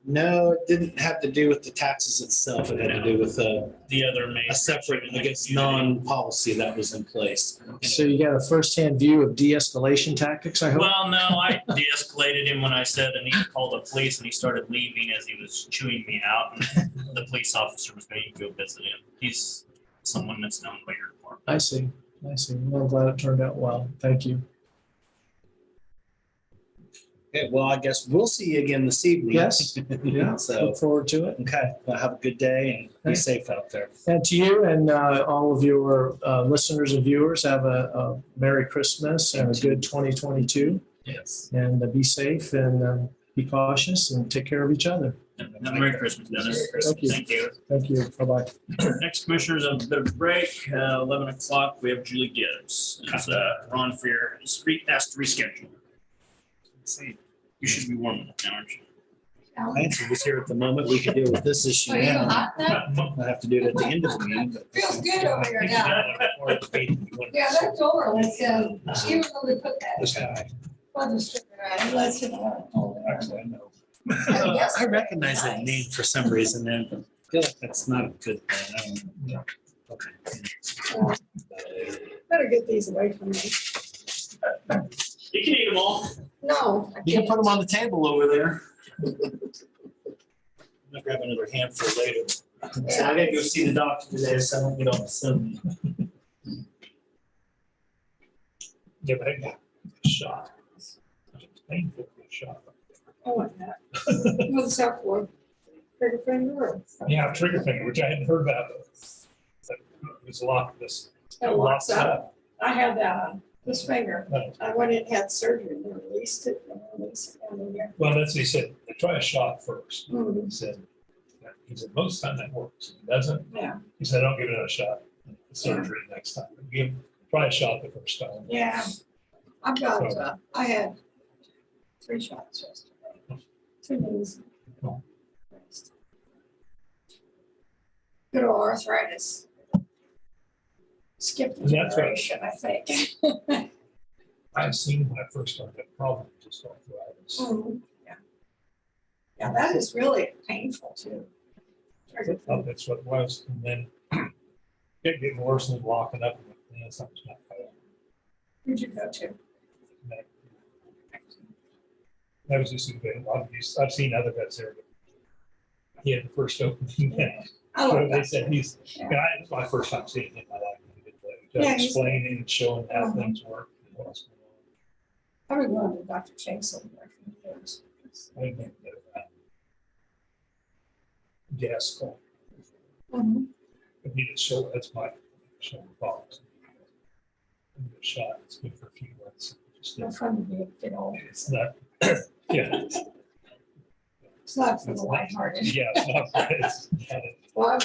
No, it didn't have to do with the taxes itself. It had to do with The other main. a separate, I guess, non-policy that was in place. so you got a firsthand view of de-escalation tactics, I hope? Well, no, I de-escalated him when I said I need to call the police, and he started leaving as he was chewing me out. And the police officer was going to go visit him. He's someone that's known by your department. I see. Well, I'm glad it turned out well. Thank you. Okay, well, I guess we'll see you again this evening. Yes. Yeah, So, look forward to it. okay, well, have a good day and be Thanks. safe out there. And to you and all of your listeners and viewers, have a Merry Christmas and a good 2022. Yes. And be safe and be cautious and take care of each other. Have a Merry Christmas, Dennis. Thank you. Thank you. Thank you. Bye-bye. Next, commissioners, a bit of a break, 11 o'clock, we have Julie Gibbs. It's Ron for your street asked to reschedule. Let's see. You should be warm enough now, aren't you? Nancy was here at the moment. We could deal with this issue Are you now. hot now? I have to do it at the end of the meeting, but. Feels good over here now. Yeah, that door, let's, even though we put This that, guy. I'll just strip it out, let's hit it. Actually, I know. I recognize that name for some reason, and I feel like that's not a good thing. I don't know. Okay. Better get these away from me. You can eat them all. No, I You can can't. put them on the table over there. I'm gonna grab another handful later. So I gotta go see the doctor today, so I don't get all the sun. Yeah, but I got a shot. Painful shot. I want that. What's that for? Trigger finger or? Yeah, trigger finger, which I hadn't heard about. But it was locked this. It locks up. I had that on this finger. No. I went in, had surgery, and they released it, and released it down in there. Well, that's what he said. Try a shot first. Mhm. He said, most of the time that works. If it doesn't, Yeah, he said, don't give it a shot. Surgery next time. Try a shot the first time. yeah. I've got, I had 3 shots yesterday. 2 days. Oh. Good old arthritis. Skipped a That's right. generation, I think. I've seen when I first started that problem, just arthritis. Mhm. Yeah. Yeah, that is really painful too. Oh, that's what it was. And then it getting worse and locking up. And something's not right. Who'd you go to? That was just a bit, I've seen other vets there. But he had the first opening. I So like they that. said it was my first time seeing him in my life. He did that. Yeah, he's- Explaining and showing how Mhm. things work. and what's going I've been going to Dr. Chase over there for years. on. I didn't think that. Gas call. Mhm. But he did show, that's my shoulder box. Shot, it's good for a few months. Just- No fun to get old. It's not, yeah. It's not for the lighthearted. Yeah, it's not, it's, Well,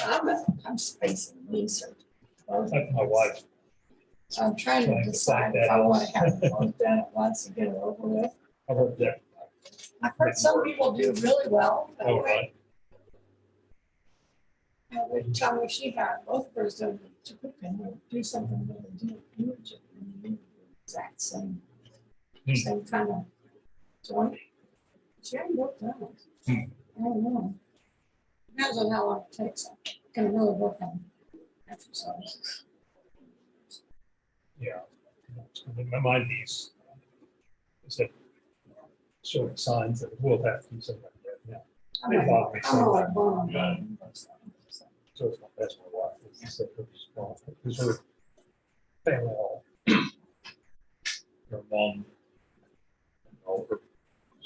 I'm spacing research. like my wife. So I'm trying to decide if I want to have it both done at once and get it over with. I worked there. I've heard some people do really well that Oh, way. right. And would tell me she had both of hers done to cook and would do something really do the exact same, Hmm. same kind of joint. She hadn't worked on it. Hmm. I don't know. Depends on how long it takes. I can really work on exercise. Yeah. My niece said showing signs that we'll have to do something like that. Yeah. I'm like born. So it's my best my wife. She said, her family all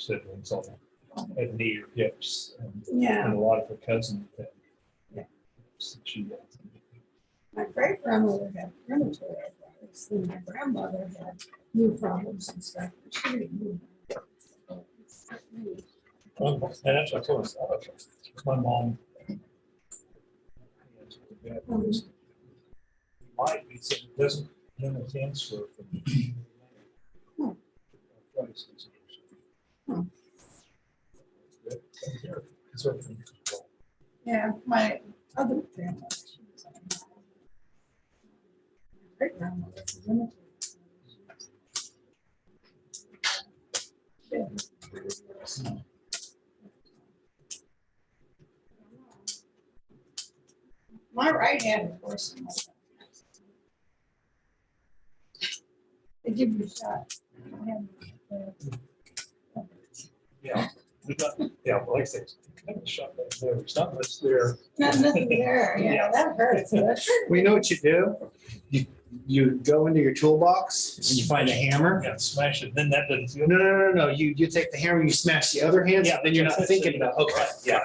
siblings all had knee or hips, and Yeah, a lot of her cousins had. Yeah. She, my great grandmother had rheumatoid arthritis, and my grandmother had knee problems and stuff. But she didn't move. and that's what I told her, my mom. Might be, so it doesn't limit transfer from. Hmm. Hmm. Yeah, my other grandmother. She was great grandmother. was rheumatoid. Yeah. My right hand, of course. They give you a shot. Yeah, yeah, well, like I said, kind of shot right there. It's not much there. Nothing there, yeah, that hurts. We know what you do. You go into your toolbox and you find a hammer. Yeah, smash it, then that doesn't feel. No. You take the hammer, you smash the other hand, Yeah, then you're not thinking about, okay. Yeah.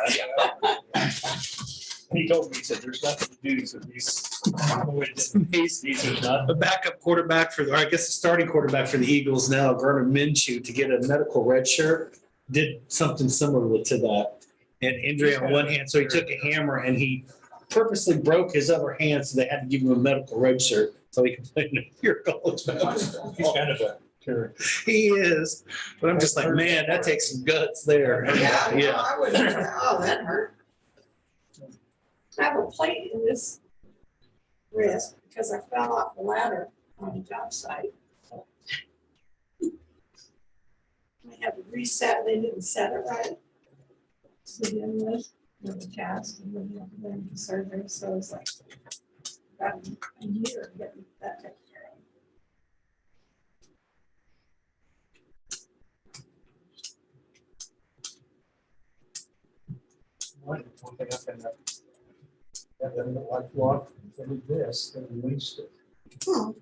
He told me, he said, there's nothing to do, he said, It's amazing. he said, not. The backup quarterback for, or I guess the starting quarterback for the Eagles now, Vernon Minshew, to get a medical red shirt, did something similar to that. And injury on one hand, so he took a hammer and he purposely broke his other hand, so they had to give him a medical red shirt so he could play in your college basketball. He's kind of a character. He is, but I'm just like, man, that takes some guts there. Yeah, Yeah. I would, oh, that hurt. I have a plate in this wrist because I fell off the ladder on a job site. I had to reset, they didn't set it right. To begin with the cast and then the surgery, so it's like about a year getting that taken care of. One thing I found out, that doesn't look like what, they did this, they released it. Oh,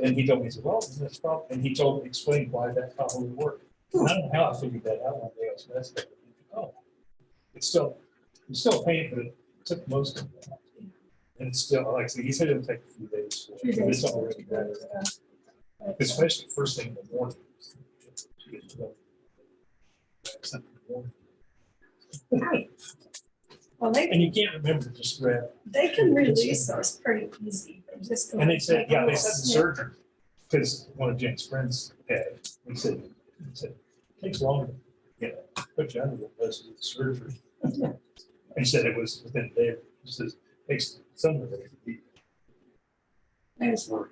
And he told me, he said, well, this problem, and he told me, explained why that probably worked. And I don't know how I figured that out one day, I was messed up. Oh, it's still a pain, but it took most of it. And it's still, like I said, he said it'll take a few days. Few days. It's already better, especially first thing in the morning. Something in the morning. well, And you can't remember to just grab. they can release those pretty easy. They just go. And they said, yeah, they said the surgeon, because one of Jen's friends had, he said, it takes longer, put you under the does with the surgery. He said it was within a day. He says, takes some of it. There's one.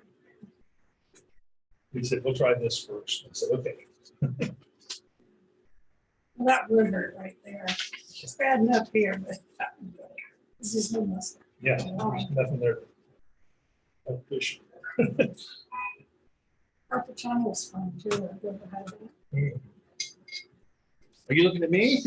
He said, we'll try this first. I said, okay. Well, that would hurt right there. It's bad enough here, but that would hurt. This is no muscle. Yeah, there's nothing there. No cushion. Carpal tunnel was fun too. I've never had that. Are you looking at me?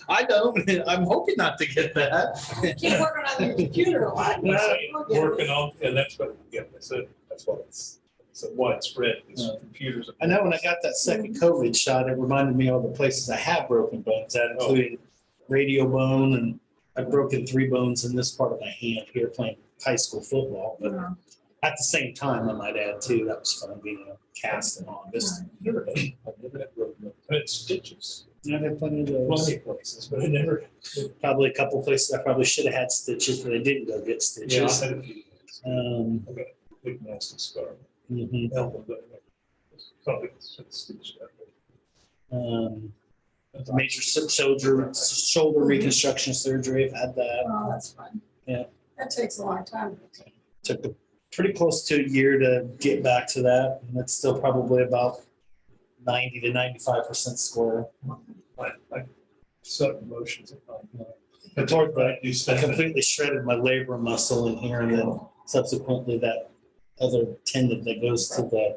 I don't. I'm hoping not to get that. Keep working on your computer a lot. Working on, and that's what, that's it. That's what it's a widespread, is computers. I know when I got that second COVID shot, it reminded me of the places I have broken bones, that including radial bone, and I've broken 3 bones in this part of my hand here playing high school football. But at the same time, I might add too, that was fun being a cast and on this. I've never had broken. I had stitches. I've had plenty of those. Plenty of places, but I never. Probably a couple places I probably should have had stitches, but I didn't go get Yeah, I stitches. had a few. I got a big nasty scar. Mhm. Elbow, but probably stitched up. Major shoulder reconstruction surgery. I've had that. Oh, that's fun. Yeah. That takes a long time. Took pretty close to a year to get back to that. And it's still probably about 90 to 95% square. I sudden motions. I tore that. do I stuff. completely shredded my labrum muscle in here, and then subsequently that other tendon that goes to the,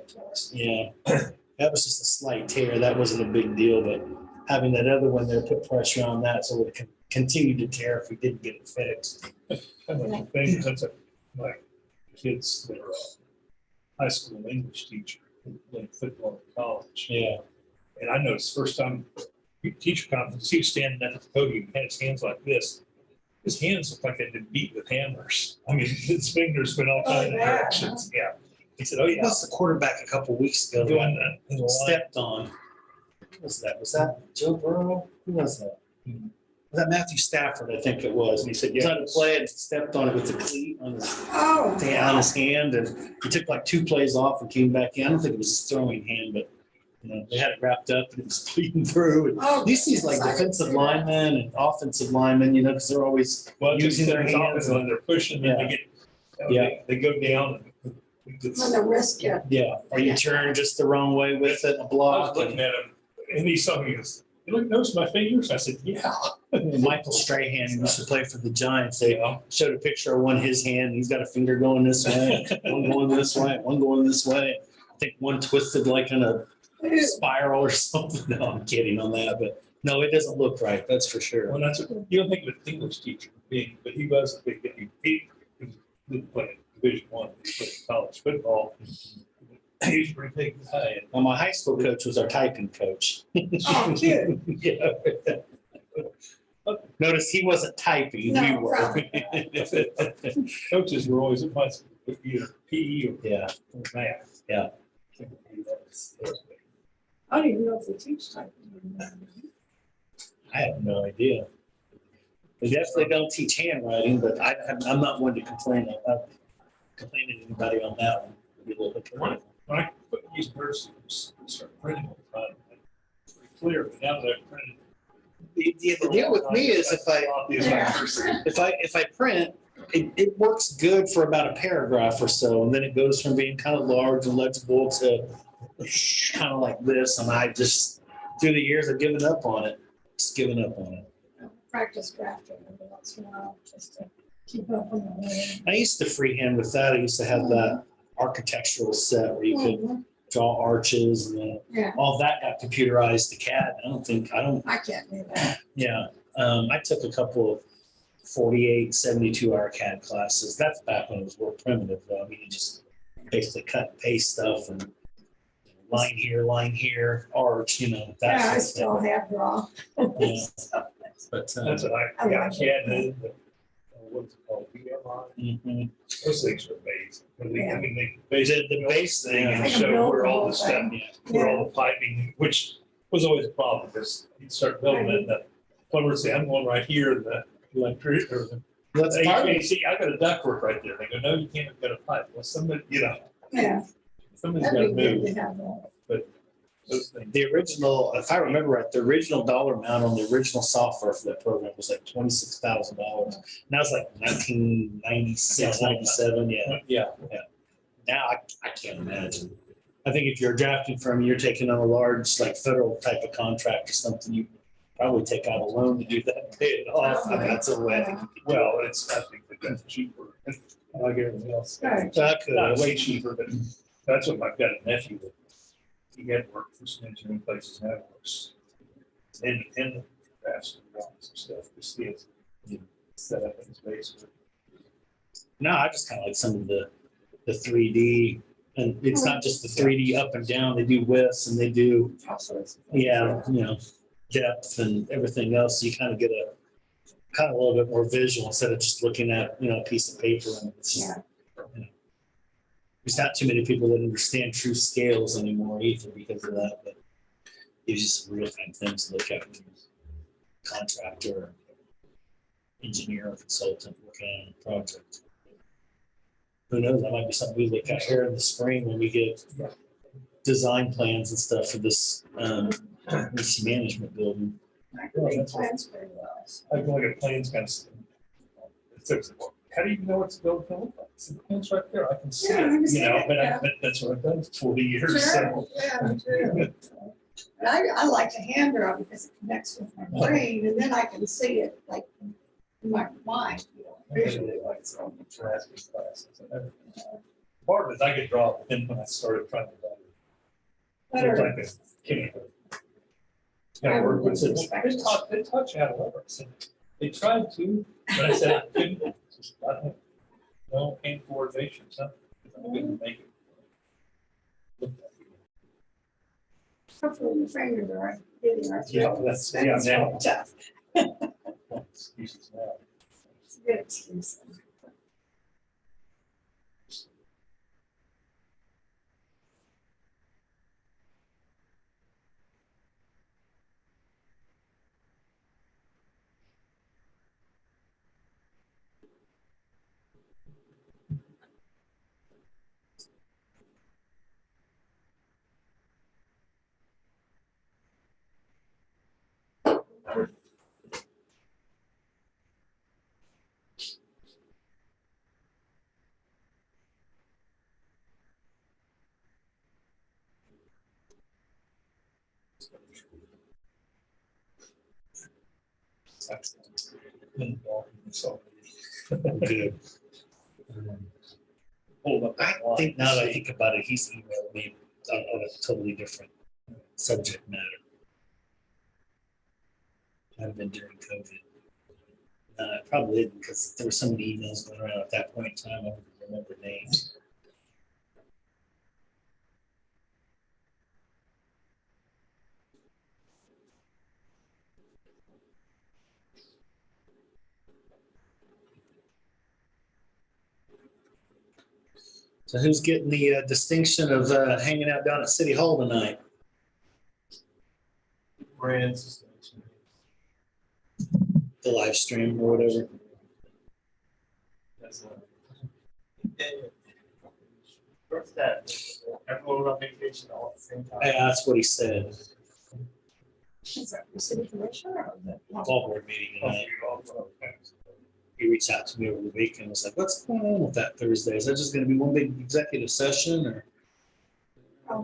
that was just a slight tear. That wasn't a big deal, but having that other one there put pressure on that, so it could continue to tear if we didn't get it fixed. Kind of the thing, that's my kids that are high school English teacher, who played football in college. Yeah. And I noticed first time teacher conference, he was standing at the podium, had his hands like this. His hands looked like they'd been beat with hammers. I mean, his fingers went all kinds of yeah. directions. Yeah. He said, oh, yeah. That's the quarterback a couple weeks ago. Doing that. in the line. Stepped on. Who was that? Was that Joe Burrow? Who was that? Was that Matthew Stafford? I think it was. And he said, trying to play it, stepped on it with the cleat on his Oh. on his hand, and he took like 2 plays off and came back in. I don't think it was his throwing hand, but they had it wrapped up and it was bleeding through. And Oh, these like defensive linemen and offensive linemen, because they're always Well, using their hands. when they're pushing, then they get, Yeah. they go down. On the wrist, yeah. Yeah, or you turn just the wrong way with it, a I block. was looking at him and he saw me, he goes, you look, notice my fingers? I said, yeah. Michael Strahan used to play for the Giants. They showed a picture of his hand. He's got a finger going this way, one going this way, one going this way. I think one twisted like in a spiral or something. No, I'm kidding on that, but no, it doesn't look right. That's for sure. Well, that's what, you don't think of an English teacher being, but he was a big, he didn't play Division I, he played college football. He was a pretty big guy. Well, my high school coach was our typing coach. Oh, cute. Yeah. Notice he wasn't typing, we No, were. Coaches were always advised with either PE or Yeah, math. Yeah. I don't even know if they teach typing. I have no idea. They definitely don't teach handwriting, but I'm not one to complain about complaining to anybody on that one. Be a little bit When I put these nurses, start printing all the time, it's pretty clear, but now that I've printed. The deal with me is if I print, it works good for about a paragraph or so, and then it goes from being kind of large and legible to kind of like this, and I just, through the years, I've given up on it, just given up on it. Practice drafting every once in a while, just to keep up on the. I used to freehand with that. I used to have that architectural set where you could draw arches, and then Yeah, all that got computerized to CAD. I can't do that. Yeah. I took a couple of 48, 72-hour CAD classes. That's back when it was more primitive, though. I mean, you just basically cut and paste stuff and line here, arch, that Yeah, I sort of still thing. have draw. Yeah. But, That's what I like it. What's it called? BMI? mhm. Those things are amazing. Yeah. I mean, The base thing, and They can show build where the all whole the stuff, thing. where all the piping, which was always a problem because you'd start building it, and the plumber would say, I'm going right here, and the electric or the that's part of it. HVAC, I got a ductwork right there. They go, no, you can't, I've got a pipe. Well, somebody, Yeah, somebody's got that'd to be good move to have that. those things. The original, if I remember right, the original dollar amount on the original software for that program was like $26,000. Now it's like 1996, 97, yeah. Yeah. Now I can't imagine. I think if you're a drafting firm, you're taking on a large, like federal type of contract or something, you probably take out a loan to do that and pay it off. I mean, that's a way. I think you could do it. Well, I think that's cheaper, like everything else. Right. That could- Not way cheaper, but that's what I've got a nephew that he had worked for some engineering places now works. Independent drafts and some stuff, just gets set up in his basement. No, I just kind of like some of the 3D, and it's not just the 3D up and down. They do widths and they do, yeah, depth and everything else. So you kind of get a little bit more visual instead of just looking at, a piece of paper. And it's just, there's not too many people that understand true scales anymore either because of that, but it gives you some real time things to look at when you're a contractor, or engineer, or consultant working on a project. Who knows, that might be something we look at here in the spring when we get design plans and stuff for this emergency management building. I can make plans very well. I can look at plans kind of. It says, how do you know what's built? It's the plans right there. I can see Yeah, I it, understand, but yeah. but that's what I've done for 40 years. Sure, So. yeah, true. And I like to hand draw because it connects with my brain, and then I can see it like in my mind, visually what it's going to be. Part of it, I could draw, but then when I started trying to draw, it looked like a chemical. Yeah, work with it. They taught you how to work. So they tried to, but I said I couldn't. It's just, I don't know, hand coordination, something. I couldn't make it. Hopefully your fingers are right. Getting right. Yeah, that's, yeah, now. Tough. Excuses now. It's a good excuse. Good. Hold up. I think now that I think about it, he's emailed me on a totally different subject matter. Might have been during COVID. It probably didn't, because there were so many emails going around at that point in time. I don't remember names. So who's getting the distinction of hanging out down at City Hall tonight? Brands. The live stream or whatever. That's what's that? Everyone on vacation all at the same time. Yeah, that's what he said. Is that the city commissioner or the? Fall board meeting tonight. He reached out to me over the weekend. Was like, "What's going on with that Thursday? Is that just going to be one big executive session, or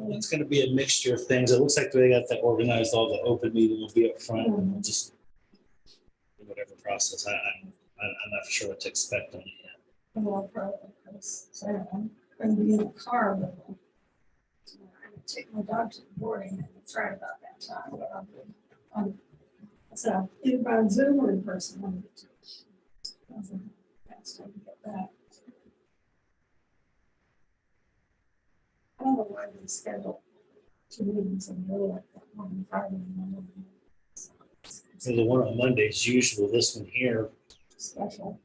it's going to be a mixture of things?" It looks like they got that organized. All the open meeting will be up front, and we'll just whatever process. I'm not sure what to expect on it yet. Well, probably, because I'm going to be in the car, but I'm gonna take my dog to the boarding, and it's right about that time, but I'll be on. So either by Zoom or in person, one of the two. That's time to get back. I don't know why they schedule 2 meetings in a row like that, one on Friday and one on. So the one on Monday is usual. This one here, Special.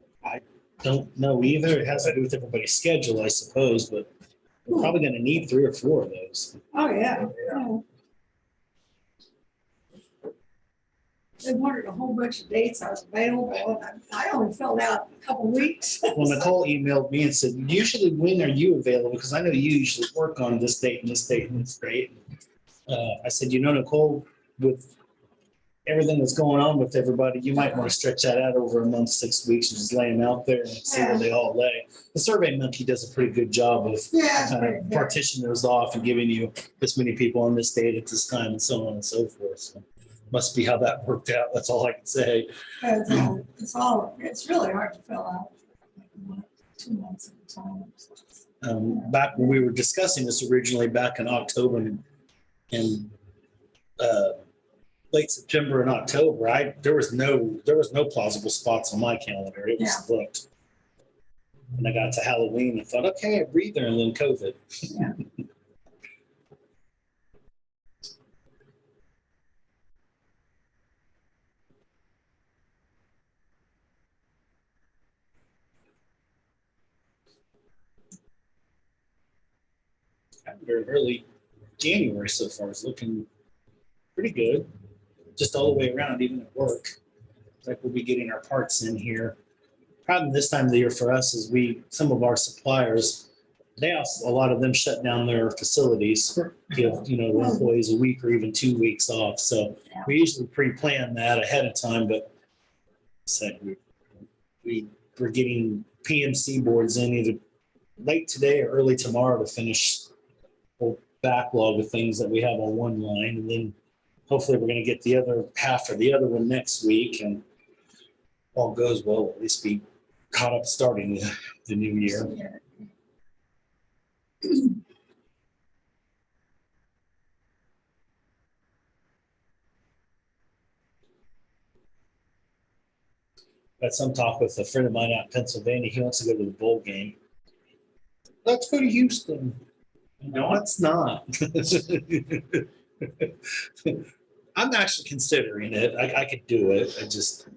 don't know either. It has to do with everybody's schedule, I suppose, but we're probably going to need 3 or 4 of those. Oh, yeah. Yeah. They wanted a whole bunch of dates I was available, and I only filled out a couple weeks. Well, Nicole emailed me and said, "Usually, when are you available? Because I know you usually work on this date and this date and this date." I said, "Nicole, with everything that's going on with everybody, you might want to stretch that out over a month, 6 weeks, and just lay them out there and see where they all lay." The Survey Monkey does a pretty good job of Yeah. kind of partitioning those off and giving you this many people on this date at this time and so on and so forth. So must be how that worked out. That's all I can say. It's really hard to fill out. 2 months at a time. Back when we were discussing this originally back in October and late September and October, there was no plausible spots on my calendar. It was booked. And I got to Halloween and thought, okay, a breather, and then COVID. Yeah. Very early January so far is looking pretty good, just all the way around, even at work. Like we'll be getting our parts in here. Problem this time of the year for us is some of our suppliers, a lot of them shut down their facilities, give the employees a week or even 2 weeks off. So we usually pre-plan that ahead of time, but said we're getting PMC boards in either late today or early tomorrow to finish whole backlog of things that we have on one line, and then hopefully we're going to get the other half of the other one next week, and all goes well, we'll at least be caught up starting the new year. Got some talk with a friend of mine out in Pennsylvania. He wants to go to the bowl game. Let's go to Houston. No, it's not. I'm actually considering it. I could do it. I just.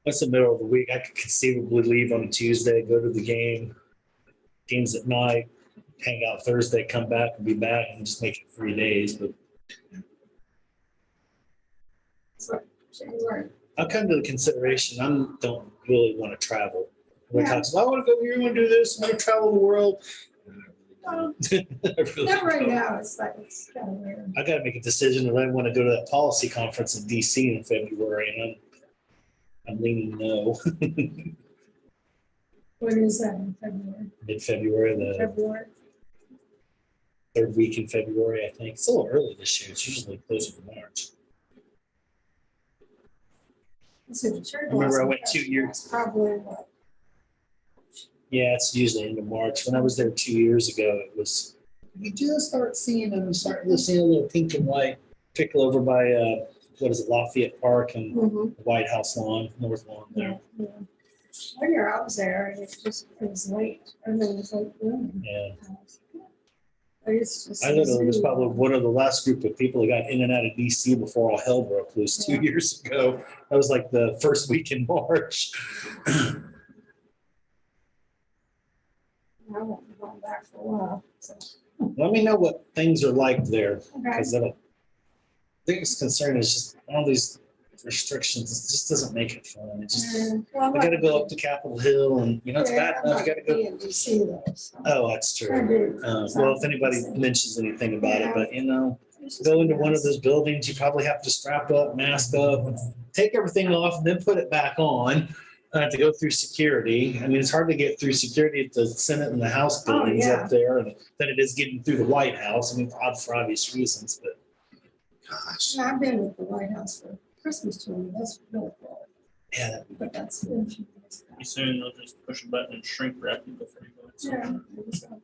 What's the middle of the week? I could conceivably leave on a Tuesday, go to the games at night, hang out Thursday, come back and be back and just make it 3 days. But January. I'll come to the consideration. I don't really want to travel. When I want to go here, I want to do this, I want to travel the world. I really Not right don't. now, it's like, it's kind of weird. I got to make a decision if I want to go to that policy conference in DC in February, and I'm leaning no. When is that, in February? Mid-February, the February? third week in February, I think. It's a little early this year. It's usually closer to March. So the cherry I remember I blossom went 2 festival years. is Probably what, Yeah, it's usually end of March. When I was there 2 years ago, it was, you just start seeing them, start seeing a little pink and white, particularly over by, what is it, Lafayette Park and the White House lawn, North Lawn there. yeah. One year I was there and it was late, everything was late blooming. Yeah. But it's just. I literally was probably one of the last group of people that got in and out of DC before all hell broke loose 2 Yeah. years ago. That was like the first week in March. I won't be going back for a while, so, Let me know what things are like there, okay. because the biggest concern is just all these restrictions. It just doesn't make it fun. It just, Well, we gotta go up to Capitol Hill and, it's bad enough, you gotta go. in DC though, so. Oh, that's I true. do. Well, if anybody mentions anything about it, but go into one of those buildings, you probably have to strap up, mask up, take everything off and then put it back on to go through security. I mean, it's hard to get through security at the Senate and the House Oh, buildings yeah. up there than it is getting through the White House. I mean, for obvious reasons, but gosh, And I've been with the White House for Christmas tour, that's really cool, yeah. but that's. Good. Pretty soon they'll just push a button and shrink wrap you before you go inside.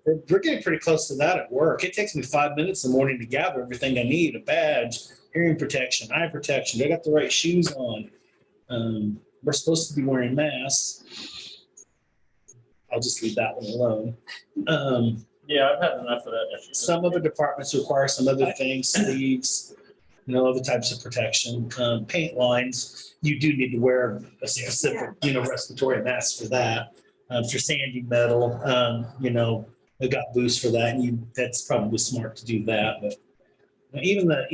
Yeah. We're getting pretty close to that at work. It takes me 5 minutes in the morning to gather everything I need, a badge, hearing protection, eye protection. Do I got the right shoes on? We're supposed to be wearing masks. I'll just leave that one alone. Yeah, I've had enough of that issue. Some other departments require some other things, sleeves, other types of protection. Paint lines, you do need to wear a specific, respiratory mask for that. If you're sanding metal, they got boosts for that, and that's probably smart to do that. But even the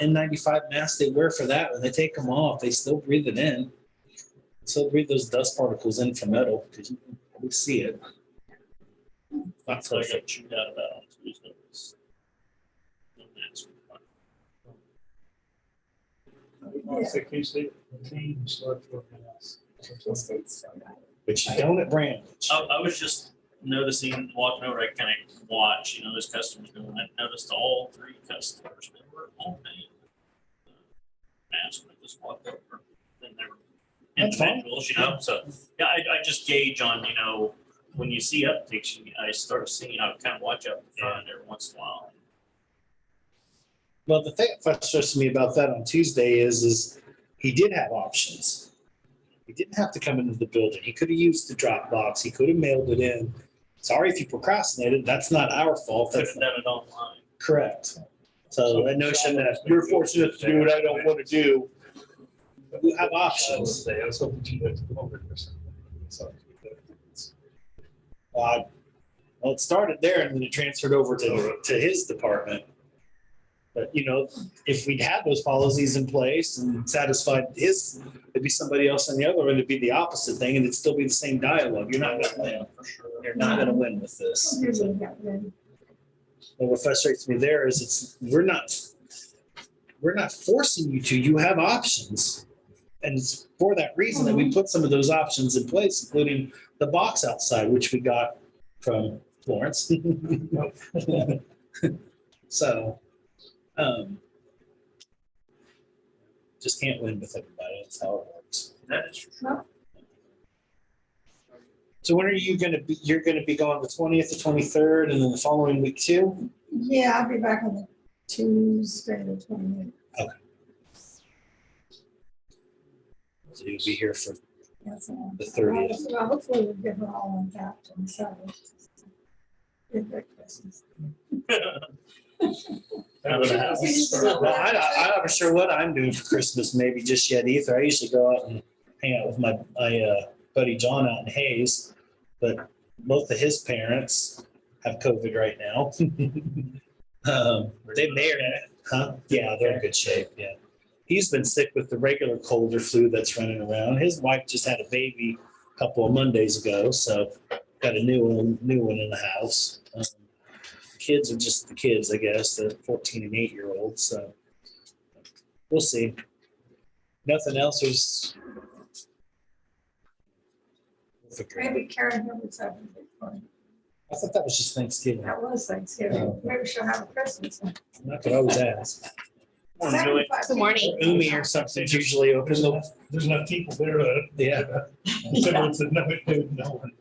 N95 masks they wear for that, when they take them off, they still breathe it in. Still breathe those dust particles in from metal because you can probably see it. Not So I got perfect. chewed out about on Tuesday. But you don't at Brandwich. I was just noticing, walking over, I kind of watch, those customers doing. I noticed all three customers, they were all paying masks. I just walked over, and they were That's fine. individuals, so, yeah, I just gauge on, when you see upticks, I start seeing, I kind of watch out the front every once in a while. Well, the thing that frustrates me about that on Tuesday is he did have options. He didn't have to come into the building. He could have used the drop box. He could have mailed it in. Sorry if you procrastinated. That's not our fault. Could That's have done it online. correct. So that notion that you're fortunate to do what I don't want to do, you have options. I was hoping to do Well, it started there and then it transferred over to his department. But, if we'd had those policies in place and satisfied his, it'd be somebody else on the other end. It'd be the opposite thing and it'd still be the same dialogue. You're not going to win. For sure. You're not going to win with this. Usually got rid. And what frustrates me there is we're not forcing you to. You have options. And it's for that reason that we put some of those options in place, including the box outside, which we got from Florence. So, just can't win with everybody. That's how it works. That is true. So when are you going to be? You're going to be gone the 20th, the 23rd, and then the following week too? Yeah, I'll be back on the Tuesday, the 28th. Okay. So you'll be here for That's all. the 30th. Well, hopefully we'll get her all uncapped and so. Well, I'm not sure what I'm doing for Christmas, maybe just yet either. I usually go out and hang out with my buddy John out in Hayes, but both of his parents have COVID right now. They may or huh? Yeah, they're in good shape. Yeah, he's been sick with the regular cold or flu that's running around. His wife just had a baby a couple of Mondays ago, so got a new one in the house. Kids are just the kids, I guess, the 14 and 8-year-olds. So we'll see. Nothing else. There's Maybe Karen here with something. I thought that was just Thanksgiving. That was Thanksgiving. Maybe she'll have a Christmas. I could always ask. Morning, Julie. Good morning. Umi or something's usually open. There's enough people there. Yeah. Someone said, no, no one.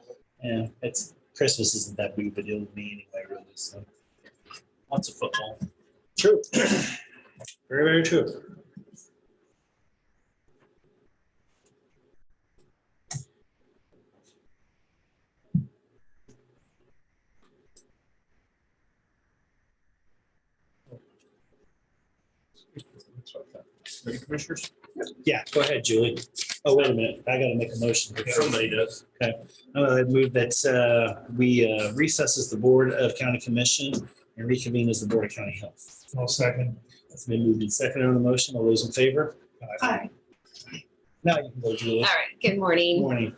Yeah, it's Christmas isn't that big of a deal to me anyway, really. So Lots of football. true. Very, very true. Ready, commissioners? Yeah, go ahead, Julie. Oh, wait a minute. I gotta make a motion. Somebody does. I move that we recess as the Board of County Commission and reconvene as the Board of County Health. I'll second. That's been moved and seconded on the motion. All those in favor? Hi. Now you can go, Julie. All right, good morning. Morning.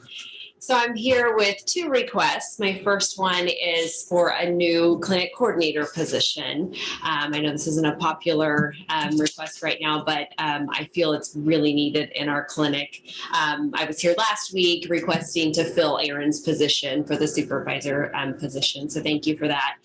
So I'm here with two requests. My first one is for a new clinic coordinator position. I know this isn't a popular request right now, but I feel it's really needed in our clinic. I was here last week requesting to fill Aaron's position for the supervisor position. So thank you for that.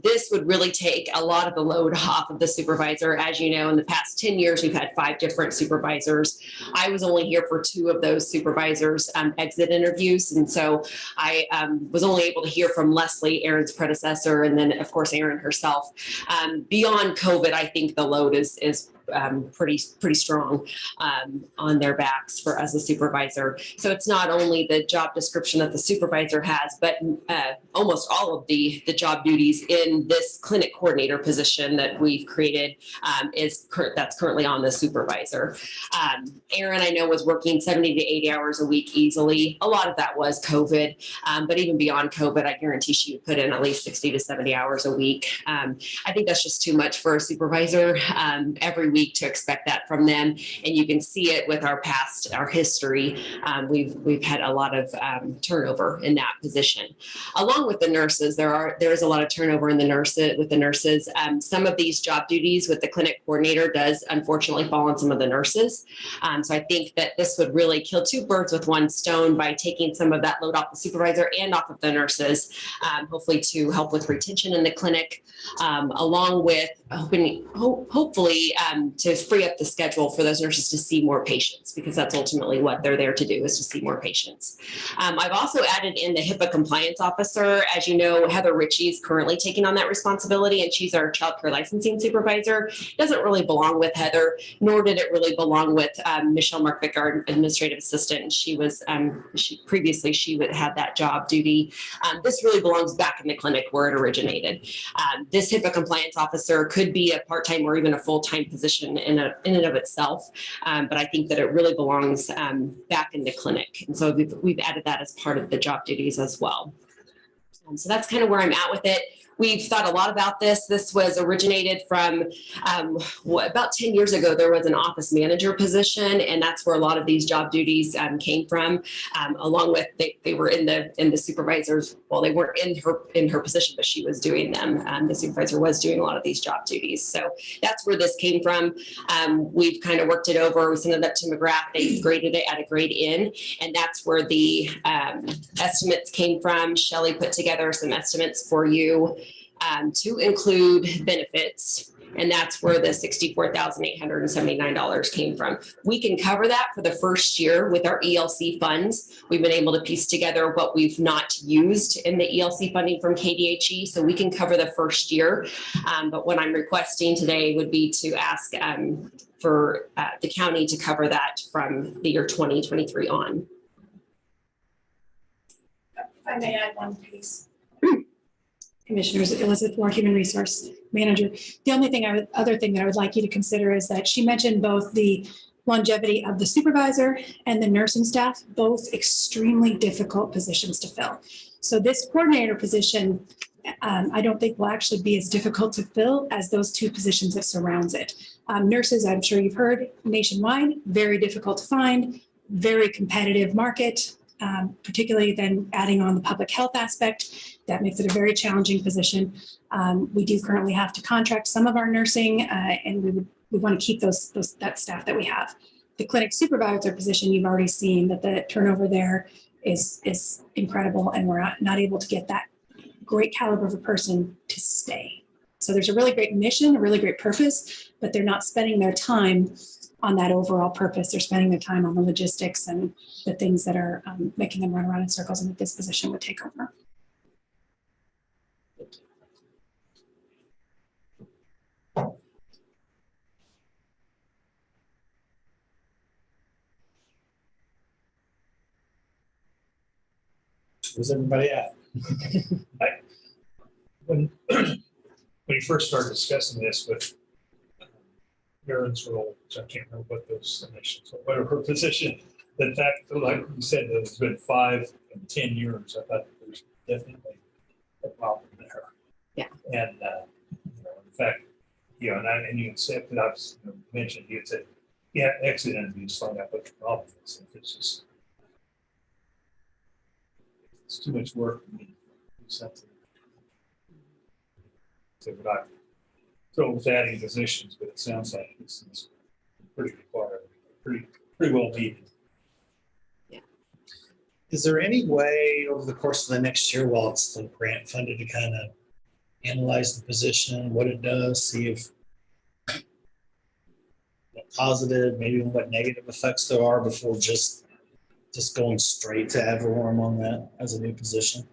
This would really take a lot of the load off of the supervisor. As you know, in the past 10 years, we've had 5 different supervisors. I was only here for 2 of those supervisors exit interviews. And so I was only able to hear from Leslie, Aaron's predecessor, and then of course, Aaron herself. Beyond COVID, I think the load is pretty strong on their backs for as a supervisor. So it's not only the job description that the supervisor has, but almost all of the job duties in this clinic coordinator position that we've created that's currently on the supervisor. Aaron, I know, was working 70 to 80 hours a week easily. A lot of that was COVID, but even beyond COVID, I guarantee she would put in at least 60 to 70 hours a week. I think that's just too much for a supervisor every week to expect that from them. And you can see it with our history. We've had a lot of turnover in that position. Along with the nurses, there is a lot of turnover in the nurses. Some of these job duties with the clinic coordinator does unfortunately fall on some of the nurses. So I think that this would really kill 2 birds with 1 stone by taking some of that load off the supervisor and off of the nurses, hopefully to help with retention in the clinic, along with hopefully to free up the schedule for those nurses to see more patients, because that's ultimately what they're there to do, is to see more patients. I've also added in the Hipaa compliance officer. As you know, Heather Ritchie is currently taking on that responsibility, and she's our child care licensing supervisor. It doesn't really belong with Heather, nor did it really belong with Michelle Markvick, our administrative assistant. She previously had that job duty. This really belongs back in the clinic where it originated. This Hipaa compliance officer could be a part-time or even a full-time position in and of itself, but I think that it really belongs back in the clinic. And so we've added that as part of the job duties as well. So that's kind of where I'm at with it. We've thought a lot about this. This was originated from about 10 years ago. There was an office manager position, and that's where a lot of these job duties came from. Along with they were in the supervisors. Well, they weren't in her position, but she was doing them. The supervisor was doing a lot of these job duties. So that's where this came from. We've kind of worked it over. We sent it up to McGrath. They graded it at a grade in, and that's where the estimates came from. Shelley put together some estimates for you to include benefits. And that's where the $64,879 came from. We can cover that for the first year with our ELC funds. We've been able to piece together what we've not used in the ELC funding from KDHE, so we can cover the first year. But what I'm requesting today would be to ask for the county to cover that from the year 2023 on. If I may add one piece. Commissioners, Elizabeth Moore, Human Resource Manager. The only thing other thing that I would like you to consider is that she mentioned both the longevity of the supervisor and the nursing staff, both extremely difficult positions to fill. So this coordinator position, I don't think will actually be as difficult to fill as those two positions that surrounds it. Nurses, I'm sure you've heard, nationwide, very difficult to find, very competitive market, particularly then adding on the public health aspect. That makes it a very challenging position. We do currently have to contract some of our nursing, and we want to keep that staff that we have. The clinic supervisor position, you've already seen that the turnover there is incredible, and we're not able to get that great caliber of a person to stay. So there's a really great mission, a really great purpose, but they're not spending their time on that overall purpose. They're spending their time on the logistics and the things that are making them run around in circles, and that this position would take over. Where's everybody at? When you first started discussing this with Aaron's role, which I can't remember what those initials, or whatever her position, the fact, like you said, that it's been 5 and 10 years, I thought there's definitely a problem there. Yeah. And, in fact, and you had said, that I've mentioned, you had said, yeah, exit interviews, find out what the problem is. If it's just, it's too much work for me to do something. So, but I throw with adding positions, but it sounds like this is pretty required, pretty well needed. Is there any way over the course of the next year, while it's still grant funded, to kind of analyze the position, what it does, see if what positive, maybe what negative effects there are before just going straight to Avalorem on that as a new position?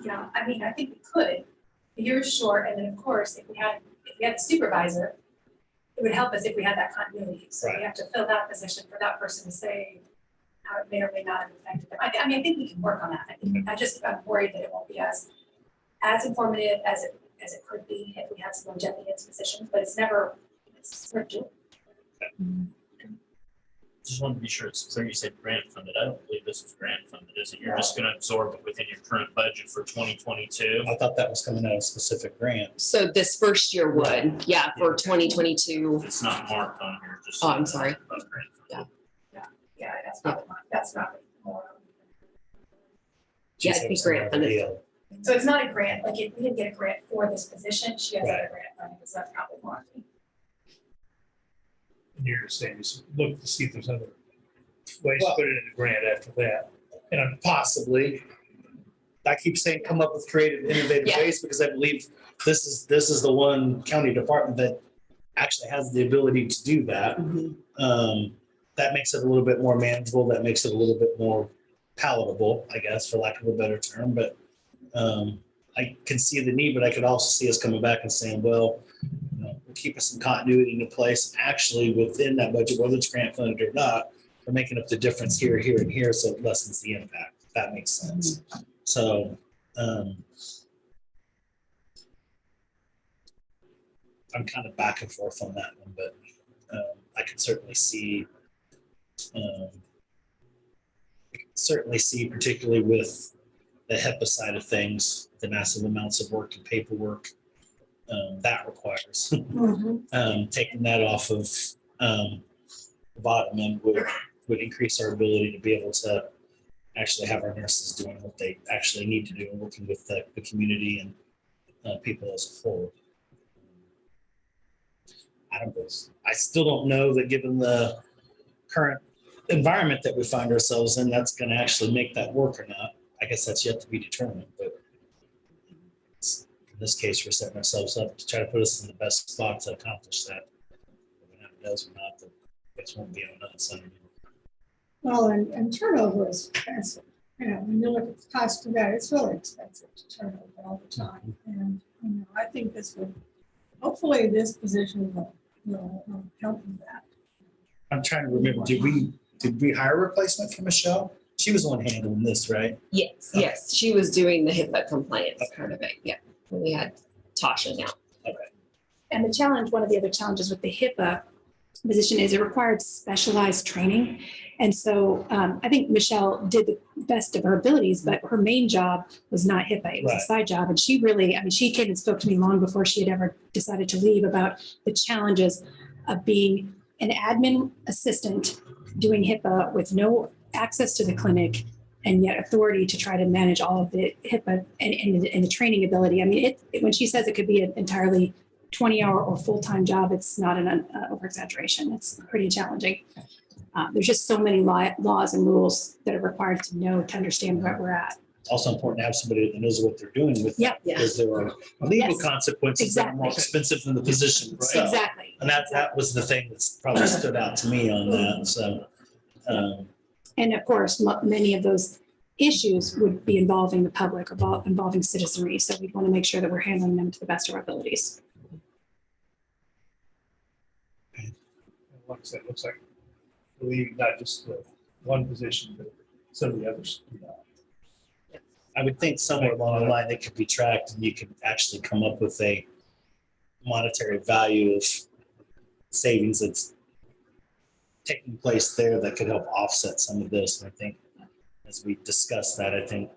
Yeah, I mean, I think we could. A year is short, and then of course, if we had the supervisor, it would help us if we had that continuity. So we have to fill that position for that person to say how it may or may not have affected them. I mean, I think we can work on that. I'm worried that it won't be as informative as it could be if we had some longevity in its position, but it's doable. Just wanted to be sure it's clear. You said grant funded. I don't believe this is grant funded, is it? You're just going to absorb it within your current budget for 2022. I thought that was coming out of specific grants. So this first year would, yeah, for 2022. It's not marked on here. Just Oh, I'm sorry. about grant funded. Yeah, that's not more. Yeah, I think grant funded. So it's not a grant, like if we didn't get a grant for this position, she has a grant funding, so that's probably more. And you're saying is look to see if there's other ways to put it in the grant after that. And I'm Possibly. I keep saying come up with creative, innovative Yeah. ways because I believe this is the one county department that actually has the ability to do that. That makes it a little bit more manageable. That makes it a little bit more palatable, I guess, for lack of a better term. But I can see the need, but I could also see us coming back and saying, well, we'll keep us some continuity into place. Actually, within that budget, whether it's grant funded or not, we're making up the difference here, here, and here, so it lessens the impact. If that makes sense. So I'm kind of back and forth on that one, but I can certainly see. Particularly with the Hipaa side of things, the massive amounts of work and paperwork that requires. Taking that off of the bottom end would increase our ability to be able to actually have our nurses doing what they actually need to do and working with the community and people as a whole. I still don't know that given the current environment that we find ourselves in, that's going to actually make that work or not. I guess that's yet to be determined, but in this case, we're setting ourselves up to try to put us in the best spot to accomplish that. Whether it does or not, it won't be on us. Well, and turnover is expensive. When you look at the cost of that, it's really expensive to turn over all the time. And I think hopefully this position will help with that. I'm trying to remember, did we hire a replacement for Michelle? She was the one handling this, right? Yes, yes, she was doing the HIPAA compliance part of it, yeah. We had Tasha now. And the challenge, one of the other challenges with the HIPAA position is it required specialized training. And so I think Michelle did the best of her abilities, but her main job was not HIPAA. It was a Right. side job. And she really, I mean, she came and spoke to me long before she had ever decided to leave about the challenges of being an admin assistant doing HIPAA with no access to the clinic and yet authority to try to manage all of the HIPAA and the training ability. I mean, when she says it could be an entirely 20-hour or full-time job, it's not an over-exaggeration. It's pretty challenging. There's just so many laws and rules that are required to know, to understand where we're at. It's also important to have somebody that knows what they're doing with Yep. it, because there are legal Yes. consequences that are more Exactly. expensive than the position itself. Exactly. And that was the thing that's probably stood out to me on that, so. And of course, many of those issues would be involving the public or involving citizenry. So we'd want to make sure that we're handling them to the best of our abilities. Like I said, it looks like relieving not just the one position, but some of the others. I would think somewhere along the line, it could be tracked and you could actually come up with a monetary value of savings that's taking place there that could help offset some of this. And I think as we discuss that, I think.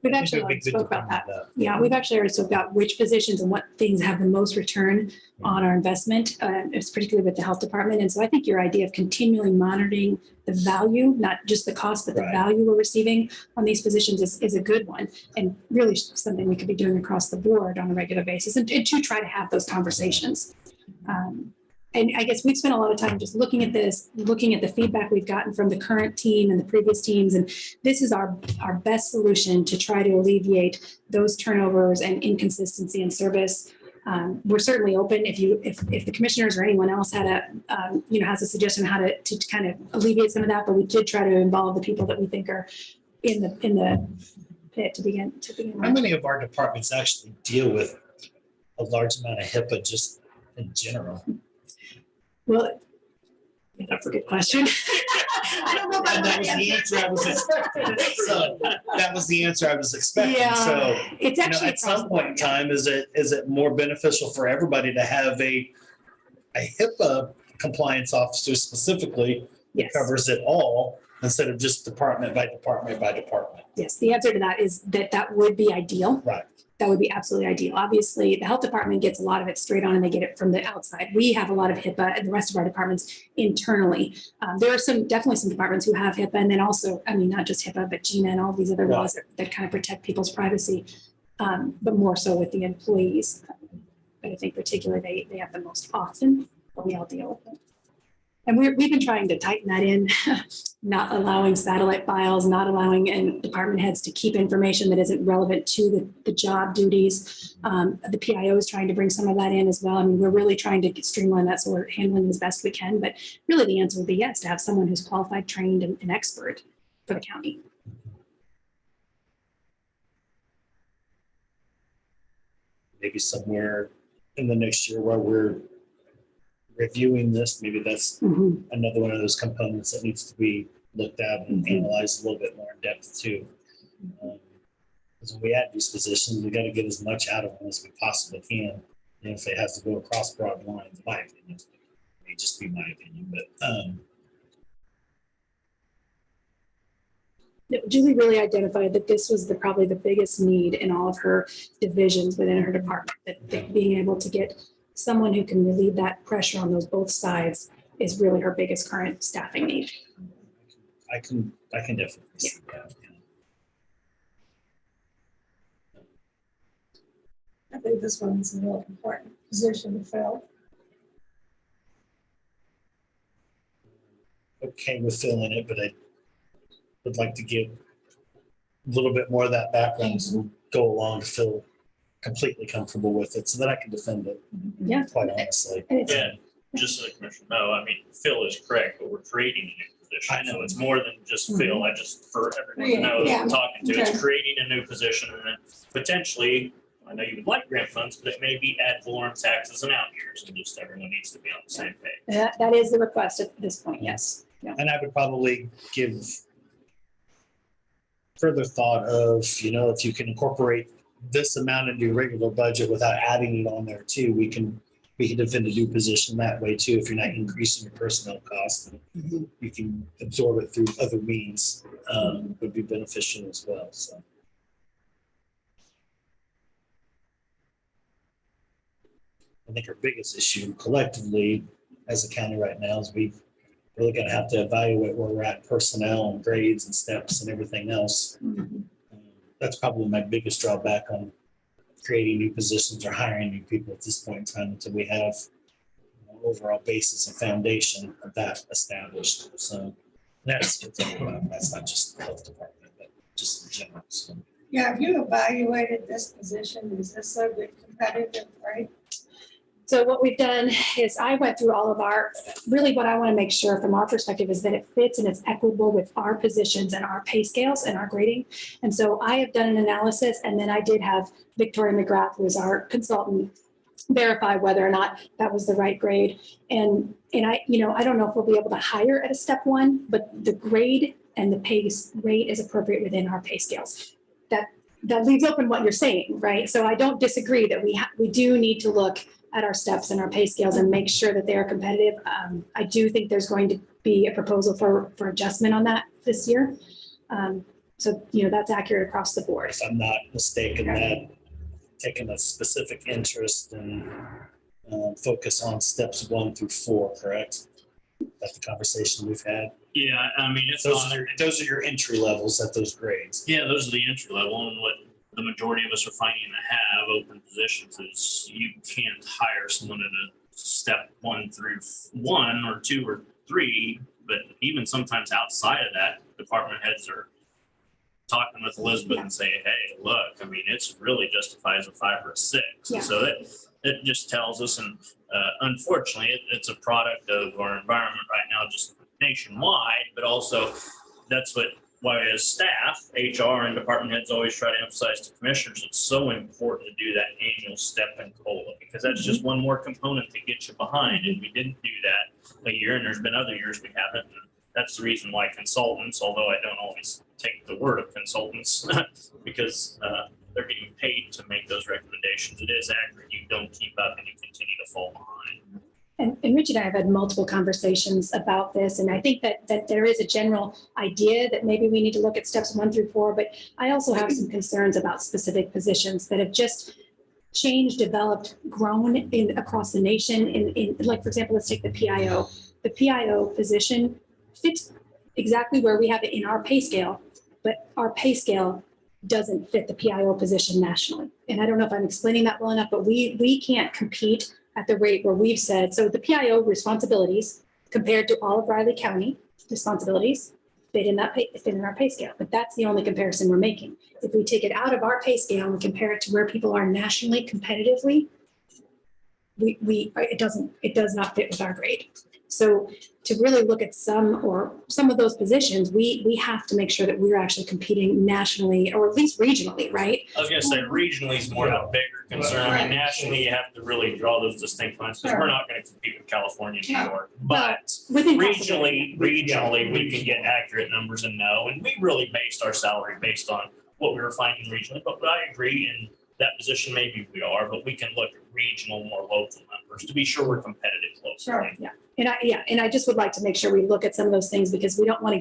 We've I think actually it would be already good to spoke about bring that. up. Yeah, we've actually already spoke about which positions and what things have the most return on our investment. It's particularly with the health department. And so I think your idea of continually monitoring the value, not just the cost, but the Right. value we're receiving on these positions is a good one. And really something we could be doing across the board on a regular basis and to try to have those conversations. And I guess we've spent a lot of time just looking at this, looking at the feedback we've gotten from the current team and the previous teams. And this is our best solution to try to alleviate those turnovers and inconsistency in service. We're certainly open if the commissioners or anyone else had has a suggestion how to kind of alleviate some of that, but we did try to involve the people that we think are in the pit to begin How with. many of our departments actually deal with a large amount of HIPAA just in general? Well, that's a good question. I don't know if I And that was know the answer I was expecting. So that was the answer I was expecting. Yeah, So, it's actually at some point in time, is it more beneficial for everybody to have a HIPAA compliance officer specifically that Yes. covers it all instead of just department by department by department? Yes, the answer to that is that would be ideal. Right. That would be absolutely ideal. Obviously, the health department gets a lot of it straight on and they get it from the outside. We have a lot of HIPAA and the rest of our departments internally. There are definitely some departments who have HIPAA and then also, I mean, not just HIPAA, but GINA and all these other laws that kind of protect people's privacy, but more so with the employees. But I think particularly they have the most often, but we all deal with it. And we've been trying to tighten that in, not allowing satellite files, not allowing department heads to keep information that isn't relevant to the job duties. The PIO is trying to bring some of that in as well. I mean, we're really trying to streamline that so we're handling as best we can. But really the answer would be yes, to have someone who's qualified, trained, and expert for the county. Maybe somewhere in the next year while we're reviewing this, maybe that's Mhm. another one of those components that needs to be looked at and analyzed a little bit more in depth too. Because when we add these positions, we got to get as much out of them as we possibly can. And if it has to go across broad lines, in my opinion, it may just be my opinion, but Julie really identified that this was probably the biggest need in all of her divisions within her department, that being able to get someone who can relieve that pressure on those both sides is really her biggest current staffing need. I can definitely see that. I think this one's a real important position to fill. Okay with filling it, but I would like to give a little bit more of that background as we go along to feel completely comfortable with it so that I can defend it. Yeah. Quite honestly. And it's, Yeah, just so the commissioner know, I mean, Phil is correct, but we're creating a new position. I know. So it's more than just Phil. I just, for everyone to know that Yeah, we're talking to, okay. it's creating a new position and then potentially, I know you would like grant funds, but it may be ad valorem taxes and out years and just everyone needs to be on the same page. that is the request at this point, yes. And I would probably give further thought of, if you can incorporate this amount into your regular budget without adding it on there too, we can defend a new position that way too. If you're not increasing your personnel costs, you can absorb it through other means, would be beneficial as well, so. I think our biggest issue collectively as a county right now is we've really going to have to evaluate where we're at personnel and grades and steps and everything else. That's probably my biggest drawback on creating new positions or hiring new people at this point in time until we have overall basis and foundation of that established. So that's not just the health department, but just in general. So. Yeah, have you evaluated this position? Is this a bit competitive, right? So what we've done is I went through all of really what I want to make sure from our perspective is that it fits and it's equitable with our positions and our pay scales and our grading. And so I have done an analysis, and then I did have Victoria McGrath, who is our consultant, verify whether or not that was the right grade. And I don't know if we'll be able to hire at a step one, but the grade and the pay rate is appropriate within our pay scales. That leaves open what you're saying, right? So I don't disagree that we do need to look at our steps and our pay scales and make sure that they are competitive. I do think there's going to be a proposal for adjustment on that this year. So, that's accurate across the board. If I'm not mistaken, that taking a specific interest and focus on steps 1 through 4, correct? That's the conversation we've had. Yeah, I mean, it's on there. Those are your entry levels at those grades. Yeah, those are the entry level, and what the majority of us are finding to have open positions is you can't hire someone at a step 1 through 1 or 2 or 3, but even sometimes outside of that, department heads are talking with Elizabeth and saying, hey, look, I mean, it's really justifies a 5 or a 6. Yeah. So it just tells us, and unfortunately, it's a product of our environment right now, just nationwide, but also that's why as staff, HR and department heads always try to emphasize to commissioners, it's so important to do that annual step and COLA, because that's just one more component to get you behind. And we didn't do that a year, and there's been other years we haven't. And that's the reason why consultants, although I don't always take the word of consultants, because they're getting paid to make those recommendations. It is accurate. You don't keep up and you continue to fall behind. And Rich and I have had multiple conversations about this, and I think that there is a general idea that maybe we need to look at steps 1 through 4, but I also have some concerns about specific positions that have just changed, developed, grown across the nation. In like, for example, let's take the PIO. The PIO position fits exactly where we have it in our pay scale, but our pay scale doesn't fit the PIO position nationally. And I don't know if I'm explaining that well enough, but we can't compete at the rate where we've said, so the PIO responsibilities compared to all of Riley County responsibilities fit in our pay scale, but that's the only comparison we're making. If we take it out of our pay scale and compare it to where people are nationally competitively, it does not fit with our grade. So to really look at some of those positions, we have to make sure that we're actually competing nationally or at least regionally, right? I was gonna say regionally is more of a bigger concern. I mean, nationally, you have to really draw those distinct lines, because we're not gonna compete with California and New York. But Within regionally, we can get accurate numbers and know, and we really based our salary based on what we were finding regionally. But I agree, in that position, maybe we are, but we can look at regional, more local numbers to be sure we're competitive locally. Sure, yeah. And I just would like to make sure we look at some of those things, because we don't want to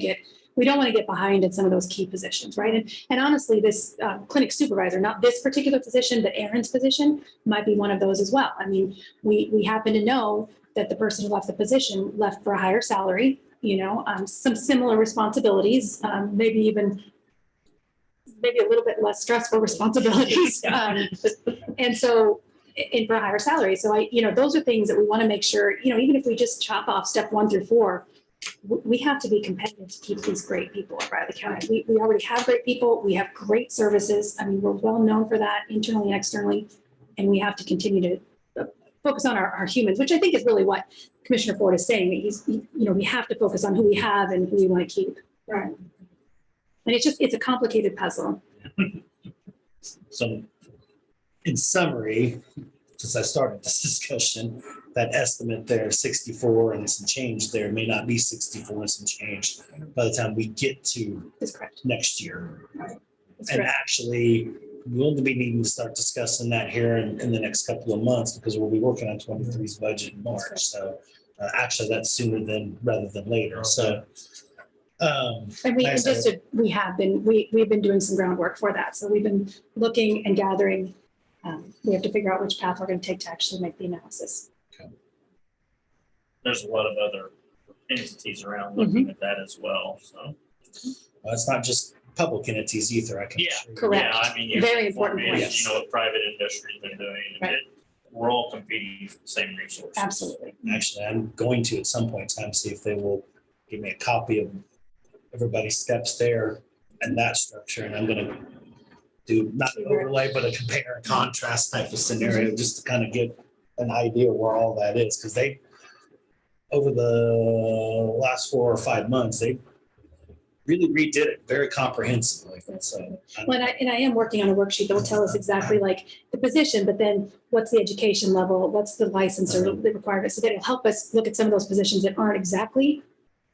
get behind in some of those key positions, right? And honestly, this clinic supervisor, not this particular position, but Aaron's position might be one of those as well. I mean, we happen to know that the person who left the position left for a higher salary, some similar responsibilities, maybe a little bit less stressful responsibilities. And for a higher salary. So those are things that we want to make sure, even if we just chop off step 1 through 4, we have to be competitive to keep these great people at Riley County. We already have great people. We have great services. I mean, we're well known for that internally and externally, and we have to continue to focus on our humans, which I think is really what Commissioner Ford is saying. We have to focus on who we have and who we want to keep. Right. And it's a complicated puzzle. So in summary, since I started this discussion, that estimate there, 64 and some change there may not be 64 and some change by the time we get to That's correct. next year. That's And correct. actually, we'll be needing to start discussing that here in the next couple of months because we'll be working on 23's budget in March. correct. So actually, that's sooner than rather than later. So. And we, like I and said, just to, we've been doing some groundwork for that. So we've been looking and gathering. We have to figure out which path we're going to take to actually make the analysis. There's a lot of other entities around looking at that as well, so. well, it's not just public entities either. I can. Yeah, assure you. Correct. Yeah, I mean, you're Very important informing, point. you know, what private industry's been doing. Right. We're all competing for the same resources. Absolutely. Actually, I'm going to at some point in time see if they will give me a copy of everybody's steps there and that structure, and I'm going to do not an overlay, but a compare and contrast type of scenario just to kind of get an idea where all that is, because they, over the last 4 or 5 months, they really redid it very comprehensively. So, Well, and I am working on a worksheet that will tell us exactly like the position, but then what's the education level, what's the license or the requirements, so that it'll help us look at some of those positions that aren't exactly,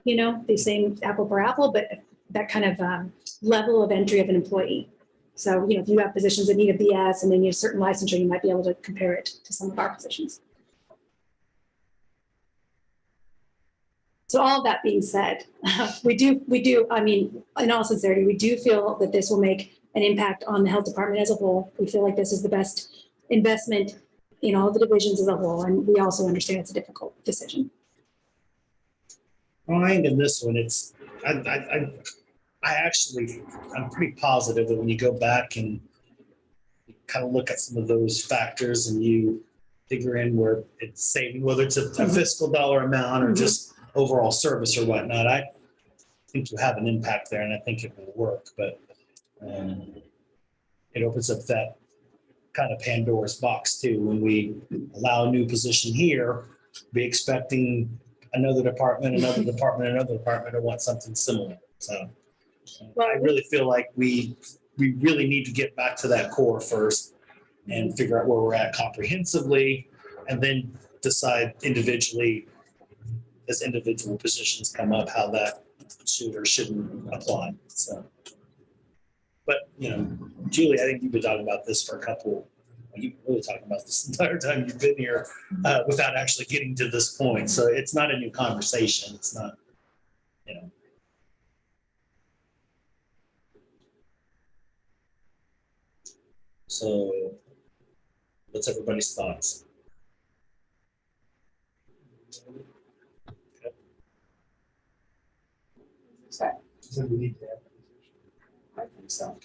you know, the same apple per apple, but that kind of level of entry of an employee. So, you know, if you have positions that need a BS and then you have certain licensure, you might be able to compare it to some of our positions. So all of that being said, we do, I mean, in all sincerity, we do feel that this will make an impact on the health department as a whole. We feel like this is the best investment in all the divisions as a whole, and we also understand it's a difficult decision. well, I think in this one, it's, I actually, I'm pretty positive that when you go back and kind of look at some of those factors and you figure in where it's saving, whether it's a fiscal dollar amount or just overall service or whatnot, I think you have an impact there and I think it will work, but it opens up that kind of Pandora's box too. When we allow a new position here, be expecting another department to want something similar. So I really feel like we really need to get back to that core first and figure out where we're at comprehensively and then decide individually as individual positions come up, how that should or shouldn't apply. So, but you know, Julie, I think you've been talking about this for you've been really talking about this entire time you've been here without actually getting to this point. So it's not a new conversation. It's not, you know. So what's everybody's thoughts? So we need to have. I think so.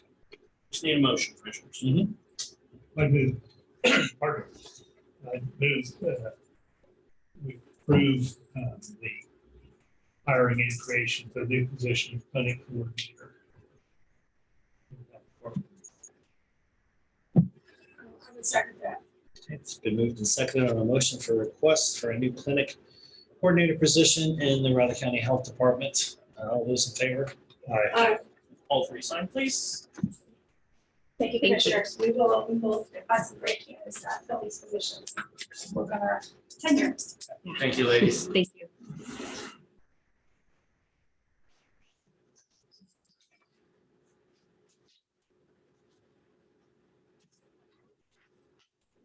Just need a motion, Commissioners. I move, pardon, I move, we approve the hiring and creation of a new position of clinic coordinator. I would second that. It's been moved and seconded on a motion for request for a new clinic coordinator position in the Riley County Health Department. All those in favor? All three sign, please. Thank you, Commissioners. We will find some great candidates that fill these positions. Work on our tenure. Thank you, ladies. Thank you.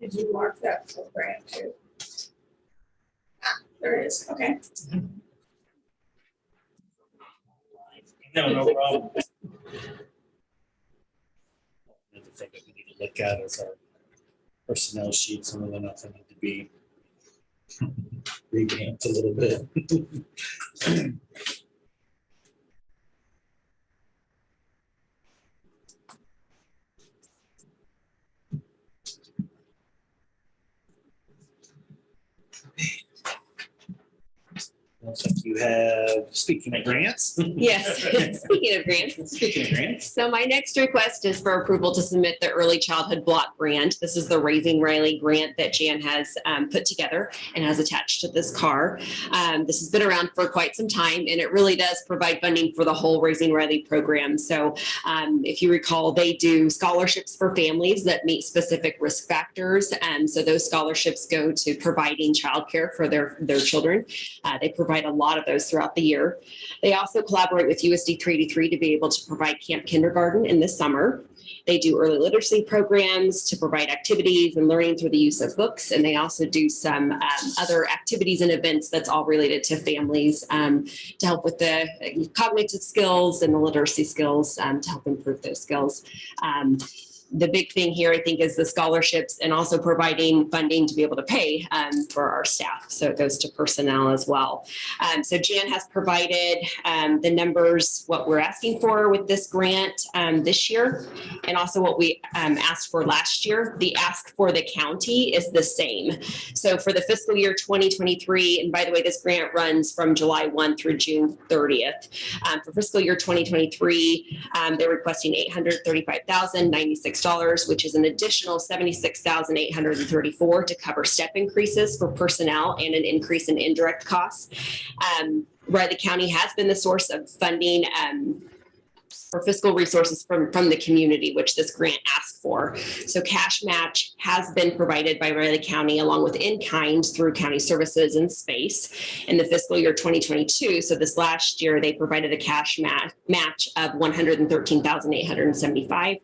Did you mark that for grant too? There it is. Okay. No problem. Another thing that we need to look at is our personnel sheets and whether or not they need to be revamped a little bit. Looks like you have, speaking of grants. Yes, speaking of grants. Speaking of grants. So my next request is for approval to submit the Early Childhood Block Grant. This is the Raising Riley grant that Jan has put together and has attached to this car. This has been around for quite some time, and it really does provide funding for the whole Raising Riley program. So if you recall, they do scholarships for families that meet specific risk factors. So those scholarships go to providing childcare for their children. They provide a lot of those throughout the year. They also collaborate with USD 383 to be able to provide camp kindergarten in the summer. They do early literacy programs to provide activities and learning through the use of books. And they also do some other activities and events that's all related to families to help with the cognitive skills and the literacy skills to help improve those skills. The big thing here, I think, is the scholarships and also providing funding to be able to pay for our staff. So it goes to personnel as well. So Jan has provided the numbers, what we're asking for with this grant this year, and also what we asked for last year. The ask for the county is the same. So for the fiscal year 2023, and by the way, this grant runs from July 1 through June 30th. For fiscal year 2023, they're requesting $835,096, which is an additional $76,834 to cover step increases for personnel and an increase in indirect costs. Riley County has been the source of funding for fiscal resources from the community, which this grant asked for. So cash match has been provided by Riley County along with in-kind through county services and space in the fiscal year 2022. So this last year, they provided a cash match of $113,875.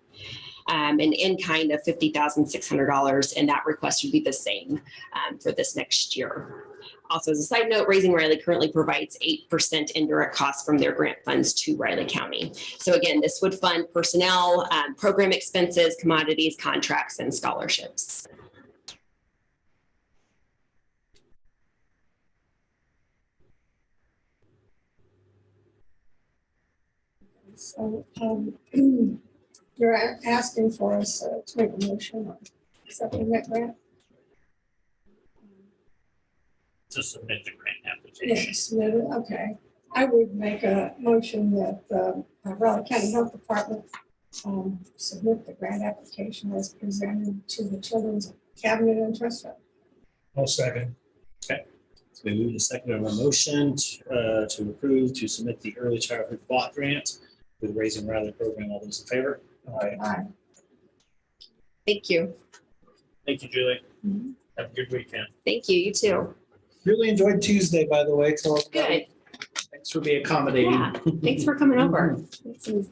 An in-kind of $50,600, and that request would be the same for this next year. Also, as a side note, Raising Riley currently provides 8% indirect costs from their grant funds to Riley County. So again, this would fund personnel, program expenses, commodities, contracts, and scholarships. So, you're asking for us to make a motion on accepting that grant? To submit the grant application. Yes, okay. I would make a motion that the Raleigh County Health Department submit the grant application as presented to the Children's Cabinet and Trust Fund. I'll second. It's been moved and seconded on a motion to approve to submit the Early Childhood Block Grant with the Raising Riley program. All those in favor? Aye. Thank you. Thank you, Julie. Mhm. Have a good weekend. Thank you. You too. Really enjoyed Tuesday, by the way. So Good. thanks for being accommodating. Yeah. Thanks for coming over.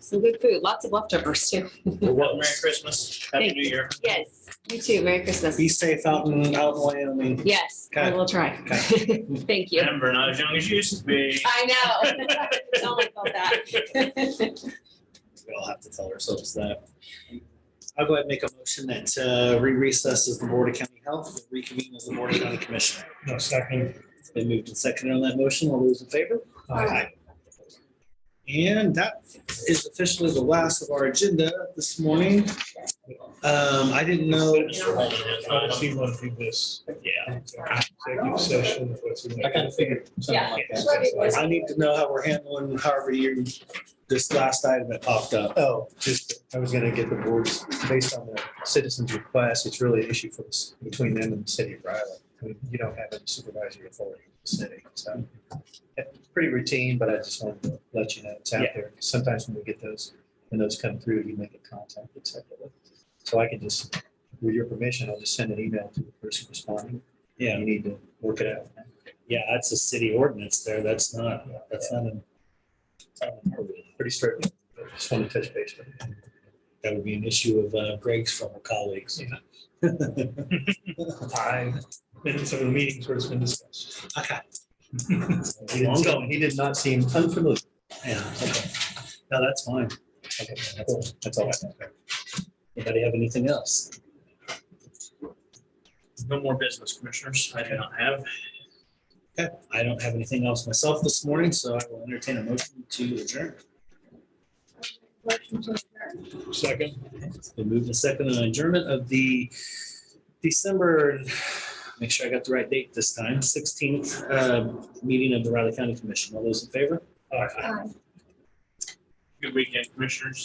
Some good food. Lots of leftovers too. Well, Merry Christmas. Happy New Year. Yes. You too. Merry Christmas. Be safe out in Wyoming. Yes, I Okay. will try. Okay. Thank you. Remember, not as young as you used to be. I know. Tell me about that. We all have to tell ourselves that. I'll go ahead and make a motion that re-recess as the Board of County Health, and reconvene as the Board of County Commissioner. No, second. It's been moved and seconded on that motion. All those in favor? Aye. And that is officially the last of our agenda this morning. I didn't know. I've seen one through this. Yeah. Executive session, what's in I kind of figured something like that. I need to know how we're handling however you, this last item that popped up. Oh, just, I was gonna get the boards, based on the citizens' request, it's really an issue for us, between them and the city of Riley. I mean, you don't have any supervisory authority in the city, so it's pretty routine, but I just wanted to let you know it's out Yeah. there. Sometimes when we get those, when those come through, you make a contact, et cetera. So I can just, with your permission, I'll just send an email to the person responding. Yeah, You need to work it out. yeah, that's a city ordinance there. That's not an. Pretty strict. Just want to touch base with you. That would be an issue of Greg's former colleagues. I've been in some of the meetings where it's been discussed. Okay. He did not seem unfamiliar. Yeah, okay. No, that's fine. Okay, that's all I have. Anybody have anything else? No more business, commissioners. I do not have. Okay, I don't have anything else myself this morning, so I will entertain a motion to adjourn. Motion to adjourn. Second. It's been moved and seconded on adjournment of the December make sure I got the right date this time, 16th meeting of the Riley County Commission. All those in favor? Aye. Good weekend, commissioners.